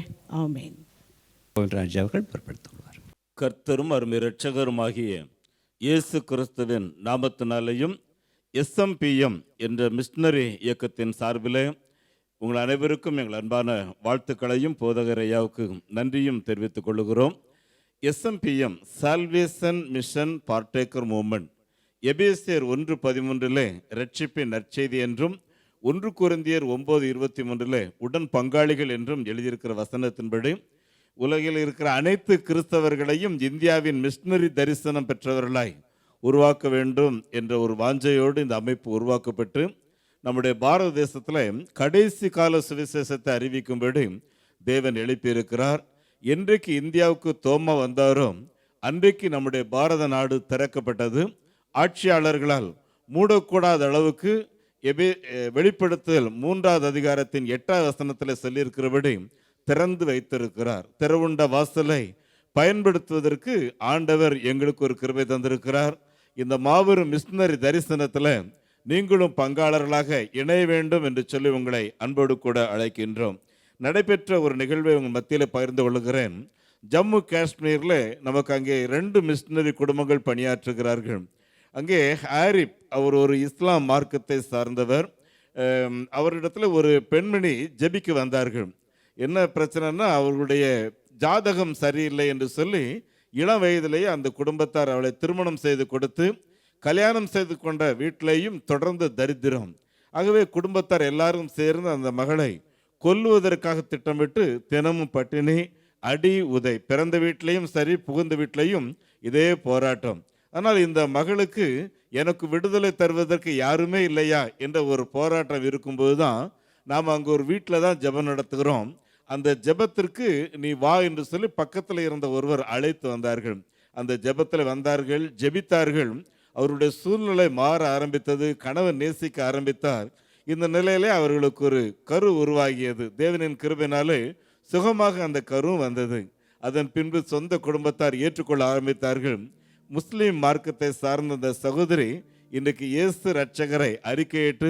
ஆமென். ராஜா அவர்கள் பொறுப்படுத்துவார். கர்த்தரும் அருமை இரட்சகருமாகிய இயேசு கிறிஸ்துவின் நாமத்தினாலேயும் SMPM என்ற மிஷனரி இயக்கத்தின் சார்பில் உங்கள் அனைவருக்கும் எங்கள் அன்பான வாழ்த்துக்களையும் போதகர் ஐயாவுக்கு நன்றியும் தெரிவித்துக் கொள்கிறோம். SMPM salvation mission partaker movement எபேசியர் 1:13 இரட்சிப்பின் நற்செய்தி என்றும் 1 கொரிந்தியர் 9:23 உடன் பங்காளிகள் என்றும் எழுதியிருக்கிற வசனத்தின்படி உலகில் இருக்கிற அனைத்து கிறிஸ்தவர்களையும் இந்தியாவின் மிஷனரி தரிசனம் பெற்றவர்களாய் உருவாக்க வேண்டும் என்ற ஒரு வாஞ்சையோடு இந்த அமைப்பு உருவாக்கப்பட்டு நம்முடைய பாரத தேசத்தில் கடைசி கால சுவிசேஷத்தை அறிவிக்கும்படி தேவன் எழுப்பியிருக்கிறார். என்றைக்கு இந்தியாவுக்கு தோமா வந்தாரோ அன்றைக்கு நம்முடைய பாரத நாடு திறக்கப்பட்டது. ஆட்சியாளர்களால் மூடக்கூடாத அளவுக்கு வெளிப்படுத்தல் 3வது அதிகாரத்தின் 8வது வசனத்தில் சொல்லியிருக்கிறபடி திறந்து வைத்திருக்கிறார். திறவுண்ட வாசலை பயன்படுத்துவதற்கு ஆண்டவர் எங்களுக்கு ஒரு கிருபை தந்திருக்கிறார். இந்த மாபெரும் மிஷனரி தரிசனத்தில் நீங்களும் பங்காளர்களாக இணைய வேண்டும் என்று சொல்லி உங்களை அன்போடு கூட அழைக்கின்றோம். நடைபெற்ற ஒரு நிகழ்வை உங்கள் மத்தியில் பகிர்ந்து கொள்கிறேன். ஜம்மு காஷ்மீரில் நமக்கு அங்கே 2 மிஷனரி குடும்பங்கள் பணியாற்றுகிறார்கள். அங்கே ஆரிப் அவர் ஒரு இஸ்லாம் மார்க்கத்தை சார்ந்தவர். அவரிடத்துல ஒரு பெண்மணி ஜெபிக்கு வந்தார்கள். என்ன பிரச்சனைன்னா அவர்களுடைய ஜாதகம் சரியில்லை என்று சொல்லி இளம் வயதிலேயே அந்த குடும்பத்தார் அவளை திருமணம் செய்து கொடுத்து கல்யாணம் செய்து கொண்ட வீட்டிலேயும் தொடர்ந்து தரித்திரம். ஆகவே குடும்பத்தார் எல்லாரும் சேர்ந்து அந்த மகளை கொல்லுவதற்காக திட்டமிட்டு தினமும் பட்டினி, அடி, உதை, பிறந்த வீட்டிலையும் சரி புகுந்த வீட்டிலையும் இதே போராட்டம். ஆனால் இந்த மகளுக்கு எனக்கு விடுதலை தருவதற்கு யாருமே இல்லையா என்ற ஒரு போராட்டம் இருக்கும்போது தான் நாம் அங்கே ஒரு வீட்டில் தான் ஜெபம் நடத்துகிறோம். அந்த ஜெபத்திற்கு நீ வா என்று சொல்லி பக்கத்தில் இருந்த ஒருவர் அழைத்து வந்தார்கள். அந்த ஜெபத்தில் வந்தார்கள், ஜெபித்தார்கள். அவருடைய சூழ்நிலை மாற ஆரம்பித்தது. கணவன் நேசிக்க ஆரம்பித்தார். இந்த நிலையிலே அவர்களுக்கு ஒரு கரு உருவாகியது. தேவனின் கிருபையினாலே சுகமாக அந்த கரு வந்தது. அதன் பின்பு சொந்த குடும்பத்தார் ஏற்றுக்கொள்ள ஆரம்பித்தார்கள். முஸ்லீம் மார்க்கத்தை சார்ந்த அந்த சகோதரி இன்றைக்கு இயேசு இரட்சகரை அறிக்கையிட்டு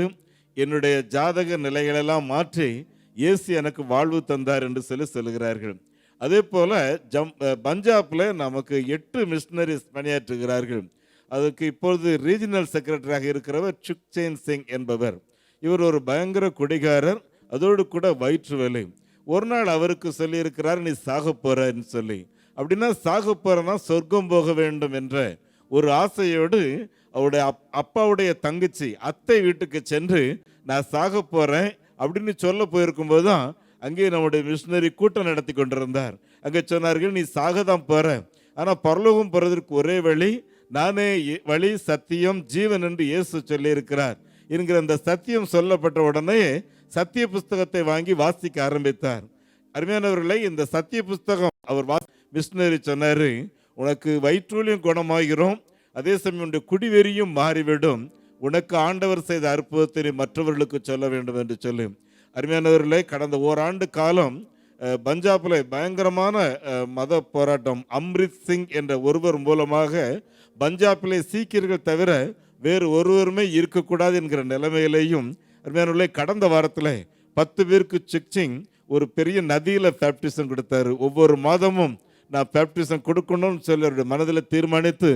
என்னுடைய ஜாதக நிலைகளெல்லாம் மாற்றி இயேசு எனக்கு வாழ்வு தந்தார் என்று சொல்லுகிறார்கள். அதே போல் பஞ்சாபில் நமக்கு 8 மிஷினரிஸ் பணியாற்றுகிறார்கள். அதுக்கு இப்பொழுது ரீஜனல் செக்ரட்டரியாக இருக்கிறவர் சுக்சேன் சிங் என்பவர். இவர் ஒரு பயங்கர குடிகாரர், அதோடு கூட வயிற்று வேலை. ஒரு நாள் அவருக்கு சொல்லியிருக்கிறார், நீ சாக போறன்னு சொல்லி. அப்படின்னா சாக போறனா சொர்க்கம் போக வேண்டும் என்ற ஒரு ஆசையோடு அவருடைய அப்பாவுடைய தங்கச்சி அத்தை வீட்டுக்கு சென்று நான் சாக போறேன் அப்படின்னு சொல்ல போயிருக்கும்போது தான் அங்கே நம்முடைய மிஷினரி கூட்டம் நடத்தி கொண்டிருந்தார். அங்கே சொன்னார்கள், நீ சாக தான் போற, ஆனால் பரலோகம் போறதற்கு ஒரே வழி, நானே வழி சத்தியம் ஜீவன் என்று இயேசு சொல்லியிருக்கிறார் என்கிற அந்த சத்தியம் சொல்லப்பட்ட உடனே சத்திய புஸ்தகத்தை வாங்கி வாசிக்க ஆரம்பித்தார். அருமையானவர்களை, இந்த சத்திய புஸ்தகம் அவர் மிஷினரி சொன்னாரு, உனக்கு வயிற்றூலியும் குணமாகிறோம், அதே சமயம் உன்னுடைய குடிவெறியும் மாறிவிடும், உனக்கு ஆண்டவர் செய்த அற்புதத்தை மற்றவர்களுக்கு சொல்ல வேண்டும் என்று சொல்லி. அருமையானவர்களே, கடந்த ஓராண்டு காலம் பஞ்சாபில் பயங்கரமான மத போராட்டம். அம்ரித் சிங் என்ற ஒருவர் மூலமாக பஞ்சாபிலே சீக்கியர்கள் தவிர வேறு ஒருவருமே இருக்கக்கூடாது என்கிற நிலைமையிலேயும் அருமையானவர்களே, கடந்த வாரத்தில் 10 பேருக்கு சிக்சிங் ஒரு பெரிய நதியில் பேப்டிசம் கொடுத்தாரு. ஒவ்வொரு மாதமும் நான் பேப்டிசம் கொடுக்கணும்னு சொல்லி அவருடைய மனதில் தீர்மானித்து,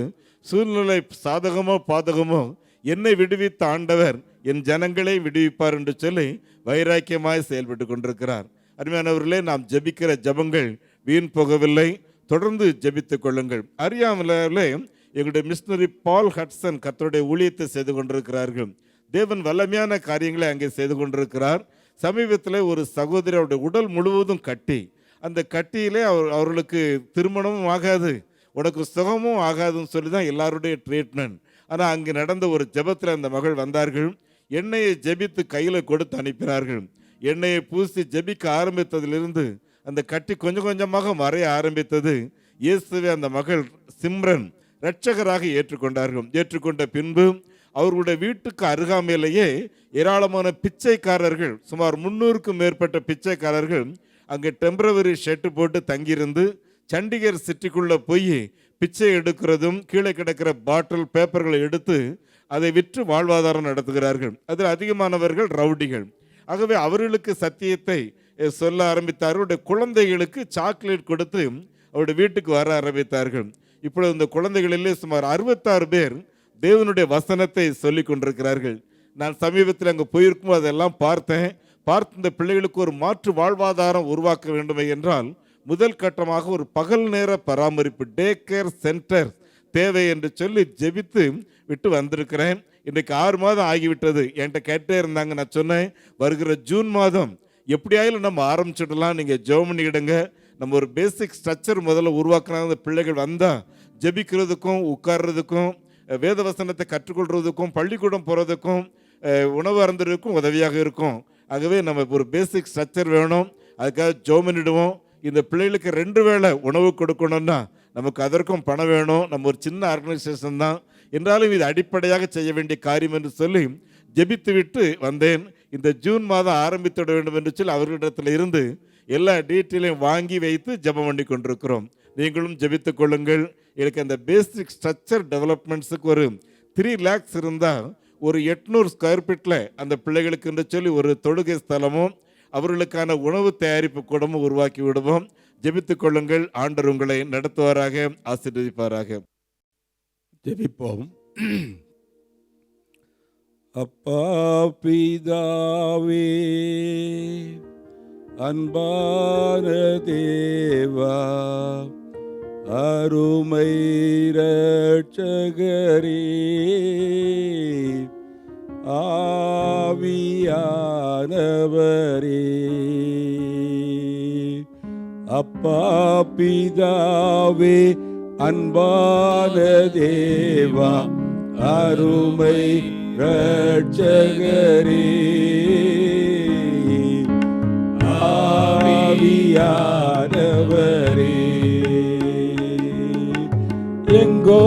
சூழ்நிலை சாதகமோ பாதகமோ என்னை விடுவித்த ஆண்டவர் என் ஜனங்களை விடுவிப்பார் என்று சொல்லி வைராக்கியமாய் செயல்பட்டு கொண்டிருக்கிறார். அருமையானவர்களே, நாம் ஜெபிக்கிற ஜபங்கள் வீண் போகவில்லை, தொடர்ந்து ஜெபித்துக் கொள்ளுங்கள். அறியாமலே எங்களுடைய மிஷினரி பால் ஹட்சன் கர்த்தருடைய ஊழியத்தை செய்து கொண்டிருக்கிறார்கள். தேவன் வல்லமையான காரியங்களை அங்கே செய்து கொண்டிருக்கிறார். சமீபத்தில் ஒரு சகோதரி அவருடைய உடல் முழுவதும் கட்டி, அந்த கட்டியிலே அவர்களுக்கு திருமணமும் ஆகாது, உனக்கு சுகமும் ஆகாதுன்னு சொல்லி தான் எல்லாருடைய ட்ரீட்மெண்ட். ஆனால் அங்கே நடந்த ஒரு ஜெபத்தில் அந்த மகள் வந்தார்கள். எண்ணெயை ஜெபித்து கையில் கொடுத்து அனுப்பினார்கள். எண்ணெயை பூசி ஜெபிக்க ஆரம்பித்ததிலிருந்து அந்த கட்டி கொஞ்சம் கொஞ்சமாக மறைய ஆரம்பித்தது. இயேசுவை அந்த மகள் சிம்ரன் இரட்சகராக ஏற்றுக்கொண்டார்கள். ஏற்றுக்கொண்ட பின்பு அவர்களுடைய வீட்டுக்கு அருகாமையிலேயே ஏராளமான பிச்சைக்காரர்கள், சுமார் 300க்கும் மேற்பட்ட பிச்சைக்காரர்கள் அங்கே டெம்பரவரி ஷெட்டு போட்டு தங்கியிருந்து சண்டிகர் சிட்டிக்குள்ளே போய் பிச்சை எடுக்கிறதும் கீழே கிடக்கிற பாட்டில் பேப்பர்களை எடுத்து அதை விற்று வாழ்வாதாரம் நடத்துகிறார்கள். அதில் அதிகமானவர்கள் ரவுடிகள். ஆகவே அவர்களுக்கு சத்தியத்தை சொல்ல ஆரம்பித்தார்கள். அவருடைய குழந்தைகளுக்கு சாக்லேட் கொடுத்து அவருடைய வீட்டுக்கு வர ஆரம்பித்தார்கள். இப்பொழுது இந்த குழந்தைகளிலே சுமார் 66 பேர் தேவனுடைய வசனத்தை சொல்லி கொண்டிருக்கிறார்கள். நான் சமீபத்தில் அங்கே போயிருக்கும் அதெல்லாம் பார்த்து இந்த பிள்ளைகளுக்கு ஒரு மாற்று வாழ்வாதாரம் உருவாக்க வேண்டும் என்றால் முதல் கட்டமாக ஒரு பகல் நேர பராமரிப்பு டே கேர் சென்டர் தேவை என்று சொல்லி ஜெபித்து விட்டு வந்திருக்கிறேன். இன்றைக்கு 6 மாதம் ஆகிவிட்டது. என்கிட்ட கேட்டே இருந்தாங்க. நான் சொன்னேன், வருகிற ஜூன் மாதம் எப்படியாயிலும் நம்ம ஆரம்பிச்சிடலாம், நீங்கள் ஜெபம் பண்ணிக்கிடுங்க. நம்ம ஒரு பேசிக் ஸ்ட்ரக்சர் முதல்ல உருவாக்குறாங்க. அந்த பிள்ளைகள் வந்தால் ஜெபிக்கிறதுக்கும் உட்கார்றதுக்கும் வேத வசனத்தை கற்றுக்கொள்றதுக்கும் பள்ளிக்கூடம் போகிறதுக்கும் உணவு அருந்துறதுக்கும் உதவியாக இருக்கும். ஆகவே நம்ம ஒரு பேசிக் ஸ்ட்ரக்சர் வேணும். அதுக்காக ஜெபம் பண்ணிடுவோம். இந்த பிள்ளைகளுக்கு 2 வேளை உணவு கொடுக்கணும்னா நமக்கு அதற்கும் பணம் வேணும். நம்ம ஒரு சின்ன ஆர்கனைசேஷன் தான் என்றாலும் இது அடிப்படையாக செய்ய வேண்டிய காரியம் என்று சொல்லி ஜெபித்து விட்டு வந்தேன். இந்த ஜூன் மாதம் ஆரம்பித்துவிட வேண்டும் என்று சொல்லி அவர்களிடத்தில் இருந்து எல்லா டீட்டெயிலையும் வாங்கி வைத்து ஜெபம் பண்ணி கொண்டிருக்கிறோம். நீங்களும் ஜெபித்துக் கொள்ளுங்கள். எனக்கு அந்த பேசிக் ஸ்ட்ரக்சர் டெவலப்மெண்ட்ஸுக்கு ஒரு 3 lakhs இருந்தால் ஒரு 800 ஸ்கொயர் ஃபீட்டில் அந்த பிள்ளைகளுக்கு என்று சொல்லி ஒரு தொழுகை ஸ்தலமும் அவர்களுக்கான உணவு தயாரிப்பு கூடமும் உருவாக்கி விடுவோம். ஜெபித்துக் கொள்ளுங்கள். ஆண்டவர் உங்களை நடத்துவாராக, ஆசீர்வதிப்பாராக. ஜெபிப்போம். அப்பா பிதாவே, அன்பான தேவா, அருமை இரட்சகரே, ஆவியானவரே, அப்பா பிதாவே, அன்பான தேவா, அருமை இரட்சகரே, ஆவியானவரே, எங்கோ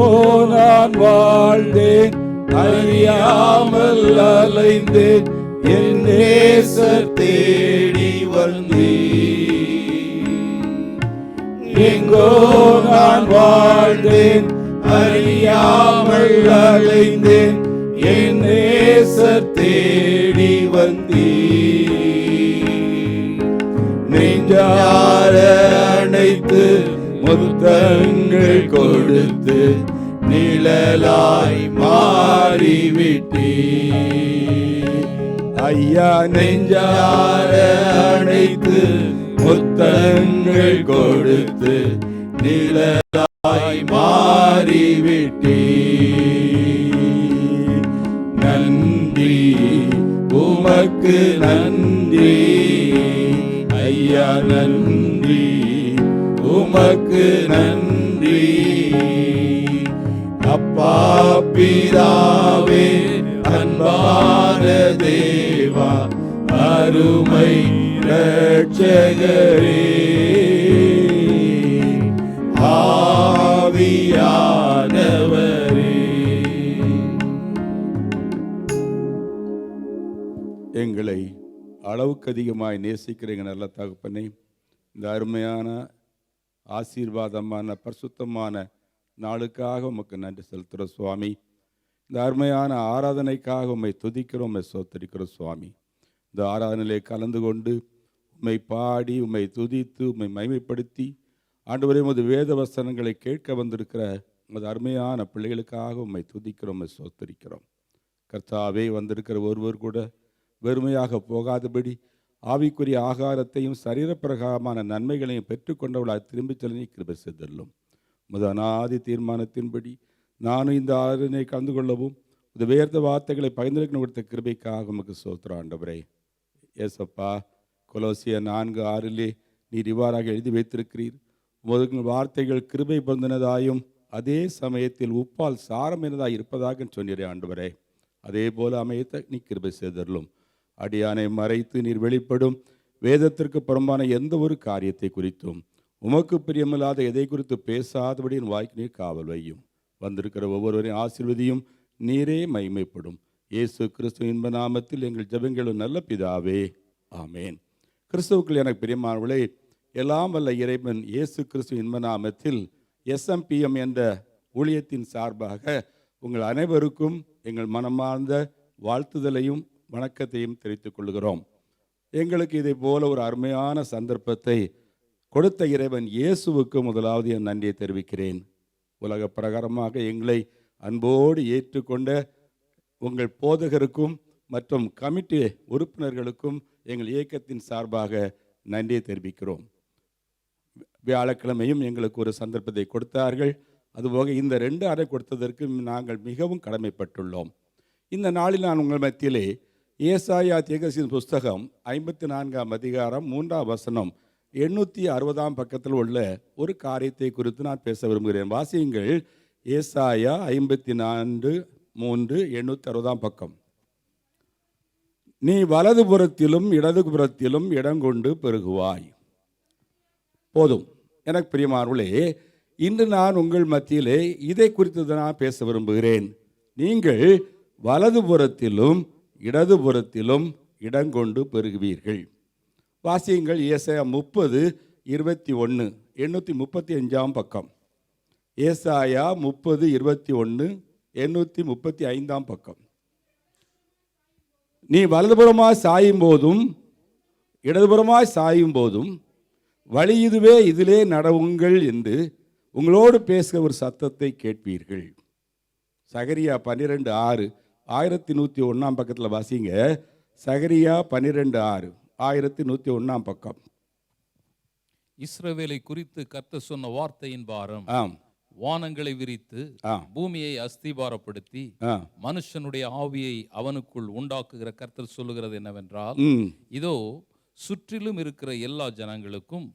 நான் வாழ்ந்தேன், அறியாமல் அலைந்தேன், என் நேசர் தேடி வந்தேன். எங்கோ நான் வாழ்ந்தேன், அறியாமல் அலைந்தேன், என் நேசர் தேடி வந்தேன். நெஞ்சார அணைத்தீர், அணைத்து முத்தங்கள் கொடுத்து நிழலாய் மாறிவிட்டீ. ஐயா நெஞ்சார அணைத்து முத்தங்கள் கொடுத்து நிழலாய் மாறிவிட்டீ. நன்றி உமக்கு நன்றி ஐயா, நன்றி உமக்கு நன்றி. அப்பா பிதாவே அன்பான தேவா அருமை இரட்சகரே, ஆவியானவரே. எங்களை அளவுக்கு அதிகமாய் நேசிக்கிற எங்கள் நல்ல தகப்பனே, இந்த அருமையான ஆசீர்வாதமான பரிசுத்தமான நாளுக்காக உமக்கு நன்றி செலுத்துகிறோம் சுவாமி. இந்த அருமையான ஆராதனைக்காக உம்மை துதிக்கிறோம், உம்மை சோத்தரிக்கிறோம் சுவாமி. இந்த ஆராதனையிலே கலந்து கொண்டு உம்மை பாடி உம்மை துதித்து உம்மை மகிமைப்படுத்தி ஆண்டவரே உமது வேத வசனங்களை கேட்க வந்திருக்கிற உமது அருமையான பிள்ளைகளுக்காக உம்மை துதிக்கிறோம், உம்மை சோத்தரிக்கிறோம். கர்த்தாவே, வந்திருக்கிற ஒருவர் கூட வெறுமையாக போகாதபடி ஆவிக்குரிய ஆகாரத்தையும் சரீரப்பிரகாரமான நன்மைகளையும் பெற்றுக்கொண்டவளாக திரும்பிச் செல்ல கிருபை செய்தல்லும். உமது அநாதி தீர்மானத்தின்படி நானும் இந்த ஆராதனை கலந்து கொள்ளவும் இந்த வேர்த்த வார்த்தைகளை பகிர்ந்து கொடுத்த கிருபைக்காக உமக்கு ஸ்தோத்திரம் ஆண்டவரே. ஏசப்பா, கொலோசியர் 4:6 நீர் இவ்வாறாக எழுதி வைத்திருக்கிறீர், உமது வார்த்தைகள் கிருபை பொருந்தினதாயும் அதே சமயத்தில் உப்பால் சாரமினதாய் இருப்பதாக சொன்னீரே ஆண்டவரே. அதே போல அமையத்த நீ கிருபை செய்தருளும். அடியானை மறைத்து நீர் வெளிப்படும் வேதத்திற்கு புறம்பான எந்த ஒரு காரியத்தை குறித்தும் உமக்கு பிரியமில்லாத எதை குறித்து பேசாதபடி என் வாய்க்கு நீர் காவல் வையும். வந்திருக்கிற ஒவ்வொருவரையும் ஆசீர்வதியும், நீரே மகிமைப்படும். இயேசு கிறிஸ்து இன்ப நாமத்தில் எங்கள் ஜெபங்களும் நல்ல பிதாவே, ஆமேன். கிறிஸ்துவுக்குள் எனக்கு பிரியமானவர்களே, எல்லாம் வல்ல இறைவன் இயேசு கிறிஸ்து இன்ப நாமத்தில் SMPM என்ற ஊழியத்தின் சார்பாக உங்கள் அனைவருக்கும் எங்கள் மனமார்ந்த வாழ்த்துதலையும் வணக்கத்தையும் தெரிவித்துக் கொள்கிறோம். எங்களுக்கு இதை போல ஒரு அருமையான சந்தர்ப்பத்தை கொடுத்த இறைவன் இயேசுவுக்கு முதலாவது என் நன்றியை தெரிவிக்கிறேன். உலக பிரகாரமாக எங்களை அன்போடு ஏற்றுக்கொண்ட உங்கள் போதகருக்கும் மற்றும் கமிட்டி உறுப்பினர்களுக்கும் எங்கள் இயக்கத்தின் சார்பாக நன்றியை தெரிவிக்கிறோம். வியாழக்கிழமையும் எங்களுக்கு ஒரு சந்தர்ப்பத்தை கொடுத்தார்கள். அதுபோக இந்த 2 அறை கொடுத்ததற்கு நாங்கள் மிகவும் கடமைப்பட்டுள்ளோம். இந்த நாளில் நான் உங்கள் மத்தியிலே ஏசாயா தீர்க்கதரிசியின் புஸ்தகம் 54ஆம் அதிகாரம் 3ஆம் வசனம் 860ஆம் பக்கத்தில் உள்ள ஒரு காரியத்தை குறித்து நான் பேச விரும்புகிறேன். வாசியுங்கள். ஏசாயா 54:3 860ஆம் பக்கம். நீ வலதுபுறத்திலும் இடதுபுறத்திலும் இடங்கொண்டு பெருகுவாய். போதும். எனக்கு பிரியமானவர்களே, இன்று நான் உங்கள் மத்தியிலே இதை குறித்து நான் பேச விரும்புகிறேன். நீங்கள் வலதுபுறத்திலும் இடதுபுறத்திலும் இடங்கொண்டு பெருகுவீர்கள். வாசியுங்கள். ஏசாயா 30:21 835ஆம் பக்கம். ஏசாயா 30:21 835ஆம் பக்கம். நீ வலதுபுறமாய் சாயும் போதும் இடதுபுறமாய் சாயும் போதும் வழி இதுவே, இதிலே நடவுங்கள் என்று உங்களோடு பேசுகிற ஒரு சத்தத்தை கேட்பீர்கள். சகரியா 12:6 1101ஆம் பக்கத்தில் வாசிங்க. சகரியா 12:6 1101ஆம் பக்கம். இஸ்ரவேலை குறித்து கர்த்தர் சொன்ன வார்த்தையின் பாரம், வானங்களை விரித்து பூமியை அஸ்திபாரப்படுத்தி மனுஷனுடைய ஆவியை அவனுக்குள் உண்டாக்குகிற கர்த்தர் சொல்லுகிறது என்னவென்றால், இதோ சுற்றிலும் இருக்கிற எல்லா ஜனங்களுக்கும்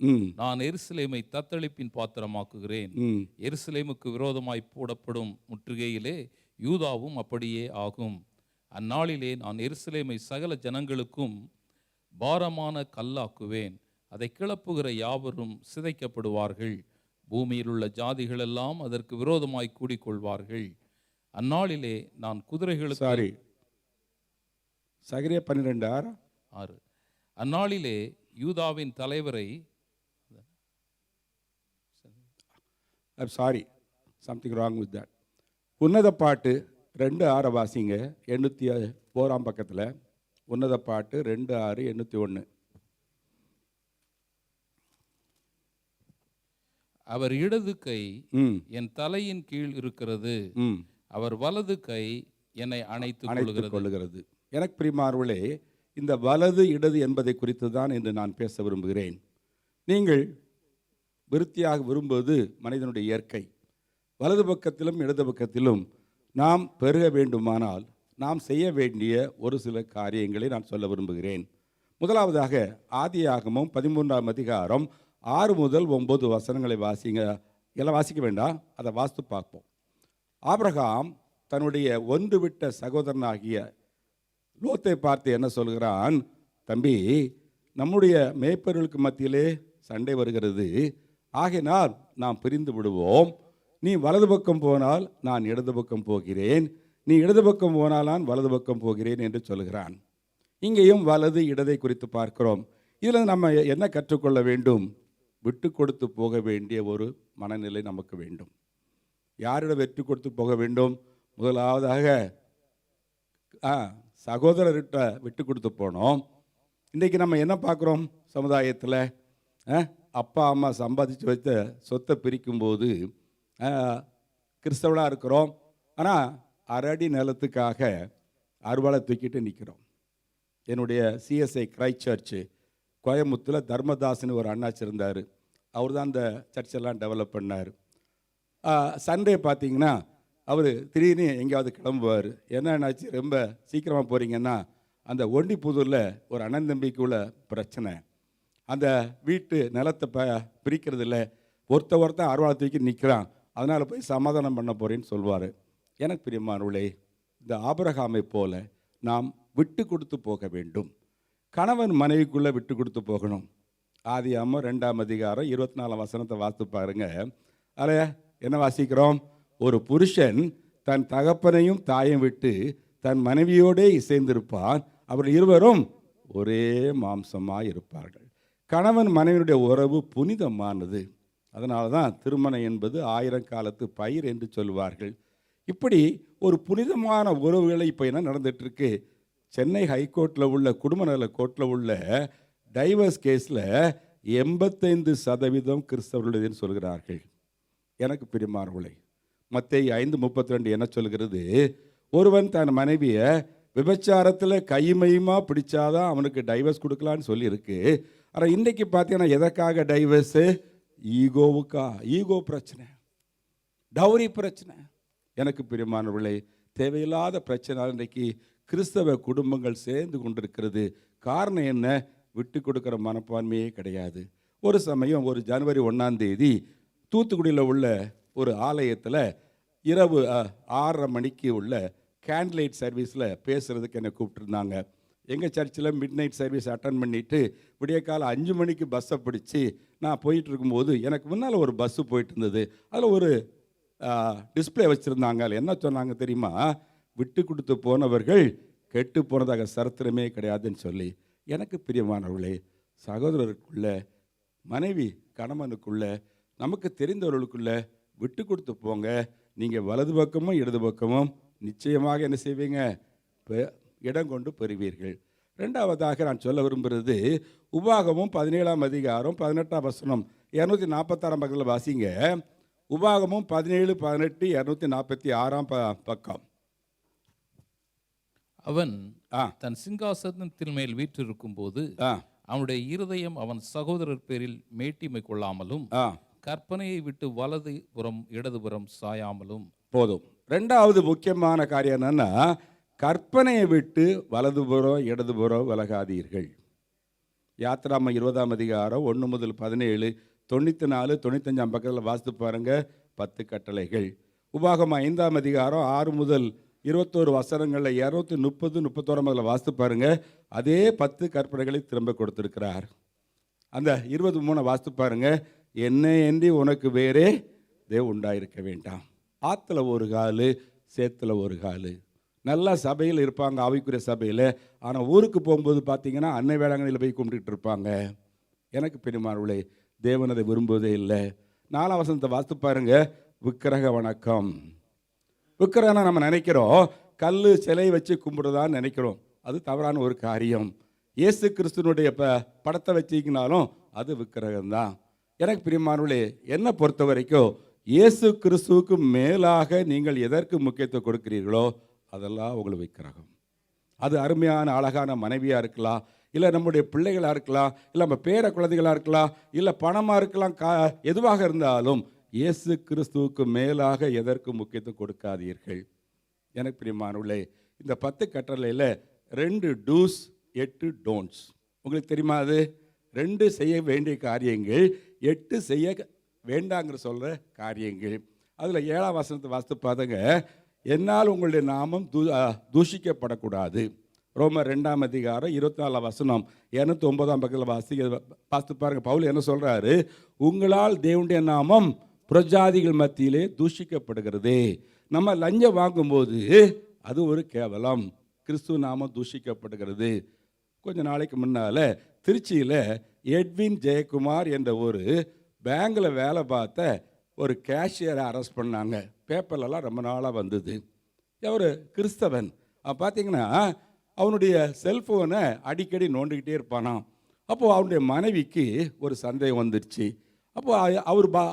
நான் எருசலேமை தத்தளிப்பின் பாத்திரமாக்குகிறேன். எருசலேமுக்கு விரோதமாய் போடப்படும் முற்றுகையிலே யூதாவும் அப்படியே ஆகும். அந்நாளிலே நான் எருசலேமை சகல ஜனங்களுக்கும் பாரமான கல்லாக்குவேன். அதை கிளப்புகிற யாவரும் சிதைக்கப்படுவார்கள். பூமியில் உள்ள ஜாதிகளெல்லாம் அதற்கு விரோதமாய் கூடிக்கொள்வார்கள். அந்நாளிலே நான் குதிரைகளுக்கு சகரியா 12:6 அந்நாளிலே யூதாவின் தலைவரை சம்திங் ராங் வித் தட். உன்னத பாட்டு 2:6 வாசிங்க. 801ஆம் பக்கத்தில் உன்னத பாட்டு 2:6 801. அவர் இடது கை ம் என் தலையின் கீழ் இருக்கிறது, ம் அவர் வலது கை என்னை அணைத்துக் அணைத்துக் கொள்கிறது. கொள்ளுகிறது. எனக்கு பிரியமானவர்களே, இந்த வலது இடது என்பதை குறித்து தான் இன்று நான் பேச விரும்புகிறேன். நீங்கள் விருத்தியாக விரும்புவது மனிதனுடைய இயற்கை. வலது பக்கத்திலும் இடது பக்கத்திலும் நாம் பெருக வேண்டுமானால் நாம் செய்ய வேண்டிய ஒரு சில காரியங்களை நான் சொல்ல விரும்புகிறேன். முதலாவதாக ஆதியாகமம் 13ஆம் அதிகாரம் 6 முதல் 9 வசனங்களை வாசிங்க. எல்லாம் வாசிக்க வேண்டாம், அதை வாசித்து பார்ப்போம். ஆபிரகாம் தன்னுடைய ஒன்று விட்ட சகோதரனாகிய லோத்தை பார்த்து என்ன சொல்கிறான்? தம்பி, நம்முடைய மேய்ப்பர்களுக்கு மத்தியிலே சண்டை வருகிறது, ஆகையினால் நாம் பிரிந்து விடுவோம். நீ வலது பக்கம் போனால் நான் இடது பக்கம் போகிறேன், நீ இடது பக்கம் போனால் நான் வலது பக்கம் போகிறேன் என்று சொல்கிறான். இங்கேயும் வலது இடதை குறித்து பார்க்கிறோம். இதில் நம்ம என்ன கற்றுக்கொள்ள வேண்டும்? விட்டு கொடுத்து போக வேண்டிய ஒரு மனநிலை நமக்கு வேண்டும். யாரிடம் வெற்றி கொடுத்து போக வேண்டும்? முதலாவதாக சகோதரர்கிட்ட விட்டு கொடுத்து போனோம். இன்றைக்கி நம்ம என்ன பார்க்குறோம் சமுதாயத்தில்? அப்பா அம்மா சம்பாதிச்சு வைத்த சொத்தை பிரிக்கும்போது கிறிஸ்தவளாக இருக்கிறோம், ஆனால் அரடி நிலத்துக்காக அறுவாளை தூக்கிட்டு நிற்கிறோம். என்னுடைய சிஎஸ்ஐ கிரைஸ்ட் சர்ச்சு கோயம்புத்தூரில் தர்மதாஸ்னு ஒரு அண்ணாச்சி இருந்தார். அவர் தான் அந்த சர்ச்செல்லாம் டெவலப் பண்ணார். சண்டே பார்த்தீங்கன்னா அவர் திடீர்னு எங்கேயாவது கிளம்புவார். என்ன என்னாச்சு, ரொம்ப சீக்கிரமாக போகிறீங்கன்னா அந்த ஒண்டிப்புதூரில் ஒரு அண்ணன் தம்பிக்குள்ள பிரச்சனை, அந்த வீட்டு நிலத்தை பிரிக்கிறதில்ல, ஒருத்தன் அறுவாளை தூக்கி நிற்கிறான், அதனால் போய் சமாதானம் பண்ண போகிறேன்னு சொல்வார். எனக்கு பிரியமானவர்களே, இந்த ஆபிரகாமை போல நாம் விட்டு கொடுத்து போக வேண்டும். கணவன் மனைவிக்குள்ளே விட்டு கொடுத்து போகணும். ஆதியாகமம் 2ஆம் அதிகாரம் 24ஆம் வசனத்தை வாசித்து பாருங்க. அதில் என்ன வாசிக்கிறோம்? ஒரு புருஷன் தன் தகப்பனையும் தாயும் விட்டு தன் மனைவியோடே இசைந்திருப்பான், அவர் இருவரும் ஒரே மாம்சமாக இருப்பார்கள். கணவன் மனைவியுடைய உறவு புனிதமானது. அதனால தான் திருமணம் என்பது 1000 காலத்து பயிர் என்று சொல்வார்கள். இப்படி ஒரு புனிதமான உறவுகளை இப்போ என்ன நடந்துகிட்ருக்கு? சென்னை ஹைகோர்ட்டில் உள்ள குடும்ப நல கோர்ட்டில் உள்ள டைவர்ஸ் கேஸில் 85% கிறிஸ்தவர்களுடையன்னு சொல்கிறார்கள். எனக்கு பிரியமானவர்களே, மத்தேயு 5:32 என்ன சொல்கிறது? ஒருவன் தன் மனைவியை விபச்சாரத்தில் கைமையுமா பிடிச்சாதான் அவனுக்கு டைவர்ஸ் கொடுக்கலான்னு சொல்லியிருக்கு. ஆனால் இன்றைக்கி பார்த்தீங்கன்னா எதற்காக டைவர்ஸு? ஈகோ பிரச்சனை, டவுரி பிரச்சனை. எனக்கு பிரியமானவர்களே, தேவையில்லாத பிரச்சனை இன்றைக்கு கிறிஸ்தவ குடும்பங்கள் சேர்ந்து கொண்டிருக்கிறது. காரணம் என்ன? விட்டு கொடுக்குற மனப்பான்மையே கிடையாது. ஒரு சமயம் ஒரு ஜனவரி 1ஆம் தேதி தூத்துக்குடியில் உள்ள ஒரு ஆலயத்தில் இரவு 6:30 மணிக்கு உள்ள கேண்ட்லைட் சர்வீஸில் பேசுகிறதுக்கு என்னை கூப்பிட்டுருந்தாங்க. எங்கள் சர்ச்சில் மிட் நைட் சர்வீஸ் அட்டன் பண்ணிவிட்டு விடிய காலம் 5 மணிக்கு பஸ்ஸை பிடிச்சி நான் போயிட்டு இருக்கும்போது எனக்கு முன்னால் ஒரு பஸ்ஸு போயிட்டு இருந்தது. அதில் ஒரு டிஸ்பிளே வச்சுருந்தாங்க. அதில் என்ன சொன்னாங்க தெரியுமா? விட்டு கொடுத்து போனவர்கள் கெட்டு போனதாக சரித்திரமே கிடையாதுன்னு சொல்லி. எனக்கு பிரியமானவர்களே, சகோதரருக்குள்ள, மனைவி கணவனுக்குள்ள, நமக்கு தெரிந்தவர்களுக்குள்ள விட்டு கொடுத்து போங்க. நீங்கள் வலது பக்கமும் இடது பக்கமும் நிச்சயமாக என்ன செய்வீங்க? இடம் கொண்டு பெறுவீர்கள். ரெண்டாவதாக நான் சொல்ல விரும்புகிறது, உபாகமும் 17ஆம் அதிகாரம் 18ஆம் வசனம் 246ஆம் பக்கத்தில் வாசிங்க. உபாகமும் 17, 18, 246ஆம் பக்கம். அவன் தன் சிங்காசனத்தின் மேல் வீற்றிருக்கும் போது அவனுடைய இருதயம் அவன் சகோதரர் பேரில் மேட்டிமை கொள்ளாமலும் கற்பனையை விட்டு வலது புறம் இடதுபுறம் சாயாமலும். போதும். ரெண்டாவது முக்கியமான காரியம் என்னன்னா, கற்பனையை விட்டு வலதுபுறம் இடதுபுறம் விலகாதீர்கள். யாத்திராம 20ஆம் அதிகாரம் 1 முதல் 17, 94, 95ஆம் பக்கத்தில் வாசித்து பாருங்க. 10 கட்டளைகள். உபாகமம் 5ஆம் அதிகாரம் 6 முதல் 21 வசனங்களில் 230, 31 வாசித்து பாருங்க. அதே 10 கற்பனைகளை திரும்ப கொடுத்திருக்கிறார். அந்த 23 வாசித்து பாருங்க. என்ன என்று உனக்கு வேறே தேவ உண்டாயிருக்க வேண்டாம். ஆற்றுல ஒரு காலு, சேத்துல ஒரு காலு. நல்லா சபையில் இருப்பாங்க, ஆவிக்குரிய சபையில். ஆனால் ஊருக்கு போகும்போது பார்த்தீங்கன்னா அன்னை வேளாங்கண்ணியில் போய் கும்பிட்டுட்டு இருப்பாங்க. எனக்கு பிரியமானவர்களே, தேவன் அதை விரும்புவதே இல்லை. 4ஆம் வசனத்தை வாசித்து பாருங்க. விக்கிரக வணக்கம். விக்கிரகம்னா நம்ம நினைக்கிறோம் கல் சிலை வச்சு கும்பிடுறதான்னு நினைக்கிறோம். அது தவறான ஒரு காரியம். இயேசு கிறிஸ்துவனுடைய படத்தை வச்சிக்கினாலும் அது விக்கிரகம்தான். எனக்கு பிரியமானவர்களே, என்னை பொறுத்த வரைக்கும் இயேசு கிறிஸ்துவுக்கு மேலாக நீங்கள் எதற்கு முக்கியத்துவம் கொடுக்கிறீர்களோ அதெல்லாம் உங்களுக்கு விக்கிரகம். அது அருமையான அழகான மனைவியாக இருக்கலாம், இல்லை நம்முடைய பிள்ளைகளாக இருக்கலாம், இல்லை நம்ம பேர குழந்தைகளாக இருக்கலாம், இல்லை பணமாக இருக்கலாம், எதுவாக இருந்தாலும் இயேசு கிறிஸ்துவுக்கு மேலாக எதற்கு முக்கியத்துவம் கொடுக்காதீர்கள். எனக்கு பிரியமானவர்களே, இந்த 10 கட்டளையில் 2 டூஸ் 8 டோன்ட்ஸ். உங்களுக்கு தெரியுமா? அது 2 செய்ய வேண்டிய காரியங்கள், 8 செய்ய வேண்டாங்கிற சொல்கிற காரியங்கள். அதில் 7ஆம் வசனத்தை வாசித்து பாருங்க. என்னால் உங்களுடைய நாமம் தூஷிக்கப்படக்கூடாது. ரோமர் 2ஆம் அதிகாரம் 24ஆம் வசனம் 209ஆம் பக்கத்தில் வாசித்து பாருங்க. பவுல் என்ன சொல்கிறாரு? உங்களால் தேவனுடைய நாமம் புறஜாதிகள் மத்தியிலே தூஷிக்கப்படுகிறதே. நம்ம லஞ்சம் வாங்கும்போது அது ஒரு கேவலம், கிறிஸ்துவ நாமம் தூஷிக்கப்படுகிறது. கொஞ்ச நாளைக்கு முன்னால் திருச்சியில் எட்வின் ஜெயக்குமார் என்ற ஒரு பேங்கில் வேலை பார்த்த ஒரு கேஷியரை அரெஸ்ட் பண்ணாங்க. பேப்பர்லலாம் ரொம்ப நாளாக வந்தது. அவர் கிறிஸ்தவன். பார்த்தீங்கன்னா அவனுடைய செல்ஃபோனை அடிக்கடி நோண்டிக்கிட்டே இருப்பானாம். அப்போது அவனுடைய மனைவிக்கு ஒரு சந்தேகம் வந்துடுச்சு. அப்போது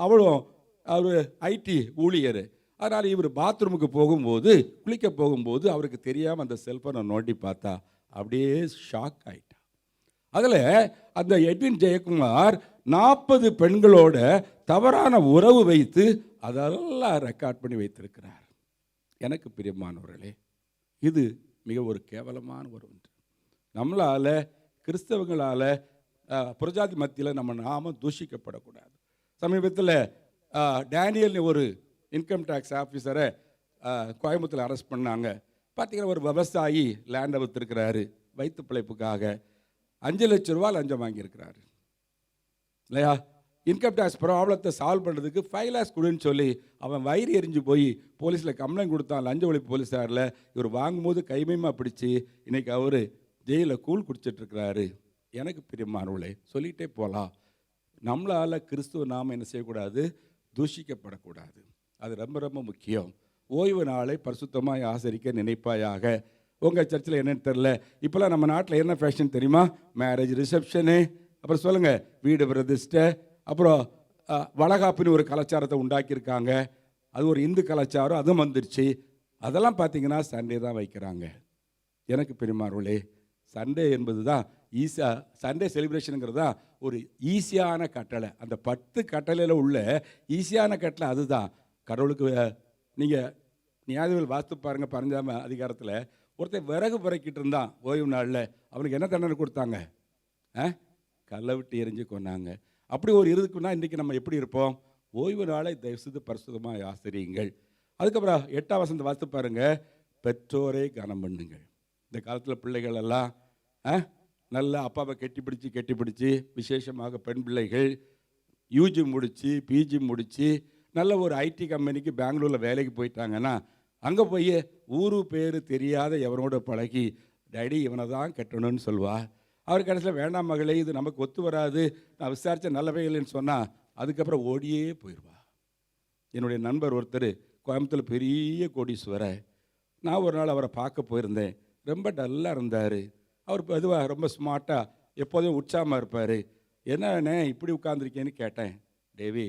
அவர் ஐடி ஊழியர். அதனால் இவர் பாத்ரூமுக்கு போகும்போது, குளிக்க போகும்போது அவருக்கு தெரியாமல் அந்த செல்ஃபோனை நோண்டி பார்த்தா அப்படியே ஷாக் ஆகிட்டா. அதில் அந்த எட்வின் ஜெயக்குமார் 40 பெண்களோட தவறான உறவு வைத்து அதெல்லாம் ரெக்கார்ட் பண்ணி வைத்திருக்கிறார். எனக்கு பிரியமானவர்களே, இது மிக ஒரு கேவலமான ஒரு ஒன்று. நம்மளால் கிறிஸ்தவங்களால் புறஜாதி மத்தியில் நம்ம நாம தூஷிக்கப்படக்கூடாது. சமீபத்தில் டேனியல் ஒரு இன்கம் டேக்ஸ் ஆஃபீஸரை கோயம்புத்தூரில் அரெஸ்ட் பண்ணாங்க. பார்த்தீங்கன்னா ஒரு விவசாயி லேண்டை விற்றுருக்கிறாரு, வயிற்று பிழைப்புக்காக 5 லட்ச ரூபா லஞ்சம் வாங்கியிருக்கிறாரு இல்லையா? இன்கம் டேக்ஸ் ப்ராப்ளத்தை சால்வ் பண்ணுறதுக்கு 5 lakhs கொடுன்னு சொல்லி அவன் வயிறு எரிஞ்சு போய் போலீஸில் கம்ப்ளைண்ட் கொடுத்தான். லஞ்ச ஒழிப்பு போலீஸாரில் இவர் வாங்கும்போது கைமையமாக பிடிச்சி இன்றைக்கி அவர் ஜெயிலில் கூழ் குடிச்சிட்ருக்கிறாரு. எனக்கு பிரியமானவர்களே, சொல்லிகிட்டே போகலாம். நம்மளால் கிறிஸ்துவ நாம என்ன செய்யக்கூடாது? தூஷிக்கப்படக்கூடாது. அது ரொம்ப ரொம்ப முக்கியம். ஓய்வு நாளை பரிசுத்தமாக ஆசரிக்க நினைப்பாயாக. உங்கள் சர்ச்சில் என்னன்னு தெரில, இப்போலாம் நம்ம நாட்டில் என்ன ஃபேஷன் தெரியுமா? மேரேஜ் ரிசப்ஷனு, அப்புறம் சொல்லுங்கள் வீடு பிரதிஷ்டை, அப்புறம் வளகாப்புன்னு ஒரு கலாச்சாரத்தை உண்டாக்கியிருக்காங்க. அது ஒரு இந்து கலாச்சாரம், அதுவும் வந்துடுச்சு. அதெல்லாம் பார்த்தீங்கன்னா சண்டே தான் வைக்கிறாங்க. எனக்கு பெருமாறுகளே, சண்டே என்பது தான் சண்டே செலிப்ரேஷனுங்கிறது தான் ஒரு ஈஸியான கட்டளை. அந்த 10 கட்டளையில் உள்ள ஈஸியான கட்டளை அதுதான். கடவுளுக்கு நீங்கள் நியாயவியல் வாஸ்து பாருங்கள், 15ஆம் அதிகாரத்தில் ஒருத்தர் விறகு பறக்கிட்டு இருந்தான் ஓய்வு நாளில். அவனுக்கு என்ன தண்டனை கொடுத்தாங்க? கல்லை விட்டு எரிஞ்சு கொண்டாங்க. அப்படி ஒரு இருக்குன்னா இன்றைக்கி நம்ம எப்படி இருப்போம்? ஓய்வு நாளை தயவுசெய்து பரிசுத்தமாக ஆசிரியுங்கள். அதுக்கப்புறம் 8ஆம் வசனத்தை வாசித்து பாருங்கள். பெற்றோரை கனம் பண்ணுங்கள். இந்த காலத்தில் பிள்ளைகள் எல்லாம் நல்லா அப்பாவை கெட்டிப்பிடிச்சி விசேஷமாக பெண் பிள்ளைகள் யூஜி முடித்து பிஜி முடித்து நல்ல ஒரு ஐடி கம்பெனிக்கு பெங்களூரில் வேலைக்கு போயிட்டாங்கன்னா அங்கே போய் ஊரு பேர் தெரியாத எவனோட பழகி டேடி இவனை தான் கட்டணும்னு சொல்லுவாள். அவர் கடைசியில் வேண்டாம் மகளே, இது நமக்கு ஒத்து வராது, நான் விசாரித்த நல்லவே இல்லைன்னு சொன்னால் அதுக்கப்புறம் ஓடியே போயிடுவா. என்னுடைய நண்பர் ஒருத்தர் கோயம்புத்தூர் பெரிய கோடீஸ்வரர். நான் ஒரு நாள் அவரை பார்க்க போயிருந்தேன். ரொம்ப டல்லாக இருந்தார். அவர் பொதுவாக ரொம்ப ஸ்மார்ட்டாக எப்போதும் உற்சாகமாக இருப்பார். என்னண்ணே இப்படி உட்காந்துருக்கேன்னு கேட்டேன். டேவி,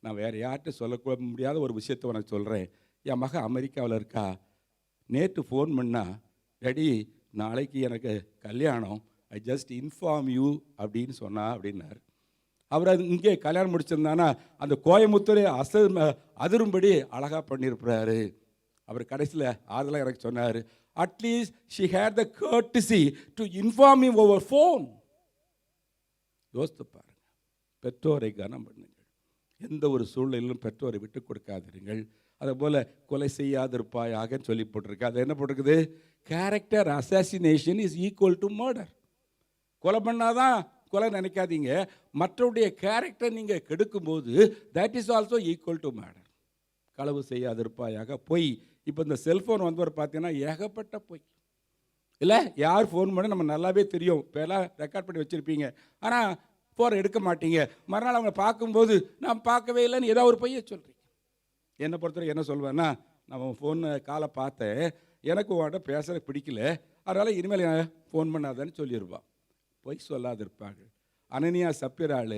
நான் வேறு யார்கிட்ட சொல்ல முடியாத ஒரு விஷயத்தை உனக்கு சொல்கிறேன். என் மகன் அமெரிக்காவில் இருக்கா. நேற்று ஃபோன் பண்ணால் டேடி நாளைக்கு எனக்கு கல்யாணம், ஐ ஜஸ்ட் இன்ஃபார்ம் யூ அப்படின்னு அப்படின்னார். அவர் அது இங்கே கல்யாணம் முடிச்சிருந்தானா அந்த கோயம்புத்தூர் அதிரும்படி அழகாக பண்ணியிருப்பாரு. அவர் கடைசியில் ஆறுதலாக எனக்கு சொன்னார், at least she had the courtesy to inform me over phone. யோசித்து பாருங்கள். பெற்றோரை கனம் பண்ணுங்கள். எந்த ஒரு சூழ்நிலையிலும் பெற்றோரை விட்டு கொடுக்காதீர்கள். அதே போல் கொலை செய்யாதிருப்பாயாக சொல்லி போட்டிருக்கு. அது என்ன போட்டிருக்குது? Character assassination is equal to murder. கொலை பண்ணாதான் கொலை நினைக்காதீங்க. மற்றவருடைய கேரக்டர் நீங்கள் கெடுக்கும்போது that is also equal to murder. களவு செய்யாதிருப்பாயாக. பொய். இப்போ இந்த செல்ஃபோன் வந்தவர் பார்த்தீங்கன்னா ஏகப்பட்ட பொய் இல்லை. யார் ஃபோன் பண்ண நம்ம நல்லாவே தெரியும். இப்போ எல்லாம் ரெக்கார்ட் பண்ணி வச்சுருப்பீங்க. ஆனால் ஃபோன் எடுக்க மாட்டீங்க. மறுநாள் அவங்க பார்க்கும்போது நான் பார்க்கவே இல்லைன்னு ஏதாவது ஒரு பொய்யை சொல்கிறீங்க. என்னை பொறுத்தவரை என்ன சொல்வேன்னா, நான் ஃபோனை காலை பார்த்தேன், எனக்கு உங்கள்கிட்ட பேசுகிற பிடிக்கல, அதனால் இனிமேல் ஃபோன் பண்ணாதான்னு சொல்லிடுவான். பொய் சொல்லாதிருப்பாங்க. அனனியா சப்பிராள்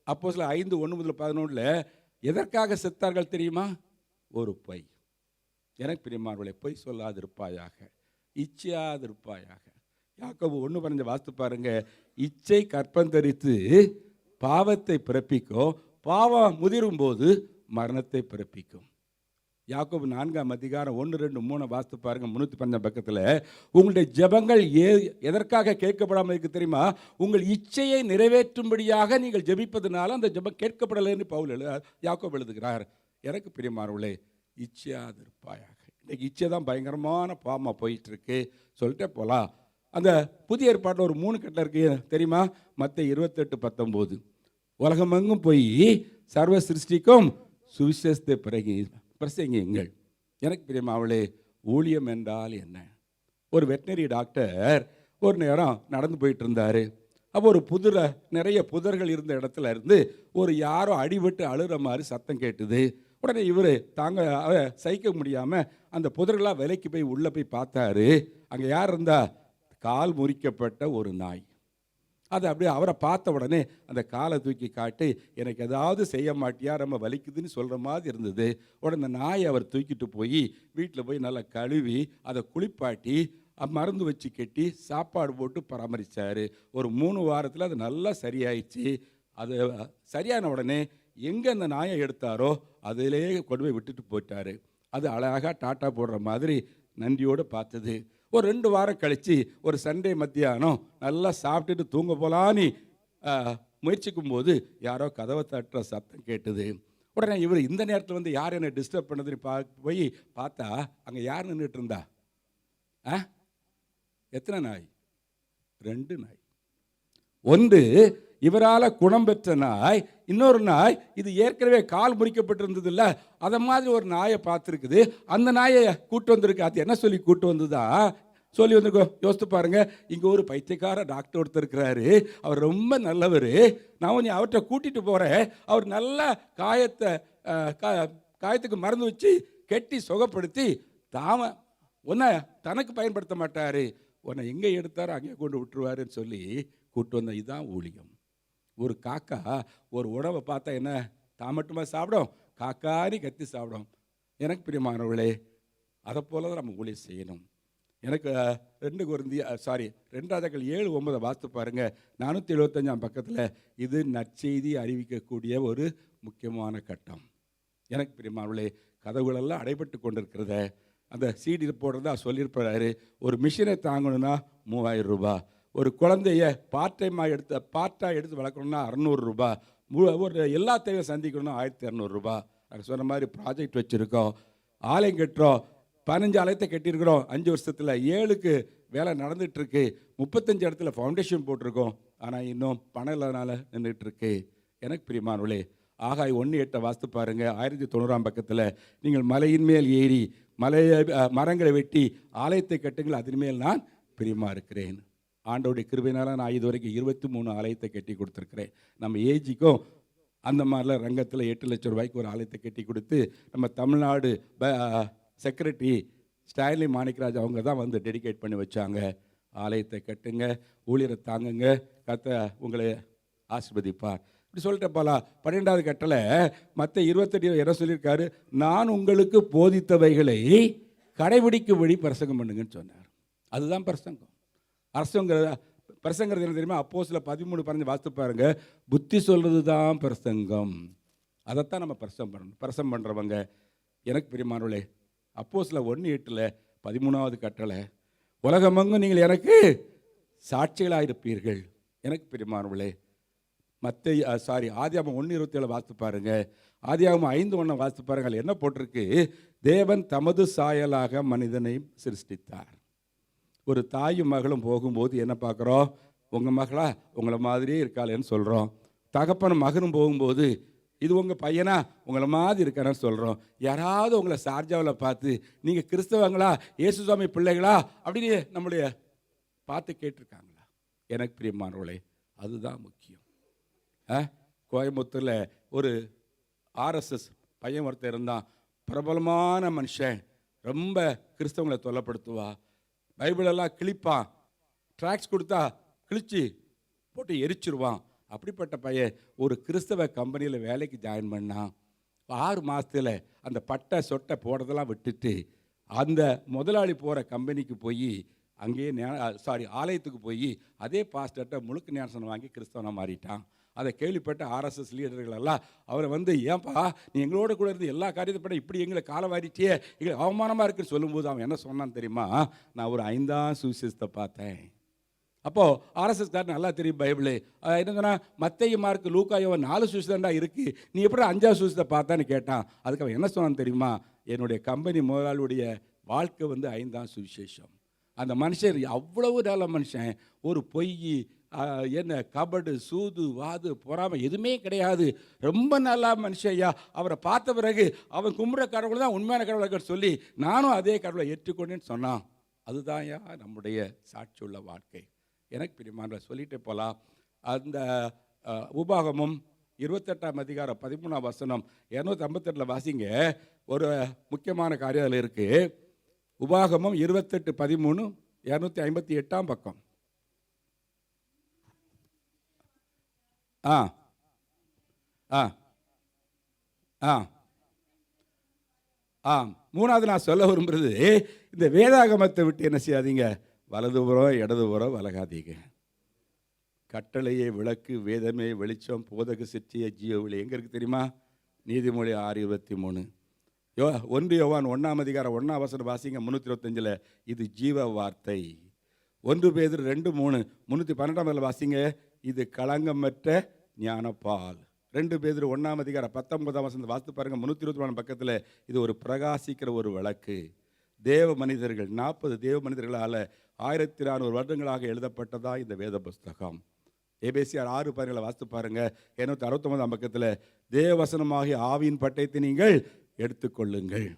அப்போஸ்தலர் 5:1-11 எதற்காக செத்தார்கள் தெரியுமா? ஒரு பொய். எனக்கு பிரியமானவர்களே, பொய் சொல்லாதிருப்பாயாக, இச்சையாதிருப்பாயாக. யாக்கோபு 1:15 வாசித்து பாருங்க. இச்சை கற்பந்தரித்து பாவத்தை பிறப்பிக்கும், பாவம் முதிரும் போது மரணத்தை பிறப்பிக்கும். யாக்கோபு 4:1-2-3 வாசித்து பாருங்க. 315 பக்கத்தில் உங்களுடைய ஜெபங்கள் எதற்காக கேட்கப்படாமல் இருக்கு தெரியுமா? உங்கள் இச்சையை நிறைவேற்றும்படியாக நீங்கள் ஜெபிப்பதனால அந்த ஜெபம் கேட்கப்படலைன்னு யாக்கோபு எழுதுகிறார். எனக்கு பிரியமானவர்களே, இச்சையாதிருப்பாயாக. இன்னைக்கு இச்சை தான் பயங்கரமான பாவமாக போயிட்டு இருக்கு. சொல்லிட்டே போகலாம். அந்த புதிய ஏற்பாட்டில் ஒரு 3 கட்டளை இருக்கு தெரியுமா? மத்தேயு 28:19 உலகமெங்கும் போய் சர்வ சிருஷ்டிக்கும் சுவிசேஷத்தை பிரசங்கியுங்கள். எனக்கு பிரியமானவர்களே, ஊழியம் என்றால் என்ன? ஒரு வெட்டினரி டாக்டர் ஒரு நேரம் நடந்து போயிட்டு இருந்தார். அப்போ ஒரு நிறைய புதர்கள் இருந்த இடத்துல இருந்து ஒரு யாரோ அடிபட்டு அழுகிற மாதிரி சத்தம் கேட்டுது. உடனே இவர் சகிக்க முடியாமல் அந்த புதர்களாக விலைக்கு போய் உள்ளே போய் பார்த்தாரு. அங்கே யார் இருந்தா? கால் முறிக்கப்பட்ட ஒரு நாய். அது அப்படியே அவரை பார்த்த உடனே அந்த காலை தூக்கி காட்டி, எனக்கு ஏதாவது செய்ய மாட்டியா, ரொம்ப வலிக்குதுன்னு சொல்கிற மாதிரி இருந்தது. உடனே அந்த நாயை அவர் தூக்கிட்டு போய் வீட்டில் போய் நல்லா கழுவி அதை குளிப்பாட்டி மருந்து வச்சு கட்டி சாப்பாடு போட்டு பராமரித்தார். ஒரு 3 வாரத்தில் அது நல்லா சரியாயிடுச்சு. அது சரியான உடனே எங்கே அந்த நாயை எடுத்தாரோ அதிலே கொண்டு போய் விட்டுட்டு போயிட்டார். அது அழகாக டாட்டா போடுற மாதிரி நன்றியோடு பார்த்தது. ஒரு 2 வாரம் கழித்து ஒரு சண்டே மத்தியானம் நல்லா சாப்பிட்டுட்டு தூங்க போகலான்னு முயற்சிக்கும் போது யாரோ கதவை தட்டுற சத்தம் கேட்டுது. உடனே இவர் இந்த நேரத்தில் வந்து யார் என்னை டிஸ்டர்ப் பண்ணதுன்னு போய் பார்த்தா அங்கே யார் நின்றுட்டு இருந்தா? எத்தனை நாய்? 2 நாய். ஒன்று இவரால் குணம் பெற்ற நாய், இன்னொரு நாய் இது ஏற்கனவே கால் முறிக்கப்பட்டிருந்தது இல்லை, அதை மாதிரி ஒரு நாயை பார்த்துருக்குது. அந்த நாயை கூட்டு வந்திருக்கு. அது என்ன சொல்லி கூட்டு வந்ததா சொல்லி வந்திருக்கோம். யோசித்து பாருங்க. இங்கே ஒரு பைத்தியக்கார டாக்டர் ஒருத்தர் இருக்கிறாரு. அவர் ரொம்ப நல்லவர். நான் கொஞ்சம் அவர்கிட்ட கூட்டிகிட்டு போகிறேன். அவர் நல்ல காயத்துக்கு மருந்து வச்சு கெட்டி சுகப்படுத்தி உன்னை தனக்கு பயன்படுத்த மாட்டார், உன்னை எங்கே எடுத்தாரோ அங்கே கொண்டு விட்டுருவாருன்னு சொல்லி கூட்டு வந்த. இதுதான் ஊழியம். ஒரு காக்கா ஒரு உணவை பார்த்தா என்ன தான் மட்டுமா சாப்பிடும்? காக்காரி கத்தி சாப்பிடும். எனக்கு பிரியமானவர்களே, அதை போல தான் நம்ம ஊழியம் செய்யணும். எனக்கு 2 ராஜாக்கள் 7:9 வாசித்து பாருங்க. 475 பக்கத்தில் இது நற்செய்தி அறிவிக்கக்கூடிய ஒரு முக்கியமான கட்டம். எனக்கு பிரியமானவர்களே, கதவுகளெல்லாம் அடைபட்டு கொண்டிருக்கிறத அந்த சீடி போடுறதா சொல்லியிருப்பாரு. ஒரு மிஷினை தாங்கணும்னா 3000 ரூபாய். ஒரு குழந்தைய பார்ட்டாக எடுத்து வளர்க்கணும்னா 600 ரூபாய். ஒரு எல்லா தேவையும் சந்திக்கணும்னா 1200 ரூபாய். நாங்கள் சொன்ன மாதிரி ப்ராஜெக்ட் வச்சுருக்கோம், ஆலயம் கட்டுறோம். 15 ஆலயத்தை கட்டியிருக்கிறோம் 5 வருஷத்தில். 7க்கு வேலை நடந்துகிட்ருக்கு. 35 இடத்துல ஃபவுண்டேஷன் போட்டிருக்கோம். ஆனால் இன்னும் பணம் இல்லாதனால நின்றுட்டுருக்கு. எனக்கு பிரியமானவர்களே, ஆகாய் 1:8 வாசித்து பாருங்க. 1090 பக்கத்தில் நீங்கள் மலையின் மேல் ஏறி மரங்களை வெட்டி ஆலயத்தை கட்டுங்கள், அதன் மேல் நான் பிரியமாக இருக்கிறேன். ஆண்டோடைய கிருபையினால நான் இது வரைக்கும் 23 ஆலயத்தை கட்டி கொடுத்துருக்குறேன். நம்ம ஏஜிக்கும் அந்த மாதிரிலாம் ரங்கத்தில் 8 லட்சம் ரூபாய்க்கு ஒரு ஆலயத்தை கட்டி கொடுத்து நம்ம தமிழ்நாடு செக்ரட்டரி ஸ்டான்லி மாணிக்கராஜ் அவங்க தான் வந்து டெடிகேட் பண்ணி வச்சாங்க. ஆலயத்தை கட்டுங்க, ஊழியரை தாங்குங்க, உங்களை ஆசீர்வதிப்பார். இப்படி சொல்லிட்டு போலா. 12வது கட்டளை மற்ற 28 என்ன சொல்லியிருக்காரு? நான் உங்களுக்கு போதித்தவைகளை கடைபிடிக்கும்படி பிரசங்கம் பண்ணுங்கன்னு சொன்னார். அதுதான் பிரசங்கம். பிரசங்கிறது என்ன தெரியுமா? அப்போஸ்தலர் 13:15 வாசித்து பாருங்க. புத்தி சொல்கிறது தான் பிரசங்கம். அதைத்தான் நம்ம பிரசங்கம் பண்ணுறவங்க. எனக்கு பிரியமானவர்களே, அப்போஸ்தலர் 1:8 13வது கட்டளை, உலகமெங்கும் நீங்கள் எனக்கு சாட்சிகளாயிருப்பீர்கள். எனக்கு பிரியமானவர்களே, ஆதியாகமம் 1:27 வாசித்து பாருங்க. ஆதியாகமம் 5:1 வாசித்து பாருங்க. அதில் என்ன போட்டிருக்கு? தேவன் தமது சாயலாக மனிதனை சிருஷ்டித்தார். ஒரு தாயும் மகளும் போகும்போது என்ன பார்க்குறோம்? உங்கள் மகளா உங்களை மாதிரியே இருக்காளேன்னு சொல்கிறோம். தகப்பனும் மகனும் போகும்போது இது உங்கள் பையனா உங்களை மாதிரி இருக்கானு சொல்கிறோம். யாராவது உங்களை சார்ஜாவில் பார்த்து நீங்கள் கிறிஸ்தவங்களா, இயேசுசாமி பிள்ளைகளா அப்படின்னு நம்முடைய பார்த்து கேட்டிருக்காங்களா? எனக்கு பிரியமானவர்களே, அதுதான் முக்கியம். கோயம்புத்தூரில் ஒரு RSS பையன் ஒருத்தர் இருந்தான். பிரபலமான மனுஷன். ரொம்ப கிறிஸ்தவங்களை தொல்லைப்படுத்துவா. பைபிளெல்லாம் கிழிப்பான். ட்ராக்ஸ் கொடுத்தா கிழிச்சு போட்டு எரிச்சிருவான். அப்படிப்பட்ட பையன் ஒரு கிறிஸ்தவ கம்பெனியில் வேலைக்கு ஜாயின் பண்ணான். 6 மாதத்தில் அந்த பட்டை சொட்டை போடுறதெல்லாம் விட்டுட்டு அந்த முதலாளி போகிற கம்பெனிக்கு போய் அங்கேயே ஆலயத்துக்கு போய் அதே பாஸ்டர்கிட்ட முழுக்க ஞானசனம் வாங்கி கிறிஸ்தவனாக மாறிட்டான். அதை கேள்விப்பட்ட ஆர்எஸ்எஸ் லீடர்கள் எல்லாம் அவரை வந்து, ஏன்பா நீ எங்களோட கூட இருந்து எல்லா காரியத்தை பண்ண இப்படி எங்களை காலை வாரிட்டியே, எங்களுக்கு அவமானமாக இருக்குன்னு சொல்லும்போது அவன் என்ன சொன்னான்னு தெரியுமா? நான் ஒரு 5ஆம் சுவிசேஷத்தை பார்த்தேன். அப்போது ஆர்எஸ்எஸ்காரன் நல்லா தெரியும் பைபிளு. என்ன சொன்னால், மத்தேயு, மார்க்கு, லூக்கா, யோவான் 4 சுவிசேஷம்டா இருக்குது, நீ எப்படி 5ஆம் சுவிசேஷத்தை பார்த்தான்னு கேட்டான். அதுக்கு அவன் என்ன சொன்னான்னு தெரியுமா? என்னுடைய கம்பெனி முதலாளியுடைய வாழ்க்கை வந்து 5ஆம் சுவிசேஷம். அந்த மனுஷன் அவ்வளவு நல்ல மனுஷன், ஒரு பொய், என்ன கபடு, சூது, வாது, பொறாமை எதுவுமே கிடையாது, ரொம்ப நல்லா மனுஷையா. அவரை பார்த்த பிறகு அவன் கும்பிட்ற கடவுள் தான் உண்மையான கடவுளை சொல்லி நானும் அதே கடவுளை ஏற்றுக்கொண்டேன்னு சொன்னான். அதுதான் நம்முடைய சாட்சியுள்ள வாழ்க்கை. எனக்கு பிரியமான சொல்லிட்டே போகலாம். அந்த உபாகமும் 28ஆம் அதிகாரம் 13ஆம் வசனம் 258 வாசிங்க. ஒரு முக்கியமான காரியம் அதில் இருக்குது. உபாகமம் 28:13, 258ஆம் பக்கம். ஆ ஆ ஆ ஆ மூணாவது நான் சொல்ல விரும்புகிறது, இந்த வேதாகமத்தை விட்டு என்ன செய்யாதீங்க, வலதுபுறம் இடதுபுறம் வலகாதீங்க. கட்டளையே விளக்கு, வேதமே வெளிச்சம், போதக சிற்றிய ஜீவவிளி எங்கே இருக்குது தெரியுமா? நீதிமொழி 6:23. 1 யோவான் 1ஆம் அதிகாரம் 1ஆம் வசனம் வாசிங்க. 325 இது ஜீவ வார்த்தை. 1 பேதுரு 2:3, 312 வாசிங்க. இது களங்கமற்ற ஞானப்பால். 2 பேதுரு 1ஆம் அதிகாரம் 19ஆம் வசனம் வாசித்து பாருங்க. 324 பக்கத்தில் இது ஒரு பிரகாசிக்கிற ஒரு விளக்கு. தேவ மனிதர்கள் 40 தேவ மனிதர்களால் 1400 வருடங்களாக எழுதப்பட்டதா இந்த வேத புஸ்தகம். எபேசியர் 6:17 வாசித்து பாருங்க. 269ஆம் பக்கத்தில் தேவவசனமாகிய ஆவியின் பட்டயத்தை நீங்கள் எடுத்துக்கொள்ளுங்கள்.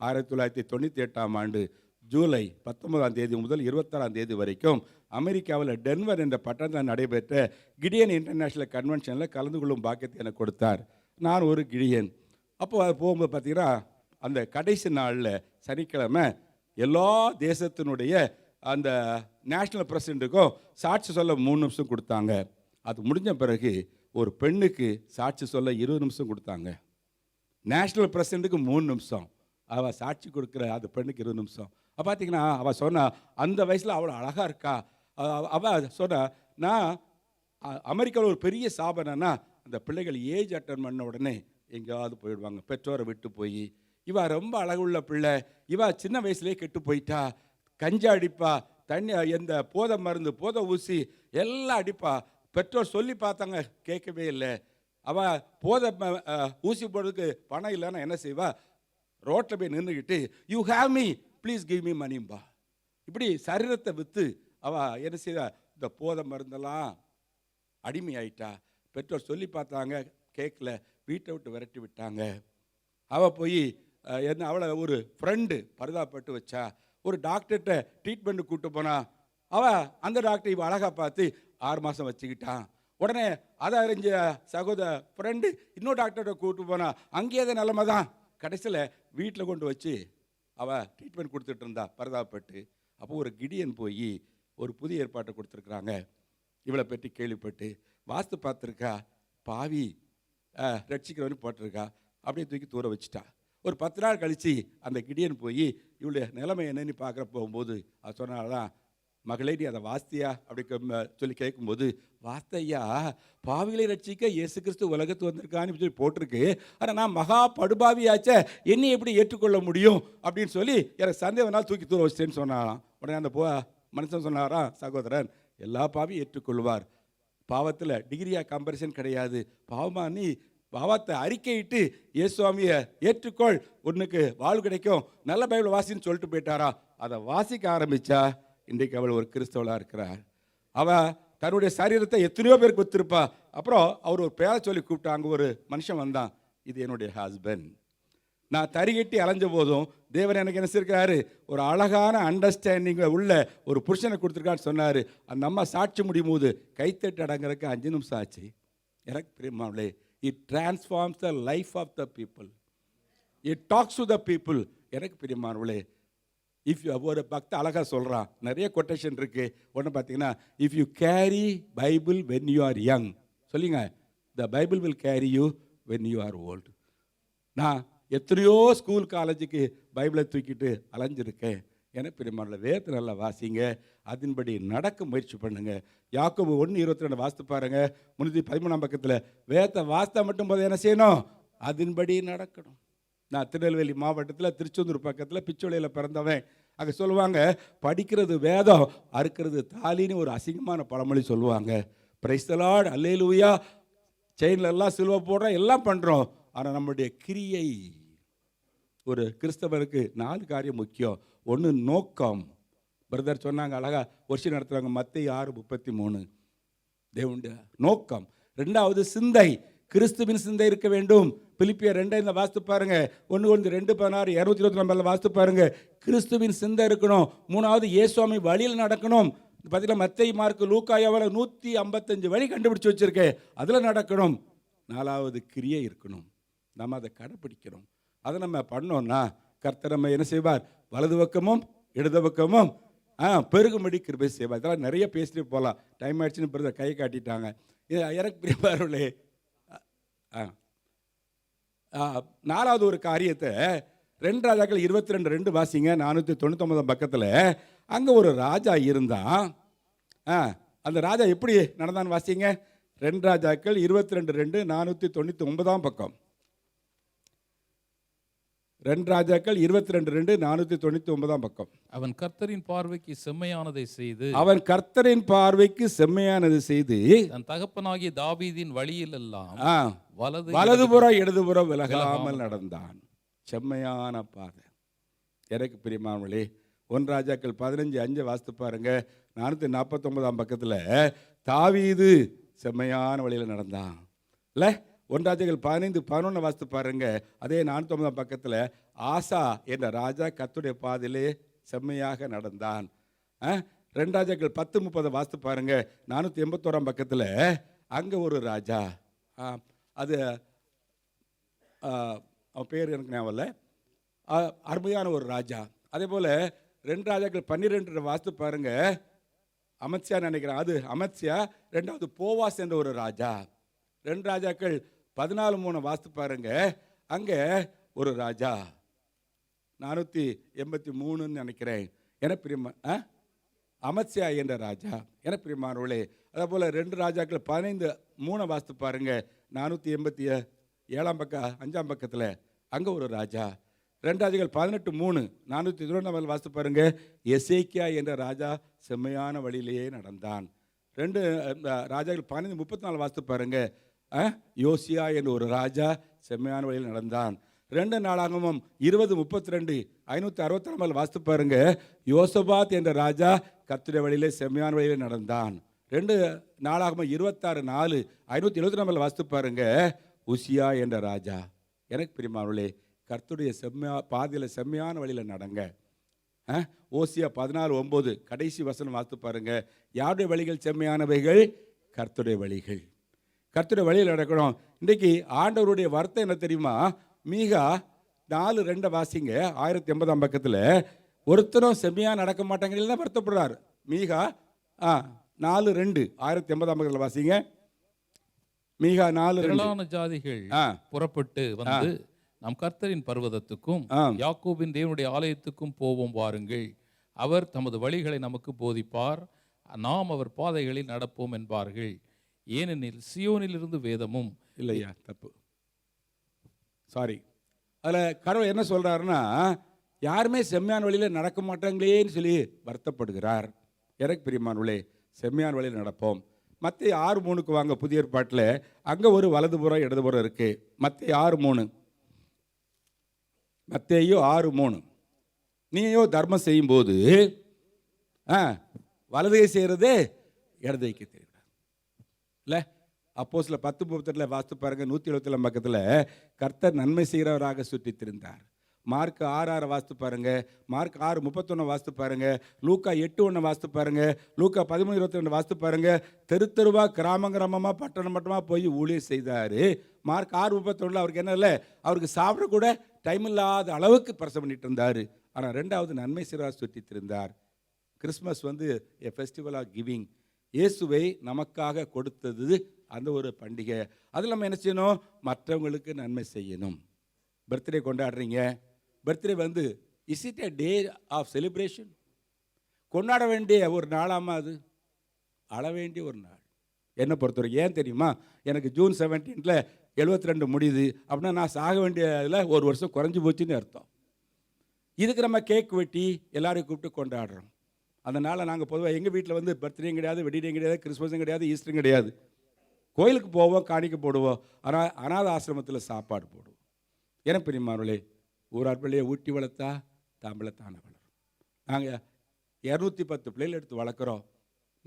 1998ஆம் ஆண்டு ஜூலை 19ஆம் தேதி முதல் 26ஆம் தேதி வரைக்கும் அமெரிக்காவில் டென்வர் என்ற பட்டணத்தில் நடைபெற்ற கிடியன் இன்டர்நேஷ்னல் கன்வென்ஷனில் கலந்து கொள்ளும் பாக்கியத்தை எனக்கு கொடுத்தார். நான் ஒரு கிடியன். அப்போ அது போகும்போது பார்த்தீங்கன்னா, அந்த கடைசி நாளில் சனிக்கிழமை எல்லா தேசத்தினுடைய அந்த நேஷ்னல் பிரசிடெண்ட்டுக்கும் சாட்சி சொல்ல 3 நிமிஷம் கொடுத்தாங்க. அது முடிஞ்ச பிறகு ஒரு பெண்ணுக்கு சாட்சி சொல்ல 20 நிமிஷம் கொடுத்தாங்க. நேஷ்னல் பிரசிடெண்ட்டுக்கு 3 நிமிஷம், அவள் சாட்சி கொடுக்குற அந்த பெண்ணுக்கு 20 நிமிஷம். அப்போ பார்த்தீங்கன்னா, அவள் சொன்னா அந்த வயசில் அவ்வளோ அழகாக இருக்கா. அவள் சொன்னா, நான் அமெரிக்காவில் ஒரு பெரிய சாபனைன்னா அந்த பிள்ளைகள் ஏஜ் அட்டன் பண்ண உடனே எங்கேயாவது போயிடுவாங்க, பெற்றோரை விட்டு போய். இவா ரொம்ப அழகுள்ள பிள்ளை, இவா சின்ன வயசுலேயே கெட்டு போயிட்டா. கஞ்சா அடிப்பா, தண்ணி, எந்த போதை மருந்து, போதை ஊசி எல்லாம் அடிப்பா. பெற்றோர் சொல்லி பார்த்தாங்க, கேட்கவே இல்லை. அவள் போதை ஊசி போடுறதுக்கு பணம் இல்லைன்னா என்ன செய்வா, ரோட்டில் போய் நின்றுக்கிட்டு you have me please give me மணிம்பா. இப்படி சரீரத்தை விற்று அவள் என்ன செய்வா, இந்த போதை மருந்தெல்லாம் அடிமை ஆயிட்டா. பெற்றோர் சொல்லி பார்த்தாங்க, கேட்கல, வீட்டை விட்டு விரட்டி விட்டாங்க. அவள் போய் என்ன, அவளை ஒரு ஃப்ரெண்டு பரிதாபப்பட்டு வச்சா. ஒரு டாக்டர்கிட்ட ட்ரீட்மெண்ட்டு கூப்பிட்டு போனா. அவள் அந்த டாக்டர் இவள் அழகாக பார்த்து 6 மாதம் வச்சுக்கிட்டான். உடனே அதை அறிஞ்ச சகோதர ஃப்ரெண்டு இன்னொரு டாக்டர்கிட்ட கூப்பிட்டு போனா. அங்கேயே அதை நிலைமை தான். கடைசியில் வீட்டில் கொண்டு வச்சு அவள் ட்ரீட்மெண்ட் கொடுத்துட்டு இருந்தா பரிதாபப்பட்டு. அப்போ ஒரு கிடியன் போய் ஒரு புதிய ஏற்பாட்டை கொடுத்துருக்குறாங்க. இவளை பற்றி கேள்விப்பட்டு வாஸ்து பார்த்துருக்கா, பாவி ரட்சிக்கிறவனு போட்டிருக்கா. அப்படியே தூக்கி தூர வச்சுட்டா. ஒரு 10 நாள் கழித்து அந்த கிடியன் போய் இவளுடைய நிலைமை என்னன்னு பார்க்குற போகும்போது அது சொன்னாலாம், மகளே நீ அதை வாஸ்தியா அப்படி சொல்லி கேட்கும்போது, வாஸ்தையா பாவிகளை ரட்சிக்க இயேசு கிறிஸ்து உலகத்து வந்திருக்கான்னு சொல்லி போட்டிருக்கு, ஆனால் நான் மகா படுபாவியாச்சே, என்னை எப்படி ஏற்றுக்கொள்ள முடியும் அப்படின்னு சொல்லி எனக்கு சந்தேகம்னால் தூக்கி தூர வச்சிட்டேன்னு சொன்னாலாம். உடனே அந்த மனுஷன் சொன்னாராம், சகோதரன் எல்லா பாவியும் ஏற்றுக்கொள்வார், பாவத்தில் டிகிரியா கம்பரிசன் கிடையாது, பாவமா நீ பாவத்தை அறிக்கையிட்டு இயேசுவாமியை ஏற்றுக்கொள், உன்னுக்கு வாழ்வு கிடைக்கும், நல்ல பைபிள் வாசின்னு சொல்லிட்டு போயிட்டாரா. அதை வாசிக்க ஆரம்பித்தா இன்றைக்கு அவள் ஒரு கிறிஸ்தவளாக இருக்கிறார். அவள் தன்னுடைய சரீரத்தை எத்தனையோ பேருக்கு விற்றுருப்பா. அப்புறம் அவர் ஒரு பேரை சொல்லி கூப்பிட்டாங்க. ஒரு மனுஷன் வந்தான், இது என்னுடைய ஹஸ்பண்ட், நான் தறிகட்டி அலைஞ்ச போதும் தேவன் எனக்கு என்ன செய்யிருக்காரு, ஒரு அழகான அண்டர்ஸ்டாண்டிங் உள்ள ஒரு புருஷனை கொடுத்துருக்கான்னு சொன்னார். அந்த அம்மா சாட்சி முடியும் போது கைத்தட்டு அடங்குறதுக்கு 5 நிமிஷம் ஆச்சு. எனக்கு பிரியமானவர்களே, it transforms the life of the people, it talks to the people. எனக்கு பிரியமானவர்களே, இஃப் யூ ஒரு பக்த அழகாக சொல்கிறான், நிறைய கொட்டேஷன் இருக்குது. ஒன்று பார்த்தீங்கன்னா, if you carry Bible when you are young சொல்லிங்க, the Bible will carry you when you are old. நான் எத்தனையோ ஸ்கூல் காலேஜுக்கு பைபிளை தூக்கிட்டு அலைஞ்சிருக்கேன். எனக்கு பிரியமான வேதத்தை நல்லா வாசிங்க, அதன்படி நடக்க முயற்சி பண்ணுங்க. யாக்கோபு 1:22 வாசித்து பாருங்க. 313 பக்கத்தில் வேதத்தை வாசித்தா மட்டும் போது என்ன செய்யணும்? அதன்படி நடக்கணும். நான் திருநெல்வேலி மாவட்டத்தில் திருச்செந்தூர் பக்கத்தில் பிச்சோலையில் பிறந்தவன். அங்கே சொல்லுவாங்க, படிக்கிறது வேதம், அறுக்கிறது தாலின்னு ஒரு அசிங்கமான பழமொழி சொல்லுவாங்க. பிரைஸ் தி லார்ட், அல்லேலூயா. செயின்ல எல்லாம் சிலுவை போடுறோம், எல்லாம் பண்ணுறோம். ஆனால் நம்முடைய கிரியை, ஒரு கிறிஸ்தவருக்கு 4 காரியம் முக்கியம். ஒன்று நோக்கம். பிரதர் சொன்னாங்க அழகா, வருஷம் நடத்துகிறாங்க, மத்தேயு 6:33 தேவனுடைய நோக்கம். 2வது சிந்தை, கிறிஸ்துவின் சிந்தை இருக்க வேண்டும். பிலிப்பியர் 2 வாசித்து பாருங்க. 1 Corinthians 2:16 224 வாசித்து பாருங்க. கிறிஸ்துவின் சிந்தை இருக்கணும். 3வது இயேசுவாமி வழியில் நடக்கணும். பார்த்தீங்கன்னா மத்தேயு, மார்க்கு, லூக்கா, யோவான் 155 வழி கண்டுபிடிச்சு வச்சிருக்கேன், அதில் நடக்கணும். 4வது கிரியை இருக்கணும். நம்ம அதை கடைப்பிடிக்கணும். அதை நம்ம பண்ணோம்னா கர்த்தர் நம்ம என்ன செய்வார்? வலது பக்கமும் இடது பக்கமும் பெருகும்படி கிருபை செய்வார். இதெல்லாம் நிறைய பேசிட்டு போகலாம், டைம் ஆயிடுச்சுன்னு பிரதர் கை காட்டிட்டாங்க. எனக்கு பிரியமானவர்களே, 4வது ஒரு காரியத்தை 2 ராஜாக்கள் 22:2 வாசிங்க. 499 பக்கத்தில் அங்கே ஒரு ராஜா இருந்தான். அந்த ராஜா எப்படி நடந்தான்னு வாசிங்க. 2 ராஜாக்கள் 22:2 499 பக்கம். 2 ராஜாக்கள் 22:2 499 பக்கம். அவன் கர்த்தரின் பார்வைக்கு செம்மையானதை செய்து, அவன் கர்த்தரின் பார்வைக்கு செம்மையானது செய்து, தன் தகப்பனாகிய தாவீதின் வழியில் எல்லாம் வலதுபுறம் இடதுபுறம் விலகாமல் நடந்தான். செம்மையான பாதை. எனக்கு பிரியமானவர்களே, 1 ராஜாக்கள் 15:5 வாசித்து பாருங்க. 449 பக்கத்தில் தாவீது செம்மையான வழியில் நடந்தான் இல்லை? 1 ராஜாக்கள் 15:11 வாசித்து பாருங்க. அதே 409 பக்கத்தில் ஆசா என்ற ராஜா கர்த்தருடைய பாதையிலே செம்மையாக நடந்தான். 2 ராஜாக்கள் 10:30 வாசித்து பாருங்க. 481 பக்கத்தில் அங்கே ஒரு ராஜா, அது அவன் பேர் எனக்கு ஞாபகம் இல்லை, அருமையான ஒரு ராஜா. அதே போல் 2 ராஜாக்கள் 12 வாசித்து பாருங்க. அமத்சியா நினைக்கிறேன், அது அமத்சியா. 2வது போவாஸ் என்ற ஒரு ராஜா. 2 ராஜாக்கள் 14:3 வாசித்து பாருங்க. அங்கே ஒரு ராஜா 483 நினைக்கிறேன். என பிரியமா அமத்சியா என்ற ராஜா. என பிரியமானவர்களே, அதே போல் 2 ராஜாக்கள் 15:3 வாசித்து பாருங்க. 487 பக்கம் 5 பக்கத்தில் அங்கே ஒரு ராஜா. 2 ராஜாக்கள் 18:3 424 வாசித்து பாருங்க. எசேக்கியா என்ற ராஜா செம்மையான வழியிலேயே நடந்தான். 2 ராஜாக்கள் 15:34 வாசித்து பாருங்க. யோசியா என்ற ஒரு ராஜா செம்மையான வழியில் நடந்தான். 2 நாளாகமம் 20:32 564 வாசித்து பாருங்க. யோசபாத் என்ற ராஜா கர்த்தருடைய வழியிலே செம்மையான வழியில் நடந்தான். 2 நாளாகமம் 26:4 574 வாசித்து பாருங்க. உசியா என்ற ராஜா. எனக்கு பிரியமானவர்களே, கர்த்தருடைய பாதையில் செம்மையான வழியில் நடங்க. ஓசியா 14:9 கடைசி வசனம் வாசித்து பாருங்க. யாருடைய வழிகள் செம்மையானவைகள்? கர்த்தருடைய வழிகள். கர்த்தருடைய வழியில் நடக்கணும். இன்றைக்கு ஆண்டவருடைய வார்த்தை என்ன தெரியுமா? மீகா 4:2 வாசிங்க. 1080 பக்கத்தில் ஒருத்தரும் செம்மையாக நடக்க மாட்டாங்க தான் வருத்தப்படுறார். மீகா 4:2 1080 பக்கத்தில் வாசிங்க. மீகா 4:2 ஜாதிகள் புறப்பட்டு வந்து நாம் கர்த்தரின் பர்வதத்துக்கும் யாக்கோபின் தேவனுடைய ஆலயத்துக்கும் போவோம் வாருங்கள். அவர் தமது வழிகளை நமக்கு போதிப்பார், நாம் அவர் பாதைகளில் நடப்போம் என்பார்கள். ஏனெனில் சியோனிலிருந்து வேதமும் இல்லையா, தப்பு, சாரி. அதில் கடவுள் என்ன சொல்கிறாருன்னா, யாருமே செம்மையான வழியில் நடக்க மாட்டாங்களேன்னு சொல்லி வருத்தப்படுகிறார். எனக்கு பிரியமானவர்களே, செம்மையான வழியில் நடப்போம். மத்தேயு 6:3 வாங்க. புதிய ஏற்பாட்டில் அங்கே ஒரு வலதுபுறம் இடதுபுறம் இருக்குது. மத்தேயு 6:3 மத்தேயு 6:3 நீயோ தர்மம் செய்யும்போது வலதுகை செய்கிறது இடதுகைக்கு தெரியும் இல்லை? அப்போஸ்தல 10:38 வாசித்து பாருங்க. 177 பக்கத்தில் கர்த்தர் நன்மை செய்கிறவராக சுற்றி திரிந்தார். மார்க் 6:6 வாசித்து பாருங்க. மார்க் 6:31 வாசித்து பாருங்க. லூக்கா 8:1 வாசித்து பாருங்க. லூக்கா 13:22 வாசித்து பாருங்க. தெருவா கிராமமாக பட்டணம் பட்டமாக போய் ஊழியர் செய்தார். மார்க் 6:31 அவருக்கு என்ன இல்லை, அவருக்கு சாப்பிட கூட டைம் இல்லாத அளவுக்கு பிரசவம் பண்ணிட்டு இருந்தார். ஆனால் 2வது நன்மை செய்கிறவராக சுற்றி திரிந்தார். கிறிஸ்மஸ் வந்து எ ஃபெஸ்டிவல் ஆஃப் கிவிங். இயேசுவை நமக்காக கொடுத்தது அந்த ஒரு பண்டிகை. அதில் நம்ம என்ன செய்யணும்? மற்றவங்களுக்கு நன்மை செய்யணும். பர்த்டே கொண்டாடுறீங்க, பர்த்டே வந்து is it a day of celebration? கொண்டாட வேண்டிய ஒரு நாளாமா அது? அழ வேண்டிய ஒரு நாள் என்னை பொறுத்தவரைக்கும். ஏன் தெரியுமா? எனக்கு ஜூன் 17 72 முடியுது அப்படின்னா நான் சாக வேண்டியதில் ஒரு வருஷம் குறைஞ்சி போச்சுன்னு அர்த்தம். இதுக்கு நம்ம கேக் வெட்டி எல்லாரையும் கூப்பிட்டு கொண்டாடுறோம். அதனால் நாங்கள் பொதுவாக எங்கள் வீட்டில் வந்து பர்த்டேயும் கிடையாது, வெட்டிடேயும் கிடையாது, கிறிஸ்மஸும் கிடையாது, ஈஸ்டரும் கிடையாது. கோயிலுக்கு போவோம், காணிக்க போடுவோம், ஆனால் அநாத ஆசிரமத்தில் சாப்பாடு போடுவோம். ஏன்னா பிரியமானவர்களே, ஊரார் பிள்ளையை ஊட்டி வளர்த்தா தாம்பளத்தான வளரும். நாங்கள் 210 பிள்ளைகள் எடுத்து வளர்க்குறோம்.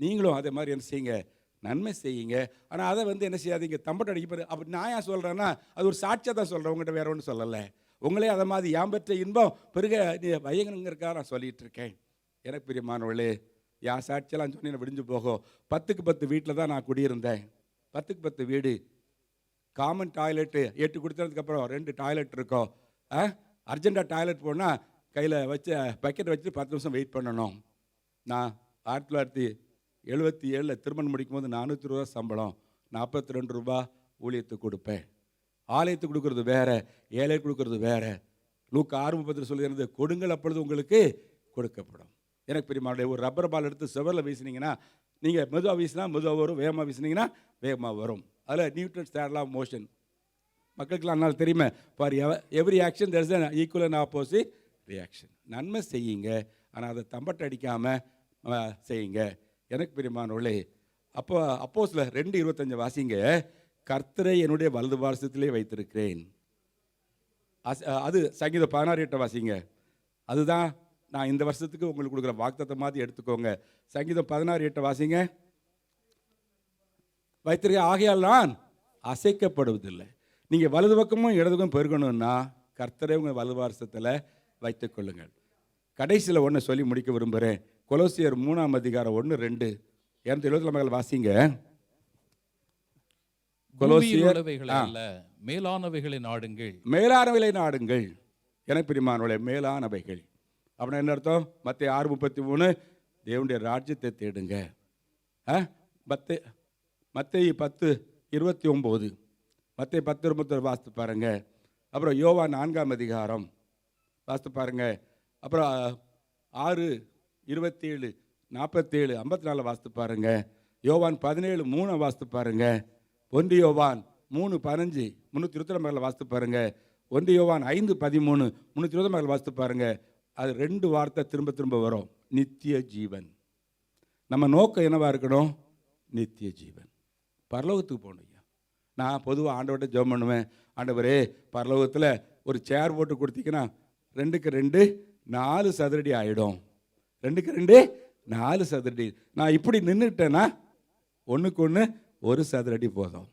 நீங்களும் அதே மாதிரி என்ன செய்யுங்க? நன்மை செய்யுங்க. ஆனால் அதை வந்து என்ன செய்யாதீங்க? தம்பட்டை அடிக்க. அப்படி நான் ஏன் சொல்கிறேன்னா, அது ஒரு சாட்சியாக தான் சொல்கிறேன், உங்கள்கிட்ட வேற ஒன்றும் சொல்லலை. உங்களே அதை மாதிரி யாம் பெற்ற இன்பம் பெருக நீ வையங்கனுங்கிறக்காக நான் சொல்லிகிட்டு இருக்கேன். எனக்கு பிரியமானவர்களே, என் சாட்சியெல்லாம் சொன்னீங்க விடிஞ்சு போகும். 10க்கு 10 வீட்டில் தான் நான் குடியிருந்தேன். 10க்கு 10 வீடு, காமன் டாய்லெட்டு 8 கொடுத்ததுக்கப்புறம் 2 டாய்லெட் இருக்கும். அர்ஜென்ட்டாக டாய்லெட் போனால் கையில் வச்சு பக்கெட் வச்சு 10 நிமிஷம் வெயிட் பண்ணணும். நான் 1977 திருமணம் முடிக்கும்போது 400 ரூபா சம்பளம், 42 ரூபா ஊழியத்துக்கு கொடுப்பேன். ஆலயத்துக்கு கொடுக்குறது வேறு, ஏழை கொடுக்குறது வேறு. லூக்கா 6:30 சொல்லுகிறது, கொடுங்கள் அப்பொழுது உங்களுக்கு கொடுக்கப்படும். எனக்கு பிரியமானவர்களே, ஒரு ரப்பர் பால் எடுத்து செவரில் வீசினீங்கன்னா நீங்கள் மெதுவாக வீசினா மெதுவாக வரும், வேகமாக வீசினீங்கன்னா வேகமாக வரும். அதில் Newton's third law of motion மக்களுக்கெல்லாம் அதனால் தெரியுமே. For every action there is an equal and opposite reaction. நன்மை செய்யுங்க, ஆனால் அதை தம்பட்டை அடிக்காமல் செய்யுங்க. எனக்கு பிரியமானவர்களே, அப்போஸ்தலர் 2:25 வாசிங்க. கர்த்தரை என்னுடைய வலது பார்சத்திலே வைத்திருக்கிறேன். அது சங்கீதம் 16:8 வாசிங்க. அதுதான் நான் இந்த வருஷத்துக்கு உங்களுக்கு கொடுக்குற வாக்குத்தத்தம் மாதிரி எடுத்துக்கோங்க. சங்கீதம் 16:8 வாசிங்க. வைத்திருக்க ஆகையால் நான் அசைக்கப்படுவதில்லை. நீங்கள் வலது பக்கமும் இடது பக்கம் பெருகணும்னா கர்த்தரை உங்கள் வலது பார்சத்தில் வைத்துக் கொள்ளுங்கள். கடைசியில் ஒன்று சொல்லி முடிக்க விரும்புகிறேன். கொலோசியர் 3:1-2 270 வாசிங்க. கொலோசியர் மேலானவைகளை நாடுங்கள். மேலானவைகளை நாடுங்கள். எனக்கு பிரியமானவர்களே, மேலானவைகள் அப்படின்னா என்ன அர்த்தம்? மத்தேயு 6:33 தேவனுடைய ராஜ்யத்தை தேடுங்க. மத்தேயு 10:29 மத்தேயு 10:29 வாசித்து பாருங்க. அப்புறம் யோவான் 4 வாசித்து பாருங்க. அப்புறம் 6:27 47 54 வாசித்து பாருங்க. யோவான் 17:3 வாசித்து பாருங்க. 1 யோவான் 3:15 320 வாசித்து பாருங்க. 1 யோவான் 5:13 320 வாசித்து பாருங்க. அது 2 வார்த்தை திரும்ப திரும்ப வரும், நித்திய ஜீவன். நம்ம நோக்கம் என்னவா இருக்கணும்? நித்திய ஜீவன், பரலோகத்துக்கு போகணும். நான் பொதுவாக ஆண்டவர்கிட்ட ஜெபம் பண்ணுவேன். ஆண்டவரே, பரலோகத்தில் ஒரு சேர் போட்டு கொடுத்தீங்கன்னா 2க்கு 2 4 சதுரடி ஆகிடும். 2க்கு 2 4 சதுரடி. நான் இப்படி நின்றுட்டேன்னா 1க்கு 1 1 சதுரடி போதும்.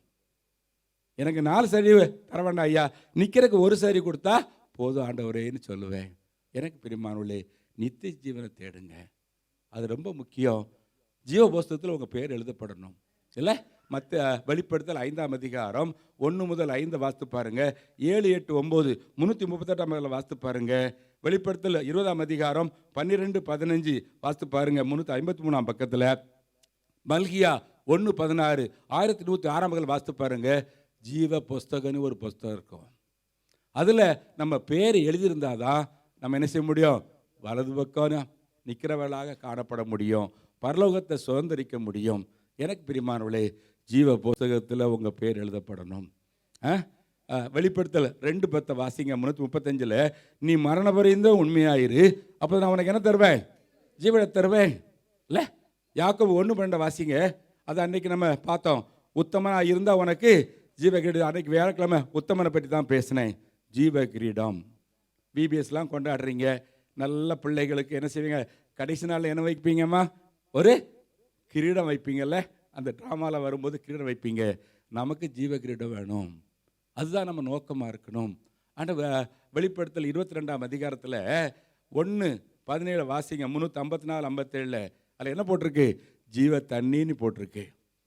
எனக்கு 4 சதுரடி தர வேண்டாம் ஐயா, நிற்கிறதுக்கு 1 சதுரடி கொடுத்தா போதும் ஆண்டவரேன்னு சொல்லுவேன். எனக்கு பிரியமானவர்களே, நித்திய ஜீவனை தேடுங்க, அது ரொம்ப முக்கியம். ஜீவ புஸ்தகத்தில் உங்கள் பேர் எழுதப்படணும் இல்லை? மற்ற வெளிப்படுத்தல் 5ஆம் அதிகாரம் 1 முதல் 5 வாசித்து பாருங்க. 7, 8, 9 338 வாசித்து பாருங்க. வெளிப்படுத்தல் 20ஆம் அதிகாரம் 12, 15 வாசித்து பாருங்க. 353ஆம் பக்கத்தில். மல்கியா 1:16 1106 வாசித்து பாருங்க. ஜீவ புஸ்தகன்னு ஒரு புஸ்தகம் இருக்கும். அதில் நம்ம பேர் எழுதியிருந்தாதான் நம்ம என்ன செய்ய முடியும்? வலது பக்கம் நிற்கிறவர்களாக காணப்பட முடியும், பரலோகத்தை சுதந்திரிக்க முடியும். எனக்கு பிரியமானவர்களே, ஜீவ புஸ்தகத்தில் உங்கள் பேர் எழுதப்படணும். வெளிப்படுத்தல் 2:10 வாசிங்க. 335 நீ மரண பரியந்தம் உண்மையாயிரு, அப்போ நான் உனக்கு என்ன தருவேன்? ஜீவனை தருவேன் இல்லை? யாக்கோபு 1:12 வாசிங்க. அது அன்னைக்கு நம்ம பார்த்தோம். உத்தமனாக இருந்தால் உனக்கு ஜீவ கிரீடம். அன்னைக்கு வியாழக்கிழமை உத்தமனை பற்றி தான் பேசினேன். ஜீவ கிரீடம். பிபிஎஸ்லாம் கொண்டாடுறீங்க, நல்ல பிள்ளைகளுக்கு என்ன செய்வீங்க? கடைசி நாளில் என்ன வைப்பீங்கம்மா? ஒரு கிரீடம் வைப்பீங்கல்ல? அந்த ட்ராமாவில் வரும்போது கிரீடம் வைப்பீங்க. நமக்கு ஜீவ கிரீடம் வேணும், அதுதான் நம்ம நோக்கமாக இருக்கணும். ஆனால் வெளிப்படுத்தல் 22ஆம் அதிகாரத்தில் 1:17 வாசிங்க. 354, 57 அதில் என்ன போட்டிருக்கு? ஜீவ தண்ணின்னு போட்டிருக்கு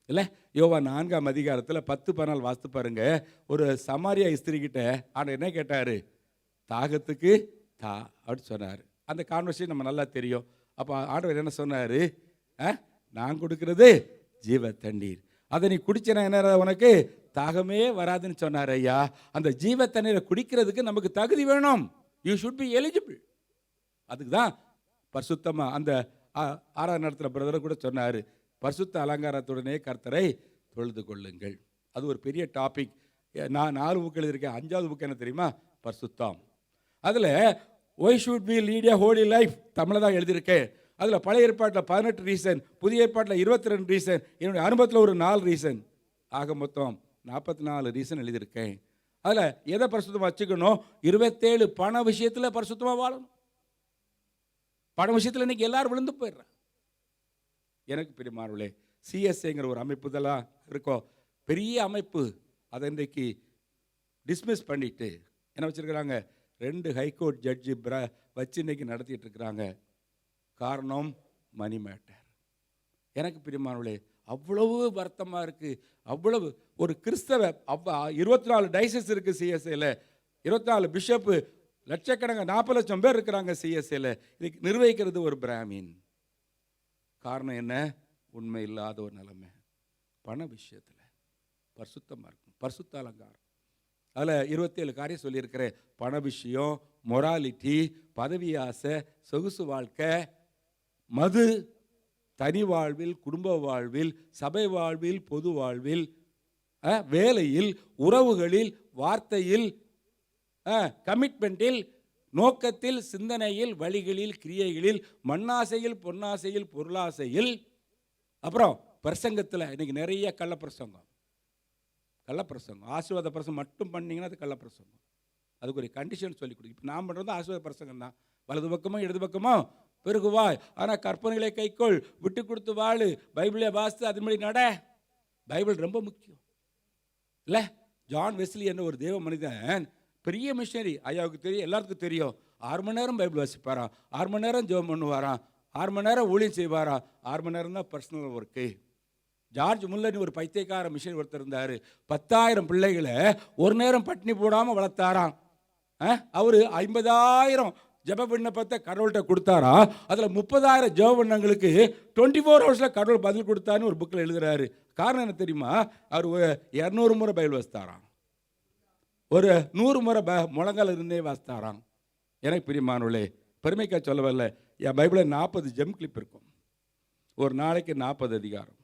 இல்லை? யோவான் 4ஆம் அதிகாரத்தில் 10-14 வாசித்து பாருங்க. ஒரு சமாரியா ஸ்திரீகிட்ட ஆனால் என்ன கேட்டார்? தாகத்துக்கு தா அப்படின்னு சொன்னார். அந்த கான்வர்சேஷன் நம்ம நல்லா தெரியும். அப்போ ஆண்டவர் என்ன சொன்னார்? நான் கொடுக்கறது ஜீவ தண்ணீர். அதை நீ குடிச்சனா என்ன உனக்கு தாகமே வராதுன்னு சொன்னார் ஐயா. அந்த ஜீவ தண்ணீரை குடிக்கிறதுக்கு நமக்கு தகுதி வேணும். You should be eligible. அதுக்கு தான் பரிசுத்தமாக அந்த 6ஆம் நேரத்தில் பிரதர் கூட சொன்னார், பரிசுத்த அலங்காரத்துடனே கர்த்தரை தொழுது கொள்ளுங்கள். அது ஒரு பெரிய டாபிக். நான் 4 புக் எழுதியிருக்கேன். 5வது புக் என்ன தெரியுமா? பரிசுத்தம். அதில் why should be lead a Holi life தமிழில் தான் எழுதியிருக்கேன். அதில் பழைய ஏற்பாட்டில் 18 ரீசன், புதிய ஏற்பாட்டில் 22 ரீசன், என்னுடைய அனுபவத்தில் ஒரு 4 ரீசன், ஆக மொத்தம் 44 ரீசன் எழுதியிருக்கேன். அதில் எதை பரிசுத்தமாக வச்சுக்கணும்? 27 பண விஷயத்தில் பரிசுத்தமாக வாழணும். பண விஷயத்தில் இன்னைக்கு எல்லாரும் விழுந்து போயிடுறாங்க. எனக்கு பிரியமானவர்களே, சிஎஸ்ஐங்கிற ஒரு அமைப்பு இதெல்லாம் இருக்கோம், பெரிய அமைப்பு. அதை இன்றைக்கு டிஸ்மிஸ் பண்ணிட்டு என்ன வச்சுருக்கிறாங்க, 2 ஹைகோர்ட் ஜட்ஜி வச்சு இன்னைக்கு நடத்திட்டு இருக்கிறாங்க. காரணம் மணி மேட்டர். எனக்கு பிரியமானவர்களே, அவ்வளவு வருத்தமாக இருக்குது. அவ்வளவு ஒரு கிறிஸ்தவ 24 டைசஸ் இருக்குது சிஎஸ்ஐயில், 24 பிஷப்பு, லட்சக்கணக்கான 40 லட்சம் பேர் இருக்கிறாங்க சிஎஸ்ஐயில். இதுக்கு நிர்வகிக்கிறது ஒரு பிராமின். காரணம் என்ன? உண்மை இல்லாத ஒரு நிலைமை. பண விஷயத்தில் பரிசுத்தமாக இருக்கும், பரிசுத்த அலங்காரம். அதில் 27 காரியம் சொல்லியிருக்கிறேன். பண விஷயம், மொராலிட்டி, பதவி ஆசை, சொகுசு வாழ்க்கை, மது, தனி வாழ்வில், குடும்ப வாழ்வில், சபை வாழ்வில், பொது வாழ்வில், வேலையில், உறவுகளில், வார்த்தையில், கமிட்மெண்ட்டில், நோக்கத்தில், சிந்தனையில், வழிகளில், கிரியைகளில், மண்ணாசையில், பொன்னாசையில், பொருளாசையில், அப்புறம் பிரசங்கத்தில் இன்னைக்கு நிறைய கள்ளப்பிரசங்கம். ஆசீர்வாத பிரசங்கம் மட்டும் பண்ணிங்கன்னா அது கள்ளப்பிரசங்கம். அதுக்கு ஒரு கண்டிஷன் சொல்லி கொடுக்கும். இப்போ நான் பண்ணுறது ஆசீர்வாத பிரசங்கம் தான். வலது பக்கமோ இடது பக்கமோ பெருகுவாய், ஆனால் கற்பனைகளை கைக்கொள், விட்டு கொடுத்து வாழு, பைபிளை வாசித்து அதுபடி நட. பைபிள் ரொம்ப முக்கியம் இல்லை? ஜான் வெஸ்லி என்ற ஒரு தேவ மனிதன், பெரிய மிஷனரி, ஐயாவுக்கு தெரியும், எல்லாத்துக்கும் தெரியும். 6 மணி நேரம் பைபிள் வாசிப்பாராம், 6 மணி நேரம் ஜெபம் பண்ணுவாராம், 6 மணி நேரம் ஊழியம் செய்வாராம், 6 மணி நேரம் தான் பர்சனல் ஒர்க்கு. ஜார்ஜ் முல்லர்னு ஒரு பைத்தியக்கார மிஷன் ஒருத்தர் இருந்தார். 10,000 பிள்ளைகளை ஒரு நேரம் பட்டினி போடாமல் வளர்த்தாராம். அவர் 50,000 ஜப விண்ணப்பத்தை கடவுள்கிட்ட கொடுத்தாரா. அதில் 30,000 ஜப விண்ணங்களுக்கு 24 ஹவர்ஸில் கடவுள் பதில் கொடுத்தான்னு ஒரு புக்கில் எழுதுறாரு. காரணம் என்ன தெரியுமா? அவர் 200 முறை பைபிள் வாசித்தாராம், ஒரு 100 முறை முழங்கால் இருந்தே வாசித்தாராம். எனக்கு பிரியமானவர்களே, பெருமைக்காக சொல்லவில்லை. என் பைபிளில் 40 ஜெம் கிளிப் இருக்கும். ஒரு நாளைக்கு 40 அதிகாரம்.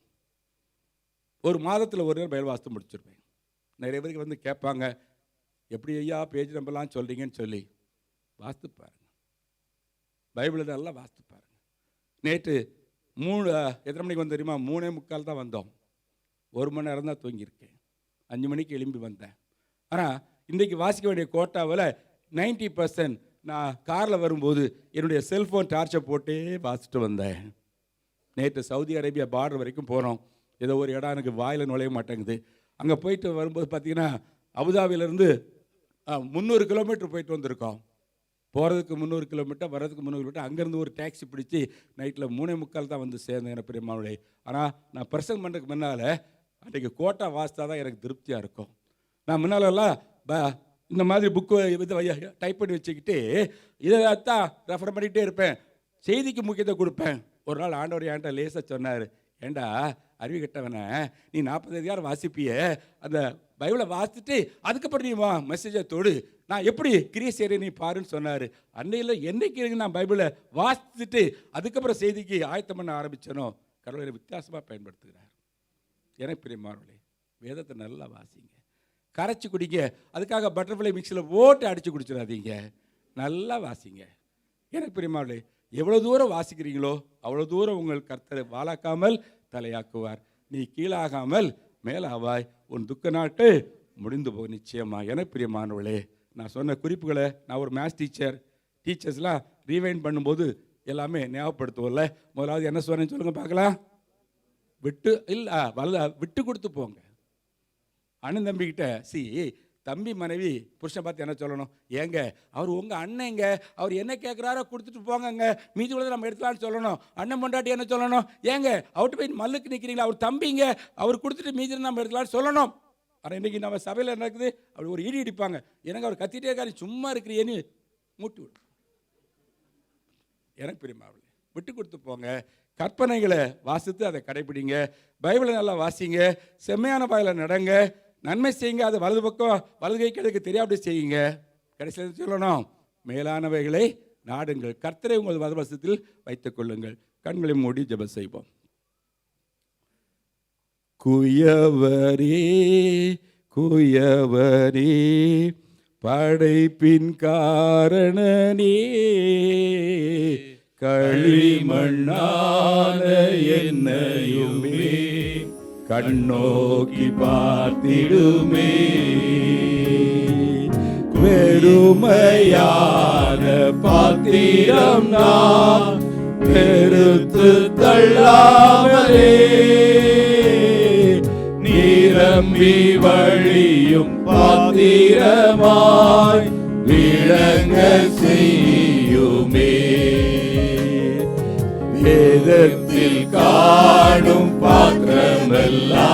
ஒரு மாதத்தில் ஒரு நேரம் பைபிள் வாசித்து முடிச்சிருப்பேன். நிறைய பேருக்கு வந்து கேட்பாங்க, எப்படி ஐயா பேஜ் நம்பர்லாம் சொல்கிறீங்கன்னு சொல்லி. வாசித்து பாருங்க, பைபிள் இதெல்லாம் வாசித்து பாருங்க. நேற்று எத்தனை மணிக்கு வந்து தெரியுமா? 3:45 தான் வந்தோம். 1 மணி நேரம் தான் தூங்கியிருக்கேன். 5 மணிக்கு எழும்பி வந்தேன். ஆனால் இன்றைக்கி வாசிக்க வேண்டிய கோட்டாவில் 90% நான் காரில் வரும்போது என்னுடைய செல்ஃபோன் டார்ச்சை போட்டே வாசிட்டு வந்தேன். நேற்று சவுதி அரேபியா பார்டர் வரைக்கும் போகிறோம். ஏதோ ஒரு இடம் எனக்கு வாயில் நுழைய மாட்டேங்குது. அங்கே போயிட்டு வரும்போது பார்த்திங்கன்னா அபுதாபியிலேருந்து 300 கிலோமீட்டர் போயிட்டு வந்திருக்கோம். போகிறதுக்கு 300 கிலோமீட்டர், வர்றதுக்கு 300 கிலோமீட்டர். அங்கேருந்து ஒரு டாக்ஸி பிடிச்சி நைட்டில் 3:45 தான் வந்து சேர்ந்தேன். எனக்கு பெரியம்மாவுடைய. ஆனால் நான் பிரசங்கம் பண்ணுறதுக்கு முன்னால் அன்றைக்கு கோட்டா வாசித்தா தான் எனக்கு திருப்தியாக இருக்கும். நான் முன்னாலெல்லாம் இந்த மாதிரி புக்கு இதை டைப் பண்ணி வச்சுக்கிட்டு இதை தான் ரெஃபர் பண்ணிகிட்டே இருப்பேன். செய்திக்கு முக்கியத்துவம் கொடுப்பேன். ஒரு நாள் ஆண்டவர் என்கிட்ட லேசாக சொன்னார், ஏண்டா அறிவு கட்டவனை, நீ 40 அதிகாரம் வாசிப்பிய, அந்த பைபிளை வாசித்துட்டு அதுக்கப்புறம் நீ மெசேஜை தொடு, நான் எப்படி கிரியை செய்கிறேன் நீ பாருன்னு சொன்னார். அன்னையில் என்னைக்கு நான் பைபிளை வாசித்துட்டு அதுக்கப்புறம் செய்திக்கு ஆயத்தம் பண்ண ஆரம்பித்தனோ, கடவுளை வித்தியாசமாக பயன்படுத்துகிறார். எனக்கு பிரியமானவர்களே, வேதத்தை நல்லா வாசிங்க, கரைச்சி குடிங்க. அதுக்காக பட்டர்ஃப்ளை மிக்ஸில் போட்டு அடித்து குடிச்சிடாதீங்க, நல்லா வாசிங்க. எனக்கு பிரியமானவர்களே, எவ்வளோ தூரம் வாசிக்கிறீங்களோ அவ்வளோ தூரம் உங்கள் கர்த்தரை வாழாக்காமல் தலையாக்குவார். நீ கீழாகாமல் மேலாவாய், உன் துக்க நாட்டு முடிந்து போக நிச்சயமாக. எனக்கு பிரியமானவர்களே, நான் சொன்ன குறிப்புகளை, நான் ஒரு மேத்ஸ் டீச்சர்ஸ்லாம் ரீவைண்ட் பண்ணும்போது எல்லாமே ஞாபகப்படுத்துவோம்ல. முதலாவது என்ன சொன்னேன்னு சொல்லுங்கள் பார்க்கலாம். விட்டு கொடுத்து போங்க. அண்ணன் தம்பிக்கிட்ட தம்பி மனைவி புருஷன் பார்த்து என்ன சொல்லணும்? ஏங்க அவர் உங்கள் அண்ணங்க, அவர் என்ன கேட்குறாரோ கொடுத்துட்டு போங்கங்க, மீதி உள்ளதை நம்ம எடுத்துலான்னு சொல்லணும். அண்ணன் பொண்டாட்டி என்ன சொல்லணும்? ஏங்க அவர்கிட்ட போய் மல்லுக்கு நிற்கிறீங்களா, அவர் தம்பிங்க, அவர் கொடுத்துட்டு மீதி நம்ம எடுத்துலான்னு சொல்லணும். ஆனால் இன்றைக்கி நம்ம சபையில் என்ன இருக்குது? அப்படி ஒரு இடி இடிப்பாங்க, எனக்கு அவர் கத்திட்டே இருக்காரு, சும்மா இருக்கிறேன்னு மூட்டி விடும். எனக்கு பிரியமாவளே, விட்டு கொடுத்து போங்க. கற்பனைகளை வாசித்து அதை கடைபிடிங்க. பைபிளை நல்லா வாசிங்க, செம்மையான பாதையில் நடங்க, நன்மை செய்யுங்க. அது வலது பக்கம் வலது கை கிடைக்க தெரியாமடி செய்யுங்க. கடைசியில் சொல்லணும், மேலானவைகளை நாடுங்கள், கர்த்தரை உங்கள் வலதுபக்கத்தில் வைத்துக் கொள்ளுங்கள். கண்களை மூடி ஜெபம் செய்வோம். குயவரே குயவரே படைப்பின் காரணனே, களிமண்ணான என்னையுமே கண்ணோக்கி பார்த்திடுமே. வெறுமையான பாத்திரம் நான் பெருத்து தள்ளாமலே, நிரம்பி வழியும் பாத்திரமாய் விளங்க செய்யுமே. வேதத்தில் காணும் பாத்திரமெல்லாம்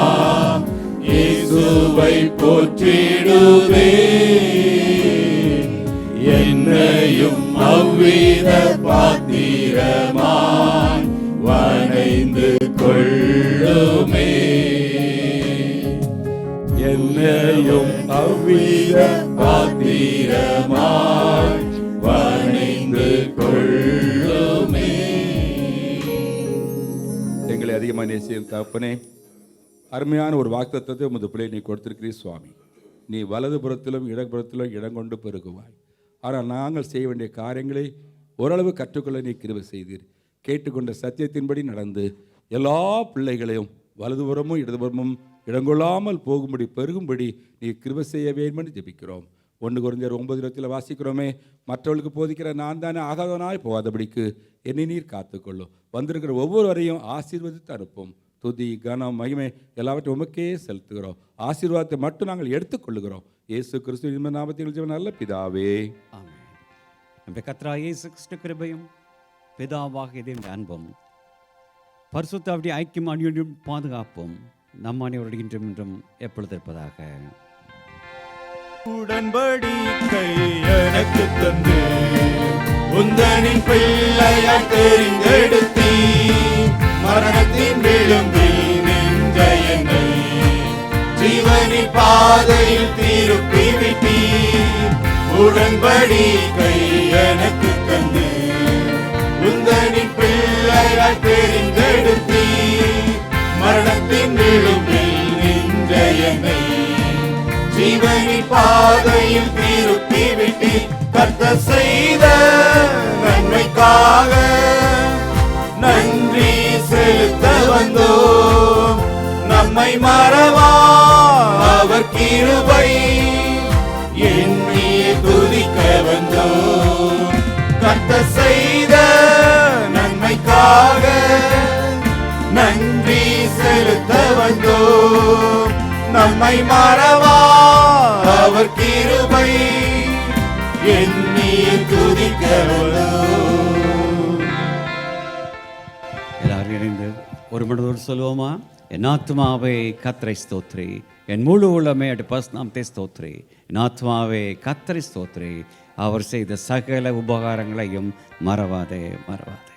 இயேசுவை போற்றிடுவே. என்னையும் அவ்வித பாத்திரமாய் வணைந்து கொள்ளுமே. என்னையும் அவ்வித பாத்திரமாய் வணைந்து கொள்ளுமே. எங்களை அதிகமாக நேசிக்கும் தகப்பனே, அருமையான ஒரு வாக்குத்தத்தத்தை உமது பிள்ளை நீ கொடுத்திருக்கிறீர் சுவாமி. நீ வலதுபுறத்திலும் இடப்புறத்திலும் இடம் கொண்டு பெருகுவாய். ஆனால் நாங்கள் செய்ய வேண்டிய காரியங்களை ஓரளவு கற்றுக்கொள்ள நீ கிருபை செய்தீர். கேட்டுக்கொண்ட சத்தியத்தின்படி நடந்து எல்லா பிள்ளைகளையும் வலதுபுறமும் இடதுபுறமும் இடங்கொள்ளாமல் போகும்படி பெருகும்படி நீ கிருபை செய்ய வேண்டும் என்று ஜெபிக்கிறோம். 1 கொரிந்தியர் 9:20 வாசிக்கிறோமே, மற்றவர்களுக்கு போதிக்கிற நான் தானே ஆகாதவனாய் போகாதபடிக்கு என்னை நீர் காத்துக்கொள்ளும். வந்திருக்கிற ஒவ்வொருவரையும் ஆசீர்வதித்து அனுப்பும். துதி கனம் மகிமை எல்லாவற்றையும் உமக்கே செலுத்துகிறோம். ஆசீர்வாதத்தை மட்டும் நாங்கள் எடுத்துக்கொள்ளுகிறோம். இயேசு கிறிஸ்துவின் நாமத்தில் ஜெபம் நல்ல பிதாவே, ஆமென். நம்முடைய கர்த்தராகிய இயேசு கிறிஸ்து கிருபையும் பிதாவாகிய தேவனுடைய அன்பும் பரிசுத்த ஆவியுடைய ஐக்கியம் அந்யோன்யம் பாதுகாப்பும் நம் அனைவருடைய இன்றும் இன்றும் எப்பொழுது இருப்பதாக. உடன்படிக்கை எனக்கு தந்து உந்தனின் பிள்ளையாய் தெரிந்தெடுத்தீ. மரணத்தின் விளிம்பில் நின்ற என்னை ஜீவனின் பாதையில் திருப்பி விட்டீ. உடன்படிக்கை எனக்கு தந்து உந்தனின் பிள்ளையாய் தெரிந்தெடுத்தீ. மரணத்தின் விளிம்பில் நின்ற என்னை ஜீவனின் பாதையில் திருப்பி விட்டி. கர்த்தர் செய்த நன்மைக்காக நன்றி செலுத்த வந்தோம். நம்மை மறவா அவர் கிருபை எண்ணியே துதிக்க வந்தோம். கர்த்தர் செய்த நன்மைக்காக நன்றி செலுத்த வந்தோம். நம்மை மறவா அவர் கிருபை எண்ணியே துதிக்க வந்தோம். எல்லாரும் இணைந்து ஒரு மனதோடு சொல்லுவோமா? என் ஆத்மாவே கர்த்தரை ஸ்தோத்திரி, என் முழு உள்ளமே பரிசுநாமத்தை ஸ்தோத்திரி. என் ஆத்மாவே கர்த்தரை ஸ்தோத்திரி, அவர் செய்த சகல உபகாரங்களையும் மறவாதே மறவாதே.